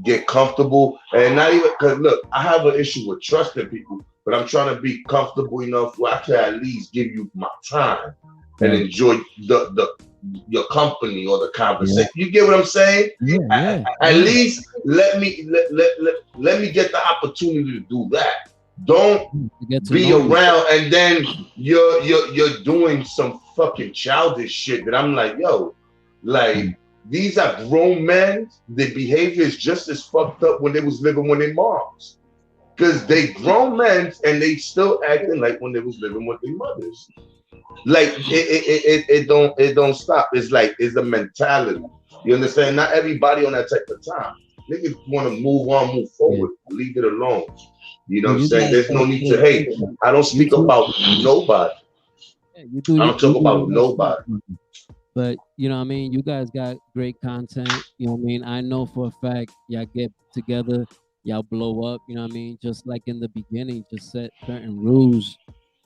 get comfortable and not even because look, I have an issue with trusting people, but I'm trying to be comfortable enough where I can at least give you my time and Right. enjoy the your company or the Yeah. conversation. You get what I'm saying? Yeah. Yeah. At Yeah. least let me get the opportunity to do that. Don't To get to be know you. around and then you're doing some fucking childish shit that I'm like, yo, like these are grown men. Their behavior is just as fucked up when they was living with their moms. Cause they grown men and they still acting like when they was living with their mothers. Like it don't stop. It's like it's a mentality. You understand? Not everybody on that type of time. Niggas want to move on, move Yeah. forward, leave it alone. You know Yeah. what I'm You saying? guys There's no got need to great hate. content. I don't You speak do. about nobody. Yeah, you do. I You, don't you talk do about your stuff. nobody. But you know what I mean? You guys got great content. You know what I mean? I know for a fact y'all get together, y'all blow up, you know what I mean? Just like in the beginning, just set certain rules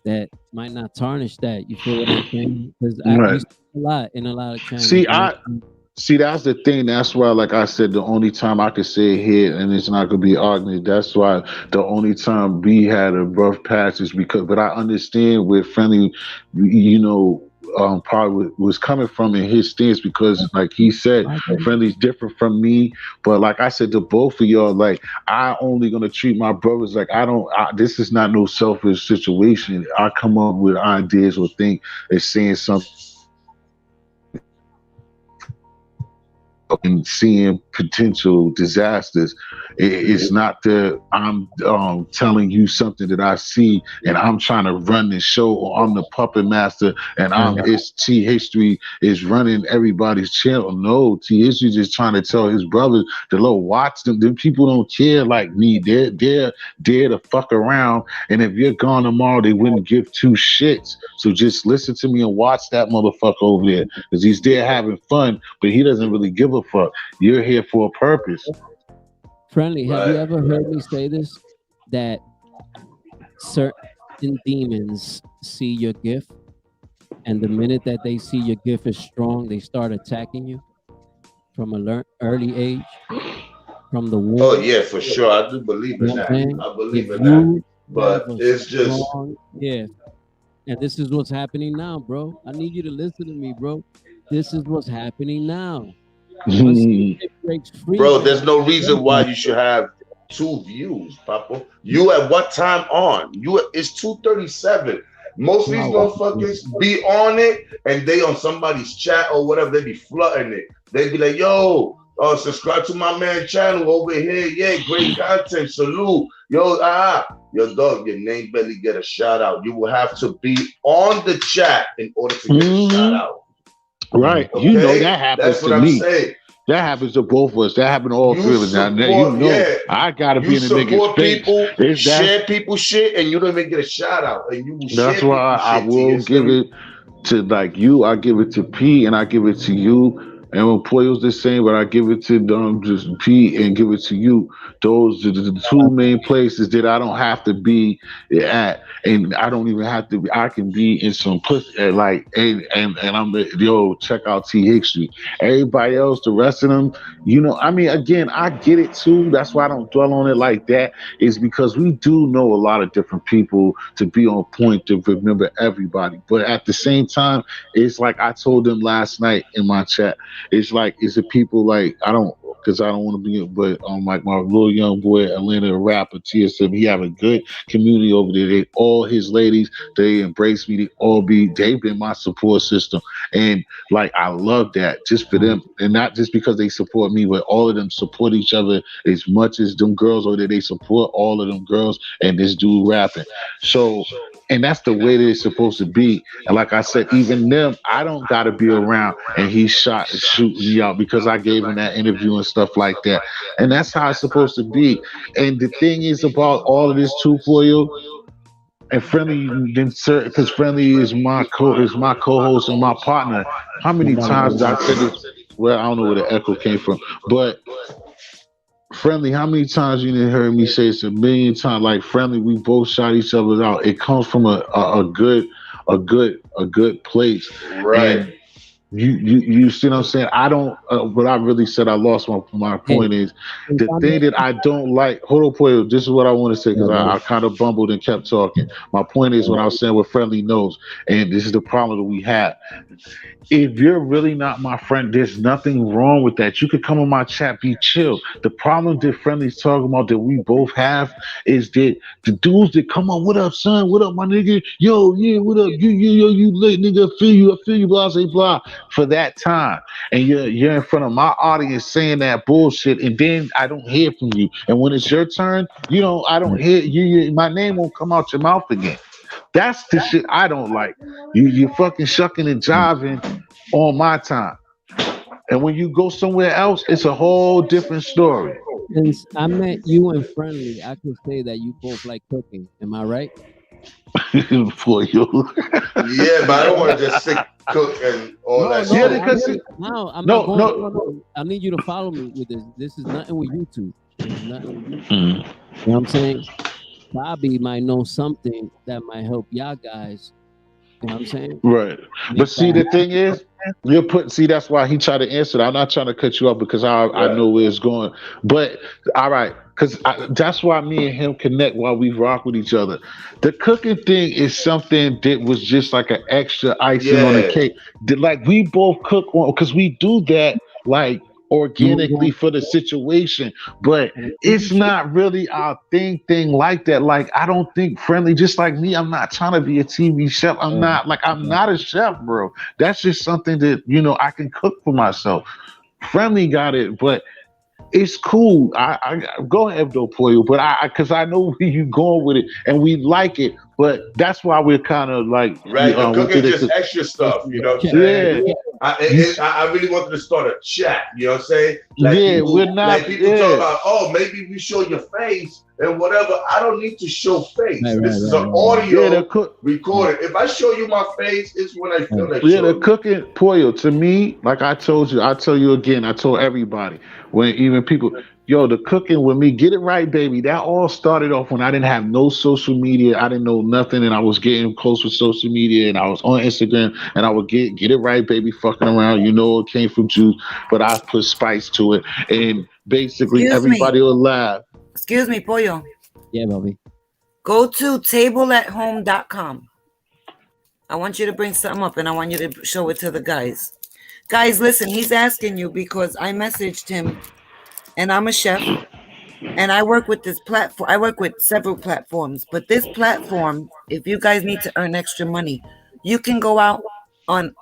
that might not tarnish that. You feel what I'm saying? Because we Right. see a lot in a lot of channels, See, you know I what I mean? see that's the thing. That's why, like I said, the only time I could say it here and it's not gonna be argument. That's why the only time we had a rough patch is because. But I understand where Friendly, probably was coming from in his stance because, like he said, I get it. Friendly's different from me. But like I said to both of y'all, like I only gonna treat my brothers like I don't. This is not no selfish situation. I come up with ideas or think it's saying something and seeing potential disasters. It's not that I'm telling you something that I see and I'm trying to run the show or I'm the puppet master and I'm Right. it's T History is running everybody's channel. No, T History just trying to tell his brothers to low watch them. Them people don't care like me. They're there to fuck around. And if you're gone tomorrow, they wouldn't give two shits. So just listen to me and watch that motherfucker over there because he's there having fun, but he doesn't really give a fuck. You're here for a purpose. Friendly, have you Right. ever heard me say this? That certain demons see your gift, and the minute that they see your gift is strong, they start attacking you from a early age, from the Oh womb. yeah, for sure. I do believe You know in what I'm that. saying? I If believe in that. you have But a it's just strong gift, and this is what's happening now, bro. I need you to listen to me, bro. This is what's happening now. Once your gift breaks free, bro, man, there's no reason why everybody. you should have two views, Papa. You at what time on? It's 2:37. Most of these 2 hours. motherfuckers be on it and they on somebody's chat or whatever, they be flooding it. They be like, yo, subscribe to my man channel over here. Yeah, great content. Salute. Yo, your dog, your name barely get a shout out. You will have to be on the chat in order to get a shout Mhm. out. Yeah. Right. You know Okay? that happens That's to what I'm me. saying. That happens to both of us. That happened to all You three of us. Now you support, know yeah. I gotta You be in the nigga's support face. people, It's that's share people shit, and you don't even get a shout out. And you will that's share why people I shit to will give history. it to like you. I give it to P and I give it to you. And when Pollo's the same, but I give it to just P and give it to you. Those are the two main places that I don't have to be at, and I don't even have to. I can be in some pussy like and I'm yo check out T History. Everybody else, the rest of them, I mean, again, I get it too. That's why I don't dwell on it like that. Is because we do know a lot of different people to be on point to remember everybody, but at the same time, it's like I told them last night in my chat. It's like it's the people like I don't. because I don't want to be. But like my little young boy, Atlanta, a rapper, TSM, he have a good community over there. They all his ladies, they embrace me. They've been my support system, and like I love that just for them, and not just because they support me, but all of them support each other as much as them girls over there. They support all of them girls and this dude rapping. So, and that's the way that it's supposed to be. And like I said, even them, I don't got to be around. And he shot and shoot me out because I gave him that interview and stuff like that. And that's how it's supposed to be. And the thing is about all of this too for you. And Friendly, because Friendly is my co-host and my partner. How many times did I said this? Well, I don't know where the echo came from, but Friendly, how many times you didn't hear me say it's a million times? Like Friendly, we both shot each other out. It comes from a good place, Right. and you see what I'm saying? I don't. What I really said, I lost my point. Is the thing that I don't like. Hold on, Pollo. This is what I want to say because I kind of bumbled and kept talking. My point is what I was saying what Friendly knows, and this is the problem that we have. If you're really not my friend, there's nothing wrong with that. You could come on my chat, be chill. The problem that Friendly's talking about that we both have is that the dudes that come on, what up, son? What up, my nigga? Yo, yeah, what up? You lit, nigga. I feel you, blah, blah, blah. For that time, and you're in front of my audience saying that bullshit, and then I don't hear from you. And when it's your turn, I don't hear you. My name won't come out your mouth again. That's the shit I don't like. You fucking shucking and jiving on my time. And when you go somewhere else, it's a whole different story. Since I met you and Friendly, I could say that you both like cooking. Am I right? For you. Yeah, but I don't want to just sit, cook, and all that Yeah, shit. because No, I'm no, not going. no. No. I need you to follow me with this. This is nothing with YouTube. This is nothing with YouTube. Mm. You know what I'm saying? Bobby might know something that might help y'all guys. You know what I'm saying? Right. But see, the thing is, that's why he tried to answer that. I'm not trying to cut you off because I know where it's going. But all right, because that's why me and him connect while we rock with each other. The cooking thing is something that was just like an extra icing on the Yeah. cake. Like we both cook on because we do that like organically for the situation, but it's not really our thing like that. Like I don't think Friendly, just like me, I'm not trying to be a TV chef. I'm not a chef, bro. That's just something that I can cook for myself. Friendly got it, but it's cool. I go ahead though, Pollo, but because I know where you going with it, and we like it. But that's why we're kind of like Right, the cooking just extra stuff, you know what I'm saying? Yeah. I really wanted to start a chat, you know what I'm saying? Like Yeah, people, we're not. like people talk about, oh, maybe we show your face and whatever. I don't need to show face. This is an audio recorded. If I show you my face, it's when I feel like the cooking, Pollo, to me, like I told you, I tell you again, I told everybody, when even people, the cooking with me, get it right, baby. That all started off when I didn't have no social media. I didn't know nothing, and I was getting close with social media, and I was on Instagram, and I would get it right, baby, fucking around. It came from juice, but I put spice to it, and basically everybody will laugh. Excuse me, Pollo. Yeah, Bobby. Go to tableathome.com. I want you to bring something up, and I want you to show it to the guys. Guys, listen, he's asking you because I messaged him, and I'm a chef, and I work with this platform. I work with several platforms, but this platform, if you guys need to earn extra money, you can go out on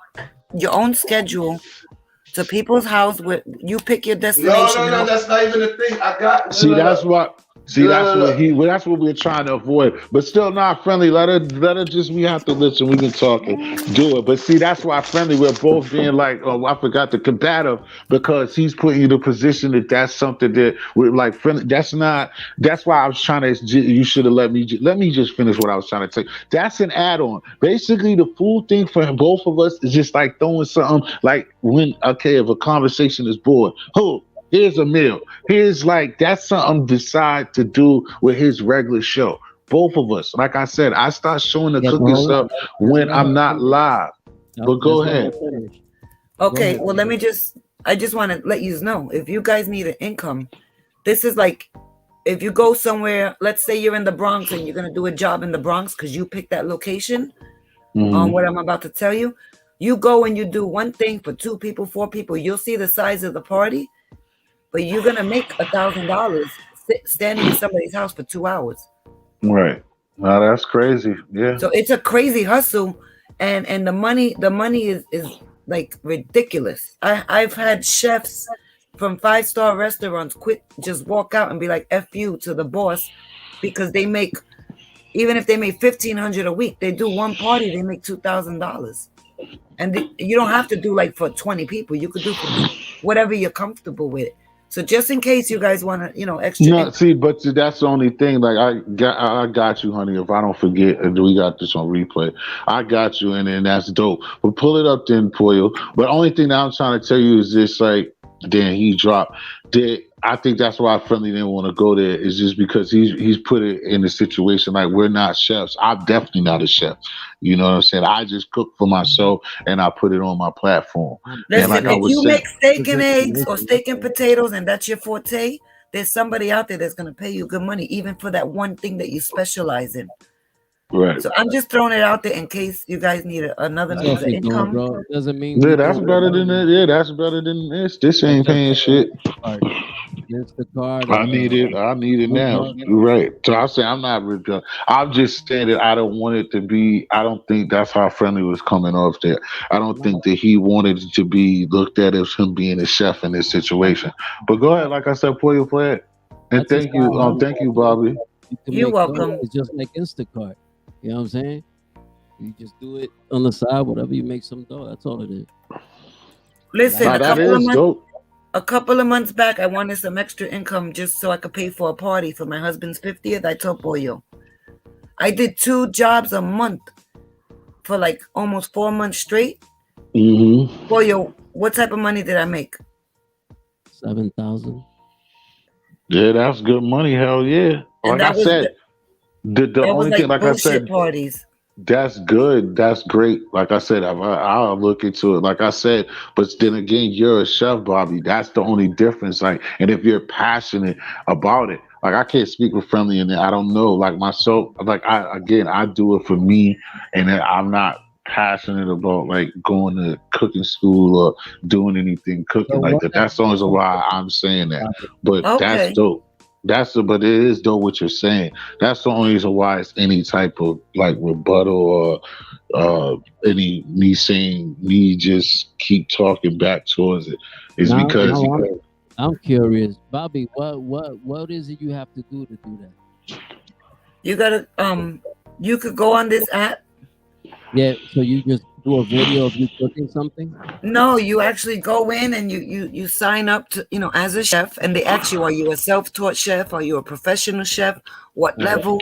your own schedule to people's house where you pick your destination. No, that's not even the thing. I got. See, that's what. See, that's what we're trying to avoid. But still not Friendly. Let her just, we have to listen. We've been talking. Do it. But see, that's why Friendly, we're both being like, oh, I forgot the combative, because he's putting you in the position that's something that we're like, Friendly. That's why I was trying to, you should have let me just finish what I was trying to say. That's an add-on. Basically, the food thing for both of us is just like throwing something like if a conversation is bored. Here's a meal. That's something decide to do with his regular show. Both of us. Like I said, I start showing the cooking stuff when I'm not live. But go ahead. Okay, well, I just want to let you know, if you guys need an income, this is like, if you go somewhere, let's say you're in the Bronx and you're going to do a job in the Bronx because you picked that location on what I'm about to tell you. You go and you do one thing for 2 people, 4 people. You'll see the size of the party. but you're gonna make $1,000 standing in somebody's house for 2 hours. Right. Now that's crazy. Yeah. So it's a crazy hustle, and the money is like ridiculous. I've had chefs from 5-star restaurants quit, just walk out and be like "F you" to the boss, because they make, even if they make $1,500 a week, they do one party, they make $2,000, and you don't have to do like for 20 people. You could do for whatever you're comfortable with. So just in case you guys want to, extra. No, see, but that's the only thing. Like I got you, honey. If I don't forget, and we got this on replay. I got you, and that's dope. But pull it up then, Pollo. But only thing that I'm trying to tell you is this: like, then he dropped. I think that's why Friendly didn't want to go there. Is just because he's put it in a situation like we're not chefs. I'm definitely not a chef. You know what I'm saying? I just cook for myself and I put it on my platform. Listen, like if you make steak and eggs or steak and potatoes and that's your forte, there's somebody out there that's going to pay you good money, even for that one thing that you specialize in. Right. So I'm just throwing it out there in case you guys need another means of income. Bro. Doesn't mean that's better than that. Yeah, that's better than this. This ain't paying shit. Instacart. I need it now. You're right. So I say I'm not. I'm just saying that I don't want it to be. I don't think that's how Friendly was coming off there. I don't think that he wanted it to be looked at as him being a chef in this situation. But go ahead, like I said, Pollo, play it. And thank you, Bobby. You're welcome. It's just like Instacart. You know what I'm saying? You just do it on the side, whatever you make some dough. That's all it is. Listen, dope. A couple of months back, I wanted some extra income just so I could pay for a party for my husband's 50th. I told Pollo, I did 2 jobs a month for like almost 4 months straight. Mm-hmm. Pollo, what type of money did I make? 7,000. Yeah, that's good money. Hell yeah. Like I said, the only thing, like I said, parties. That's good. That's great. Like I said, I'll look into it. Like I said, but then again, you're a chef, Bobby. That's the only difference. Like, and if you're passionate about it, like I can't speak with Friendly in there. I don't know. Like myself, like I do it for me, and I'm not passionate about like going to cooking school or doing anything cooking like that. That's the only why I'm saying that. But that's dope. But it is dope what you're saying. That's the only reason why it's any type of like rebuttal or me saying me just keep talking back towards it is because I'm curious, Bobby. What is it you have to do that? You gotta you could go on this app. Yeah, so you just do a video of you cooking something? No, you actually go in and you sign up to, as a chef, and they ask you, are you a self-taught chef? Are you a professional chef? What level?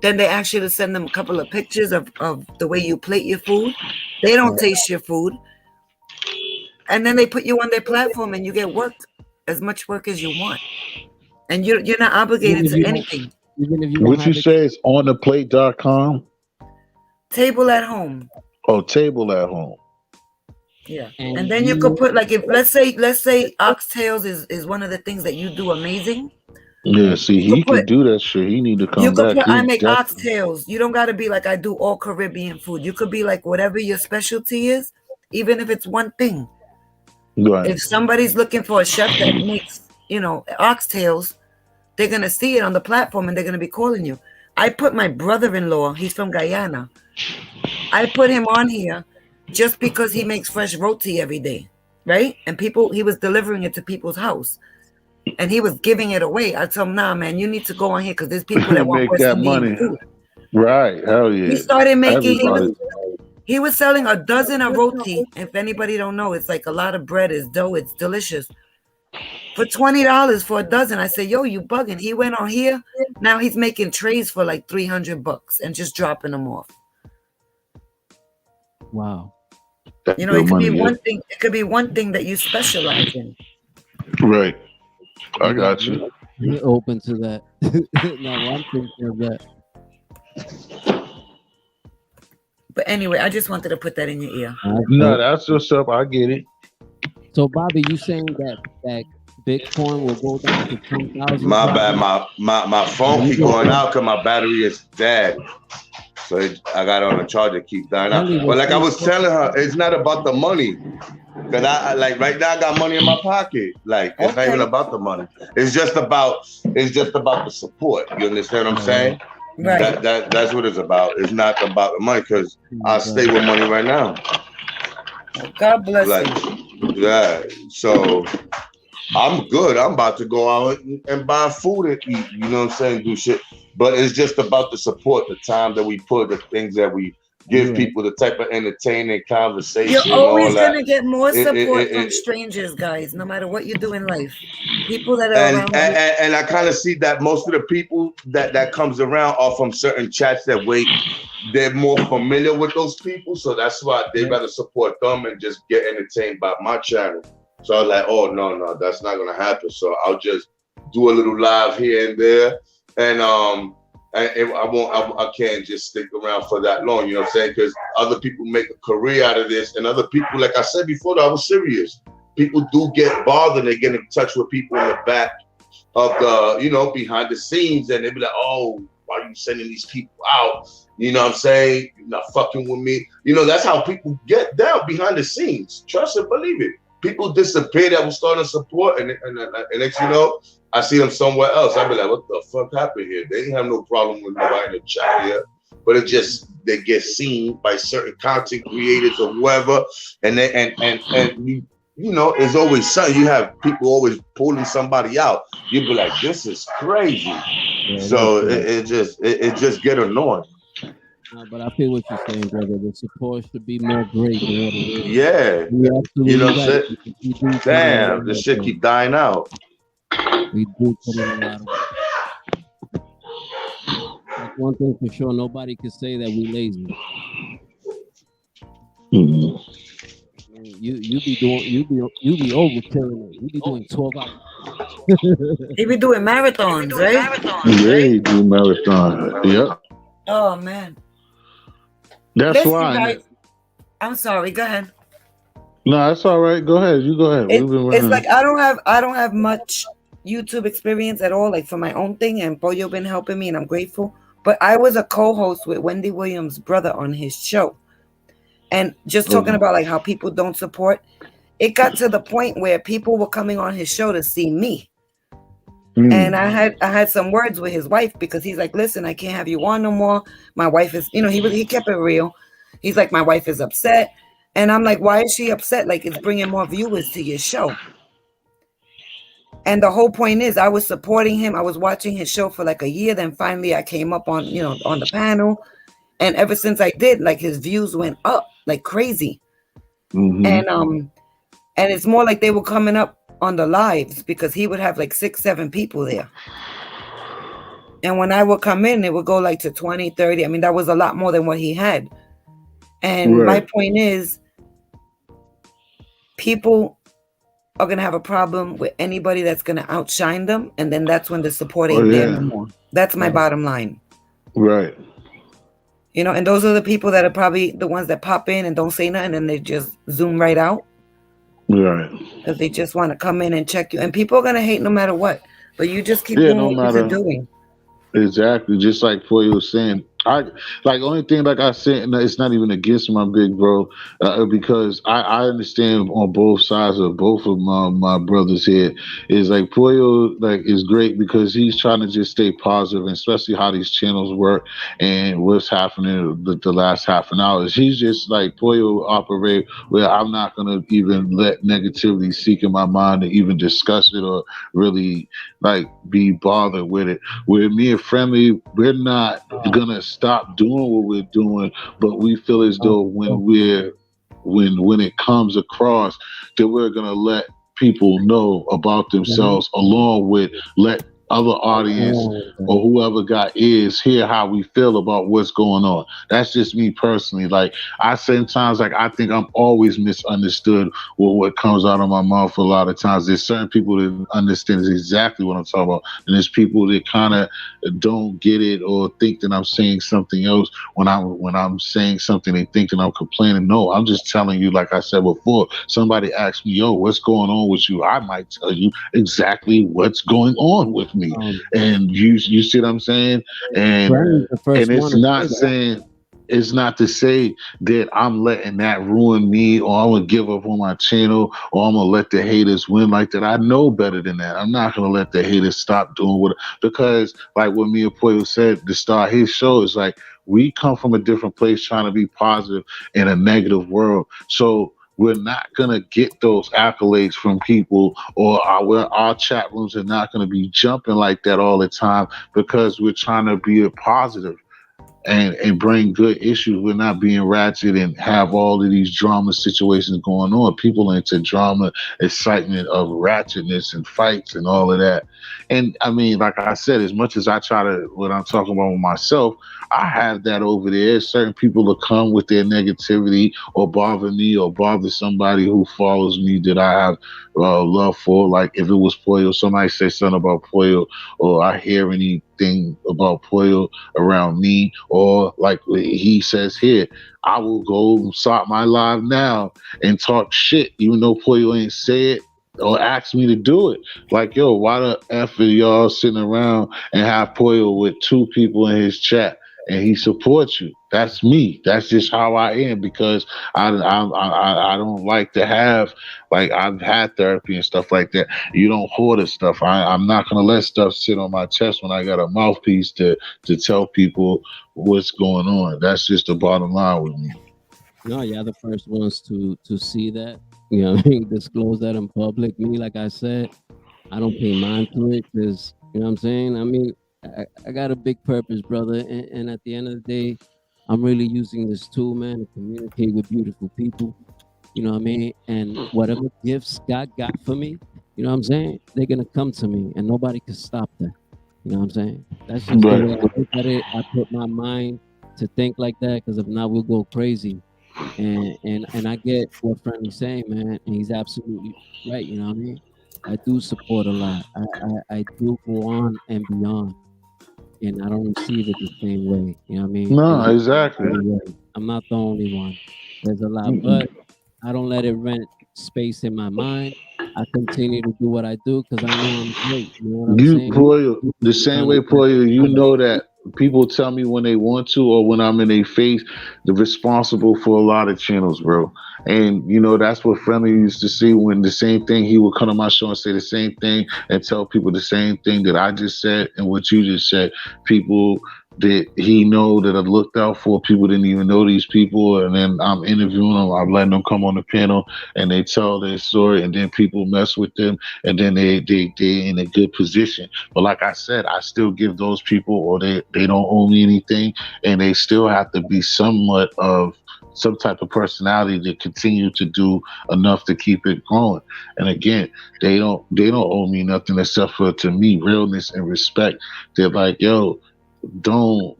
Then they ask you to send them a couple of pictures of the way you plate your food. They don't taste your food. And then they put you on their platform and you get work, as much work as you want. And you're not obligated to anything. Even if you what you say is ontheplate.com? Table at home. Oh, table at home. Yeah. And then you could put like, if let's say oxtails is one of the things that you do amazing. Yeah, see, he can do that shit. He need to come back. You could put, I make oxtails. You don't got to be like I do all Caribbean food. You could be like whatever your specialty is, even if it's one thing. Right. If somebody's looking for a chef that makes, oxtails, they're going to see it on the platform and they're going to be calling you. I put my brother-in-law, he's from Guyana. I put him on here just because he makes fresh roti every day, right? And he was delivering it to people's house. And he was giving it away. I told him, nah, man, you need to go on here because there's people that want make that money. Right, hell yeah. He started making, he was selling a dozen of roti. If anybody don't know, it's like a lot of bread, it's dough, it's delicious. For $20 for a dozen. I said, yo, you bugging. He went on here. Now he's making trays for like $300 and just dropping them off. Wow. That's it could be one thing. It could be one thing that you specialize in. Right. I got you. You're open to that. Now one thing for that. But anyway, I just wanted to put that in your ear. No, that's what's up. I get it. So Bobby, you saying that Bitcoin will go down to 10,000? My bad. My phone keep going out because my battery is dead. So I got on a charger, keep dying out. Kelly But was like I was telling her, it's not about the money. Cause I like right now I got money in my pocket. Like it's not even Okay. about the money. It's just about the support. You understand what I'm saying? Right. That's what it's about. It's not about the money because I stay with money right now. Well, God bless Like you. yeah. So I'm good. I'm about to go out and buy food and eat. You know what I'm saying? Do shit. But it's just about the support, the time that we put, the things that we give people, the type of entertaining conversation, You're all always that. gonna get more It- it- support it- from it- strangers, guys, no matter what you do in life. People that are and around and, you. and I kind of see that most of the people that comes around are from certain chats that they're more familiar with those people, so that's why they rather support them and just get entertained by my channel. So I was like, oh no, that's not gonna happen. So I'll just do a little live here and there, and I can't just stick around for that long. You know what I'm saying? Because other people make a career out of this, and other people, like I said before, I was serious. People do get bothered. They get in touch with people in the back of the, behind the scenes, and they be like, oh, why are you sending these people out? You know what I'm saying? You're not fucking with me. That's how people get down behind the scenes. Trust it, believe it. People disappear that will start to support, and next I see them somewhere else. I be like, what the fuck happened here? They ain't have no problem with nobody in the chat here. But it just they get seen by certain content creators or whoever, and it's always something. You have people always pulling somebody out. You be like, this is crazy. Yeah, so it just get annoying. No, but I feel what you're saying, brother. The support should be more great than what it is. Yeah. You're absolutely What I'm right. saying? Damn, this shit keep dying out. We do put in a lot of work. That's one thing for sure. Nobody can say that we lazy. You be overkilling it. You be doing 12 hours. He be doing marathons, right? Yeah, he do marathon. Yep. Oh man. That's Listen, why. guys, I'm sorry. Go ahead. No, that's all right. Go ahead. You go ahead. It's like I don't have much YouTube experience at all, like for my own thing, and Pollo been helping me, and I'm grateful. But I was a co-host with Wendy Williams' brother on his show, and just talking about like how people don't support. It got to the point where people were coming on his show to see me. And I had some words with his wife because he's like, listen, I can't have you on no more. My wife is, he kept it real. He's like, my wife is upset. And I'm like, why is she upset? Like, it's bringing more viewers to your show. And the whole point is I was supporting him. I was watching his show for like a year. Then finally I came up on, on the panel. And ever since I did, like his views went up like crazy. And it's more like they were coming up on the lives because he would have like 6-7 people there. And when I would come in, it would go like to 20, 30. I mean, that was a lot more than what he had. And my point is, people are going to have a problem with anybody that's going to outshine them. And then that's when the support ain't there anymore. That's my bottom line. Right. And those are the people that are probably the ones that pop in and don't say nothing and they just zoom right out. Right. Because they just want to come in and check you. And people are going to hate no matter what. But you just keep doing what you're doing. Exactly. Just like Pollo was saying. Only thing like I said, it's not even against my big bro, because I understand on both sides of both of my brothers here. Is like Pollo is great because he's trying to just stay positive, and especially how these channels work and what's happening the last half an hour. He's just like Pollo operate where I'm not gonna even let negativity seek in my mind to even discuss it or really be bothered with it. Where me and Friendly, we're not gonna stop doing what we're doing, but we feel as though when it comes across that we're gonna let people know about themselves along with let other audience or whoever got ears hear how we feel about what's going on. That's just me personally. I sometimes I think I'm always misunderstood with what comes out of my mouth a lot of times. There's certain people that understand exactly what I'm talking about, and there's people that kind of don't get it or think that I'm saying something else when I'm saying something. They think that I'm complaining. No, I'm just telling you, like I said before, somebody asks me, yo, what's going on with you? I might tell you exactly what's going on with me. And you see what I'm saying? And it's not saying it's not to say that I'm letting that ruin me, or I'm gonna give up on my channel, or I'm gonna let the haters win like that. I know better than that. I'm not gonna let the haters stop doing what, because like what me and Pollo said to start his show is like we come from a different place trying to be positive in a negative world. So we're not gonna get those accolades from people, or our chat rooms are not gonna be jumping like that all the time because we're trying to be a positive and bring good issues. We're not being ratchet and have all of these drama situations going on. People are into drama, excitement of ratchetness and fights and all of that. And I mean, like I said, as much as I try to, what I'm talking about with myself, I have that over there. Certain people will come with their negativity or bother me or bother somebody who follows me that I have love for. Like if it was Pollo, somebody say something about Pollo, or I hear anything about Pollo around me, or like he says here, I will go start my live now and talk shit, even though Pollo ain't say it or ask me to do it. Like, yo, why the F are y'all sitting around and have Pollo with 2 people in his chat and he supports you? That's me. That's just how I am, because I don't like to have, like, I've had therapy and stuff like that. You don't hoard the stuff. I'm not gonna let stuff sit on my chest when I got a mouthpiece to tell people what's going on. That's just the bottom line with me. No, y'all the first ones to see that. You know what I mean? Disclose that in public. Me, like I said, I don't pay mind to it because, you know what I'm saying? I mean, I got a big purpose, brother. And at the end of the day, I'm really using this tool, man, to communicate with beautiful people. You know what I mean? And whatever gifts God got for me, you know what I'm saying? They're going to come to me and nobody can stop that. You know what I'm saying? That's just the Right. way I look at it. I put my mind to think like that because if not, we'll go crazy. And I get what Friendly's saying, man, and he's absolutely right. You know what I mean? I do support a lot. I do go on and beyond, and I don't receive it the same way. You know what I mean? And No, I'm exactly. I'm not the only one. There's a lot, but I don't let it rent space in my mind. I continue to do what I do because I know I'm great. You know what I'm You saying? Poyo, the same Trying to way do Poyo, you my know way. that people tell me when they want to or when I'm in their face, they're responsible for a lot of channels, bro. And you know that's what Friendly used to see when the same thing he would come to my show and say the same thing and tell people the same thing that I just said and what you just said. People that he know that I looked out for, people didn't even know these people, and then I'm interviewing them, I'm letting them come on the panel and they tell their story, and then people mess with them, and then they in a good position. But like I said, I still give those people, or they don't owe me anything, and they still have to be somewhat of some type of personality to continue to do enough to keep it going. And again, they don't owe me nothing except for, to me, realness and respect. They're like, yo, don't,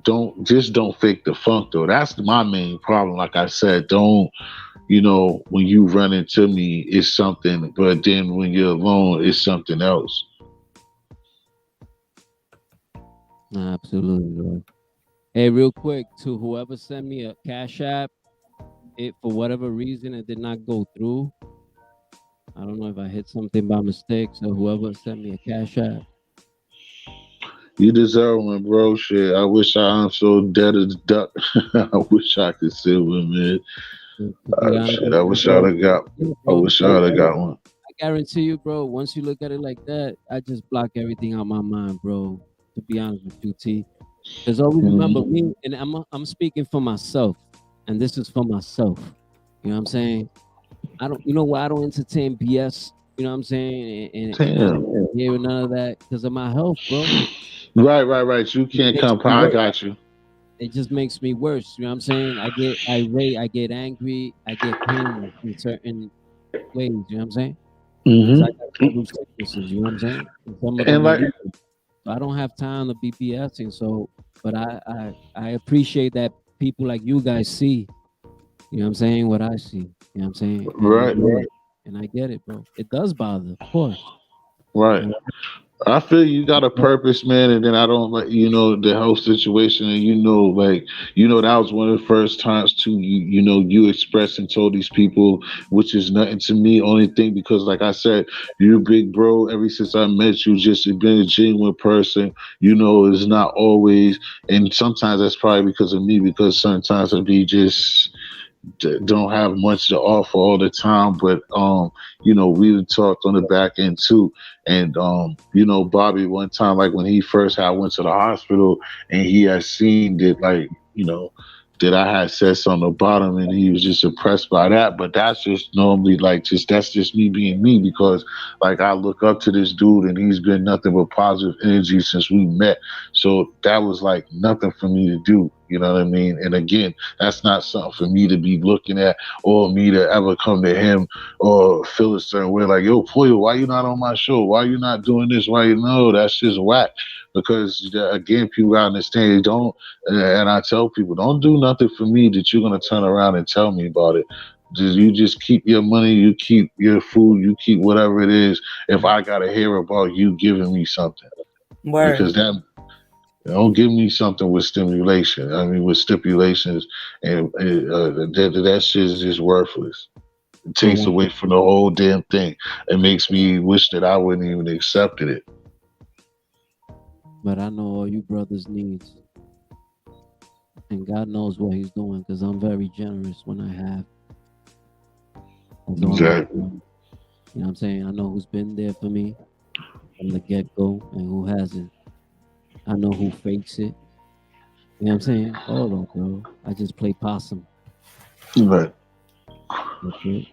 don't fake the funk though. That's my main problem. Like I said, don't, when you run into me, it's something, but then when you're alone, it's something else. Absolutely, bro. Hey, real quick, to whoever sent me a Cash App, it for whatever reason it did not go through. I don't know if I hit something by mistake. So whoever sent me a Cash App, You deserve one, bro. Shit, I wish I'm so dead as a duck. I wish I could sit with man. to be honest Shit, with I you, wish I'd bro. have got. Yeah, I bro. wish I'd have got one. I guarantee you, bro. Once you look at it like that, I just block everything out my mind, bro. To be honest with you, T. Because always remember Mhm. me, and I'm speaking for myself, and this is for myself. You know what I'm saying? I don't, you know why I don't entertain BS. You know what I'm saying? And I Damn. don't hear none of that because of my health, bro. Right. You It can't makes come. me I worse. got you. It just makes me worse. You know what I'm saying? I get irate, I get angry, I get pain in certain ways. You know what I'm saying? Because I Hmm. got several sicknesses. You know what I'm saying? And some of And them are like, lethal. So I don't have time to be BSing. So, but I appreciate that people like you guys see. You know what I'm saying? What I see. You know what I'm saying? And I right, get it. And I get it, bro. It does bother, of course. right. You know? I feel you got a purpose, man, and then I don't like the whole situation, and like that was one of the first times too. You expressed and told these people, which is nothing to me. Only thing because, like I said, you big bro. Ever since I met you, just been a genuine person. It's not always, and sometimes that's probably because of me. Because sometimes I be just don't have much to offer all the time. But we done talked on the back end too. And Bobby one time, like when he first had went to the hospital and he had seen that, like, that I had said something about him, and he was just impressed by that. But that's just normally like that's just me being me, because like I look up to this dude and he's been nothing but positive energy since we met. So that was like nothing for me to do. You know what I mean? And again, that's not something for me to be looking at, or me to ever come to him or feel a certain way like, yo, Pollo, why you not on my show? Why you not doing this? Why you know that's just whack? Because again, people gotta understand, they don't, and I tell people, don't do nothing for me that you're gonna turn around and tell me about it. You just keep your money, you keep your food, you keep whatever it is. If I gotta hear about you giving me something, Word. because that don't give me something with stimulation. I mean, with stipulations, and that shit is just worthless. It For takes one, away from the whole damn thing. It makes me wish that I wouldn't even accepted it. but I know all you brothers needs, and God knows what He's doing because I'm very generous when I have. That's all I'm Exactly. saying. You know what I'm saying? I know who's been there for me from the get go and who hasn't. I know who fakes it. You know what I'm saying? All that, bro. I just play possum. Right. That's it. You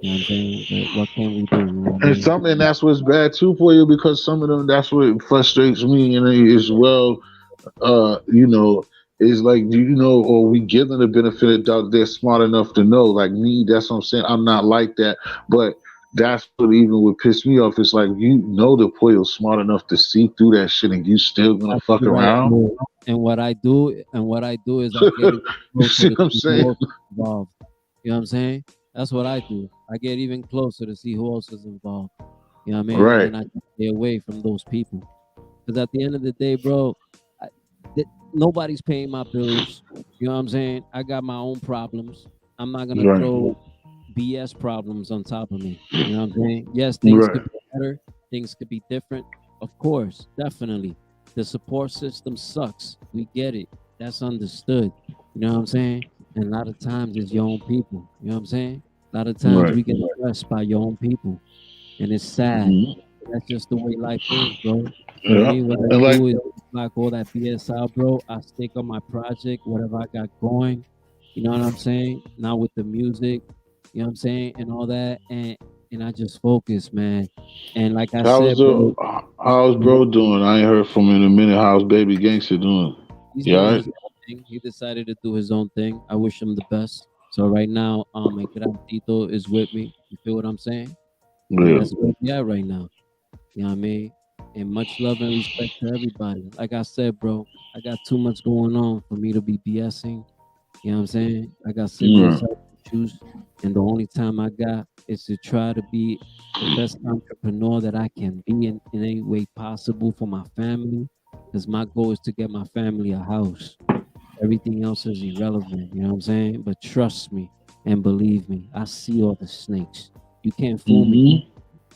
know what I'm saying? But what can we do? You know what I And mean? some, and that's what's bad too for you, because some of them, that's what frustrates me, as well. Is like, or we give them the benefit of the doubt, they're smart enough to know. Like me, that's what I'm saying. I'm not like that, but that's what even would piss me off. It's like, the Pollo's smart enough to see through that shit, and you still gonna That's fuck what I around. do. And what I do is I get even You closer see to what I'm see who saying? else is involved. You know what I'm saying? That's what I do. I get even closer to see who else is involved. You know what I mean? And Right. then I just stay away from those people. Because at the end of the day, bro, I, nobody's paying my bills. You know what I'm saying? I got my own problems. I'm not gonna Right. throw BS problems on top of me. You know what I'm saying? Yes, things Right. could be better, things could be different. Of course, definitely. The support system sucks. We get it. That's understood. You know what I'm saying? And a lot of times it's your own people. You know what I'm saying? A lot of times Right. we get oppressed by your own people. And it's sad. Mhm. That's just the way life is, bro. For Yeah. me, what I And like, do is block all that BS out, bro. I stick on my project, whatever I got going. You know what I'm saying? Now with the music, you know what I'm saying, and all that, and I just focus, man. And like I how's said, the bro, how's bro doing? I ain't heard from him in a minute. How's baby gangster doing? he's Yeah. doing Right? his own thing. He decided to do his own thing. I wish him the best. So right now, my grandito is with me. You feel what I'm saying? And Yeah. that's where we at right now. You know what I mean? And much love and respect to everybody. Like I said, bro, I got too much going on for me to be BSing. You know what I'm saying? I got Yeah. serious health issues, and the only time I got is to try to be the best entrepreneur that I can be in any way possible for my family. Because my goal is to get my family a house. Everything else is irrelevant. You know what I'm saying? But trust me and believe me, I see all the snakes. You can't fool me. Hmm.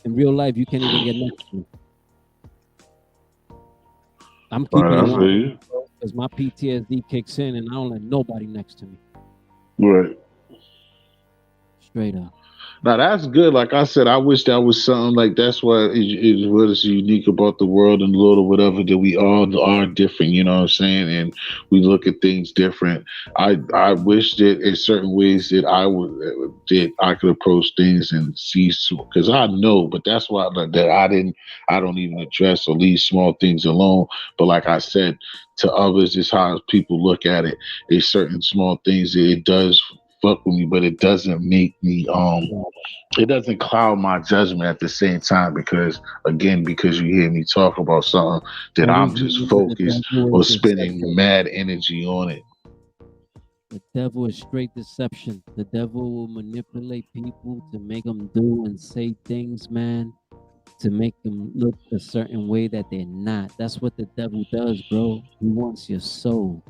In real life, you can't even get next to me. I'm keeping Right. it I feel one you. because my PTSD kicks in and I don't let nobody next to me. Right. Straight up. Now that's good. Like I said, I wish that was something like that's what is what is unique about the world and the Lord or whatever, that we all are different. You know what I'm saying? And we look at things different. I wish that in certain ways that I could approach things and see, because I know, but that's why that I don't even address or leave small things alone. But like I said, to others, it's how people look at it. It's certain small things that it does fuck with me, but it doesn't make me it doesn't cloud my judgment at the same time, because again, because you hear me talk about something that I'm Always just remember the focused devil or is spending deception. mad energy on it. The devil is straight deception. The devil will manipulate people to make them do and say things, man. to make them look a certain way that they're not. That's what the devil does, bro. He wants your soul.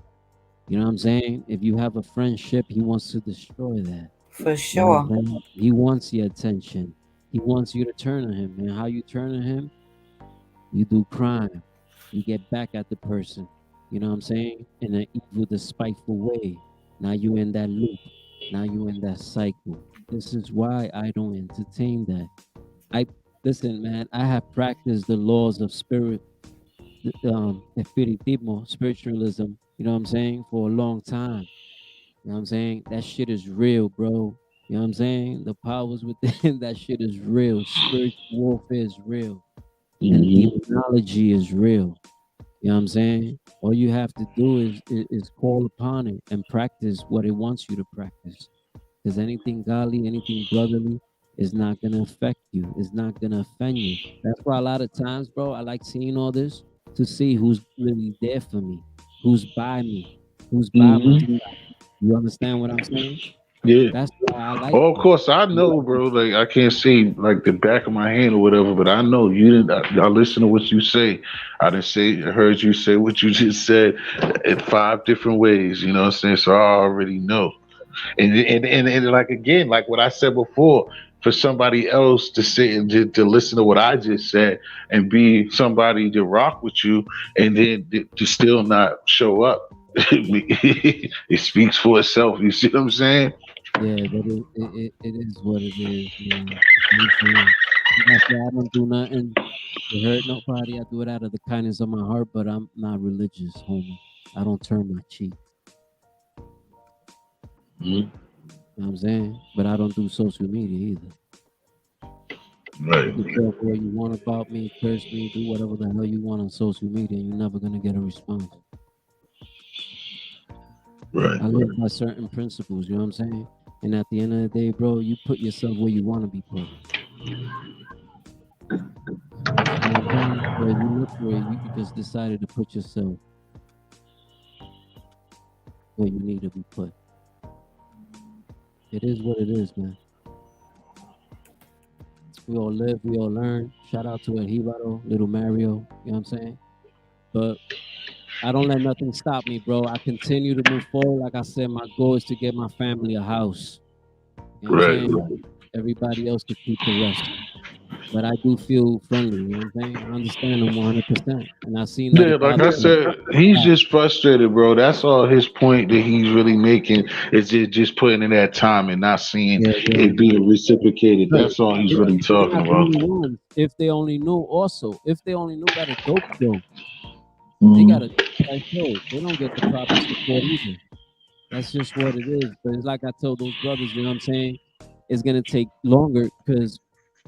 You know what I'm saying? If you have a friendship, he wants to destroy that. For You know what sure. I'm saying? He wants your attention. He wants you to turn on him. And how you turn on him? You do crime. You get back at the person. You know what I'm saying? In an evil, despiteful way. Now you in that loop. Now you in that cycle. This is why I don't entertain that. I listen, man. I have practiced the laws of espiritismo, spiritualism. You know what I'm saying? For a long time. You know what I'm saying? That shit is real, bro. You know what I'm saying? The powers within that shit is real. Spiritual warfare is real. And demonology is real. You know what I'm saying? All you have to do is call upon it and practice what it wants you to practice. Because anything godly, anything brotherly is not gonna affect you. It's not gonna offend you. That's why a lot of times, bro, I like seeing all this to see who's really there for me, who's by me, who's by my side. You understand what I'm saying? Yeah. That's why I like Oh, of it. course, I know, bro. Like, I can't see like the back of my hand or whatever, but I know you didn't. I listen to what you say. I didn't say. I heard you say what you just said in 5 different ways. You know what I'm saying? So I already know. And like again, like what I said before, for somebody else to sit and to listen to what I just said and be somebody to rock with you, and then to still not show up, it speaks for itself. You see what I'm saying? Yeah, but it is what it is, man. You know what I'm saying? Like I said, I don't do nothing to hurt nobody. I do it out of the kindness of my heart, but I'm not religious, homie. I don't turn my cheek. Mhm. You know what I'm saying? But I don't do social media either. You Right, can talk what you want about me, curse me, do whatever the hell you want on social media, and you're never gonna get a response. right. I live by certain principles, you know what I'm saying? And at the end of the day, bro, you put yourself where you want to be put. You know what I'm saying? So if you look for it, you just decided to put yourself where you need to be put. It is what it is, man. We all live, we all learn. Shout out to El Jibaro, Little Mario, you know what I'm saying? But I don't let nothing stop me, bro. I continue to move forward. Like I said, my goal is to get my family a house. You know what I'm Right. saying? Everybody else to keep the rest. But I do feel friendly, you know what I'm saying? I understand them 100%. And I've seen that Yeah, it like bothers I them. said, he's just frustrated, bro. That's all his point that he's really making is just putting in that time and not seeing Yeah, yeah. it being reciprocated. Right. That's all he's They're really talking not the about. only ones. If they only knew also, if they only knew about a dope show, they got a Mhm. dope show. They don't get the proper support either. That's just what it is. But it's like I told those brothers, you know what I'm saying? It's gonna take longer because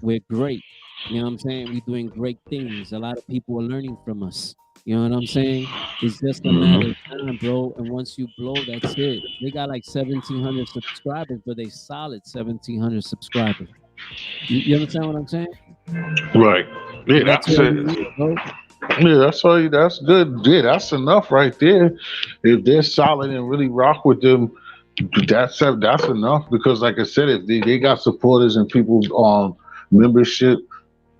we're great. You know what I'm saying? We're doing great things. A lot of people are learning from us. You know what I'm saying? It's just a matter Mhm. of time, bro. And once you blow, that's it. They got like 1,700 subscribers, but they solid 1,700 subscribers. You understand what I'm saying? Right. Yeah, And that's that's all it. you need, bro. Yeah, that's all. That's good. Yeah, that's enough right there. If they're solid and really rock with them, that's enough. Because, like I said, if they got supporters and people on membership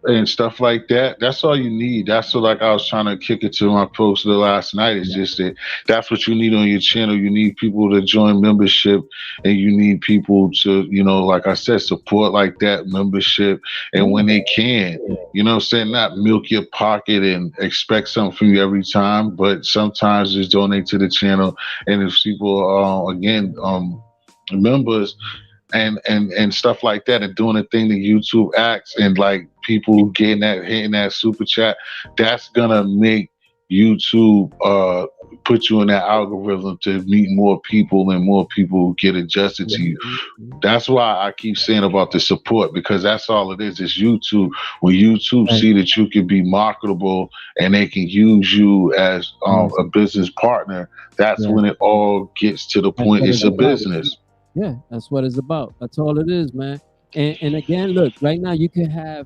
and stuff like that. That's all you need. That's what like I was trying to kick it to my post the last night. Is just that that's what you need on your channel. You need people to join membership, and you need people to like I said, support like that membership. And when they can, what I'm saying, not milk your pocket and expect something from you every time, but sometimes just donate to the channel. And if people again members and stuff like that and doing the thing that YouTube acts and like people getting that hitting that super chat, that's gonna make YouTube put you in that algorithm to meet more people and more people get adjusted to you. That's why I keep saying about the support, because that's all it is. It's YouTube. When YouTube Right. see that you can be marketable and they can use you as Yes. a business partner, that's Yes. when it all gets to the That's point what it's it's a about. business. Yeah, that's what it's about. That's all it is, man. And again, look, right now you can have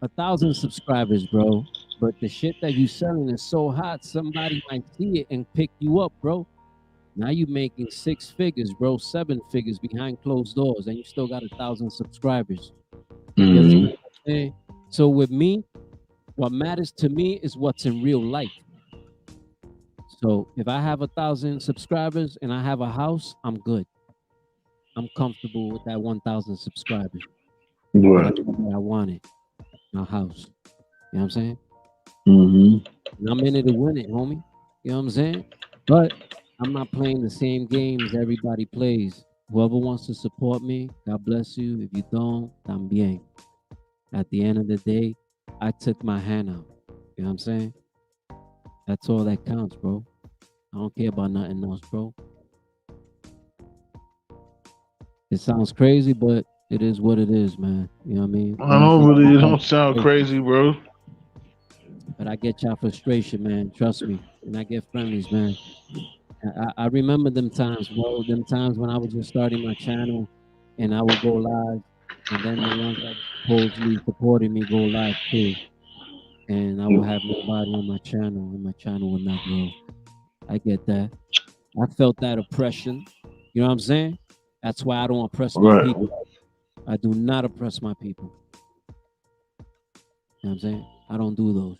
1,000 subscribers, bro. But the shit that you selling is so hot, somebody might see it and pick you up, bro. Now you making 6 figures, bro, 7 figures behind closed doors, and you still got 1,000 subscribers. You understand Mhm. what I'm saying? So with me, what matters to me is what's in real life. So if I have 1,000 subscribers and I have a house, I'm good. I'm comfortable with that 1,000 subscribers. But Right. that's what I wanted, my house. You know what I'm saying? Mm-hmm. And I'm in it to win it, homie. You know what I'm saying? But I'm not playing the same games everybody plays. Whoever wants to support me, God bless you. If you don't, también. At the end of the day, I took my hand out. You know what I'm saying? That's all that counts, bro. I don't care about nothing else, bro. It sounds crazy, but it is what it is, man. You know what I mean? I don't really. It don't sound crazy, bro. But I get y'all frustration, man. Trust me. And I get friendlies, man. I remember them times, bro. Them times when I was just starting my channel and I would go live. And then the ones that supposedly supported me go live too. And I would have nobody on my channel and my channel would not grow. I get that. I felt that oppression. You know what I'm saying? That's why I don't oppress my Right. people. I do not oppress my people. You know what I'm saying? I don't do those.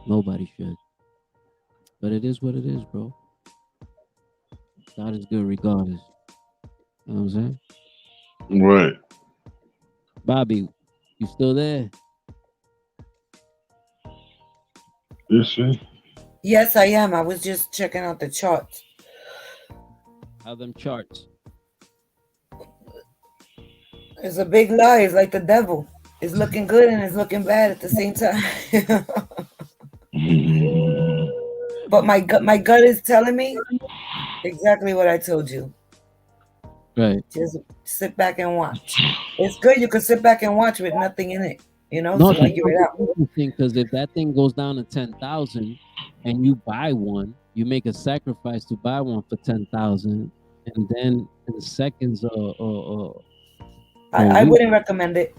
Nobody should. But it is what it is, bro. God is good regardless. You know what I'm saying? Right. Bobby, you still there? Yes, sir. Yes, I am. I was just checking out the charts. How them charts? It's a big lie. It's like the devil. It's looking good and it's looking bad at the same time. But my gut is telling me exactly what I told you. Right. Just sit back and watch. It's good. You can sit back and watch with nothing in it. You know, No, to figure it out. because if that thing goes down to 10,000 and you buy one, you make a sacrifice to buy one for 10,000, and then in seconds I wouldn't recommend it.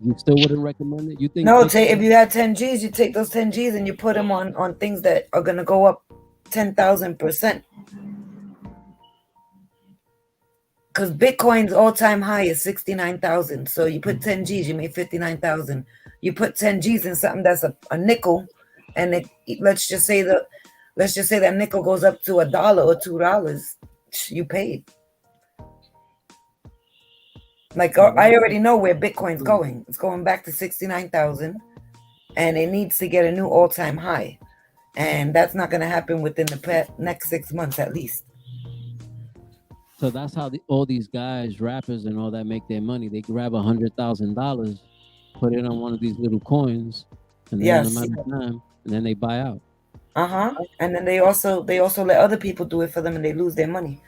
You still wouldn't recommend it? You think? No, if you had 10 G's, you take those 10 G's and you put them on things that are gonna go up 10,000%. Because Bitcoin's all-time high is 69,000. So you put 10 G's, you made 59,000. You put 10 G's in something that's a nickel, and let's just say that nickel goes up to $1 or $2. You paid. Like I already know where Bitcoin's going. It's going back to 69,000, and it needs to get a new all-time high, and that's not going to happen within the next 6 months at least. So that's how all these guys, rappers, and all that make their money. They grab $100,000, put it on one of these little coins, and then in a matter of time, and then they buy out. And then they also let other people do it for them, and they lose their money.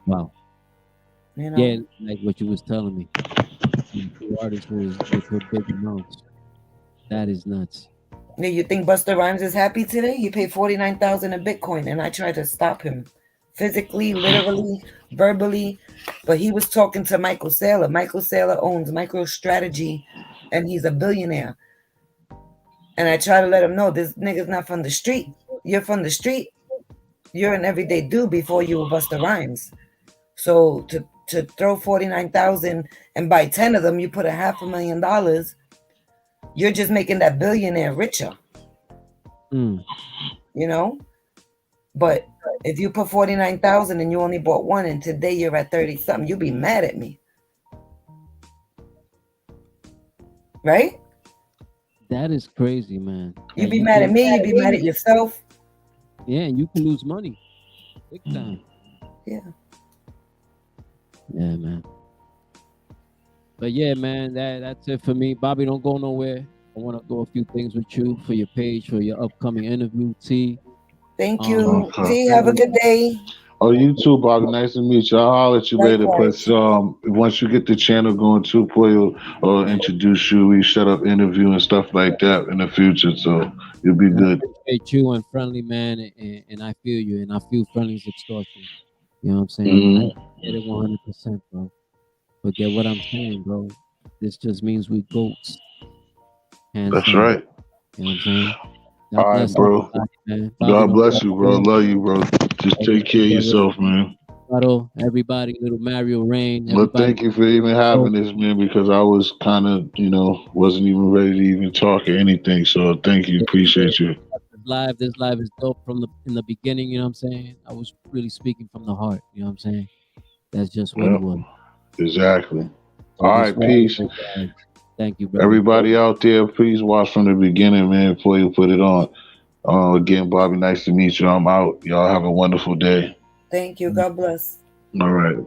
Wow. You know? Yeah, like what you was telling me. The artists they put big amounts. That is nuts. Yeah, you think Busta Rhymes is happy today? He paid 49,000 in Bitcoin, and I tried to stop him, physically, literally, verbally. But he was talking to Michael Saylor. Michael Saylor owns MicroStrategy, and he's a billionaire. And I try to let him know this nigga's not from the street. You're from the street. You're an everyday dude before you were Busta Rhymes. So to throw 49,000 and buy 10 of them, you put $500,000. You're just making that billionaire richer. You know? But if you put 49,000 and you only bought one, and today you're at 30 something, you'll be mad at me. Right? That is crazy, man. You'd be mad at me, you'd be mad at yourself. Yeah, and you can lose money. Big time. Yeah. Yeah, man. But yeah, man, that's it for me. Bobby, don't go nowhere. I want to go a few things with you for your page, for your upcoming interview, T. Thank you. T, have a good day. Oh, you too, Bob. Nice to meet you. I'll holler at you later. But once you get the channel going too, Pollo will introduce you. We set up interview and stuff like that in the future. So you'll be good. I appreciate you and Friendly, man, and I feel you, and I feel Friendly's extortion. You know what I'm saying? I get it 100%, bro. But get what I'm saying, bro. This just means we goats. That's right. You know what I'm saying? All right, bro. God bless you, bro. Love you, bro. Just take care of yourself, man. Ricardo, everybody, little Mario Rain, Well, everybody. thank you for even having this, man, because I was kind of, wasn't even ready to even talk or anything. So thank you. Appreciate you. This live is dope from the in the beginning, you know what I'm saying? I was really speaking from the heart, you know what I'm saying? That's just what it Yep, was. exactly. So All this right, peace. thank you, brother. Everybody out there, please watch from the beginning, man, before you put it on. Again, Bobby, nice to meet you. I'm out. Y'all have a wonderful day. Thank you. God bless. All right.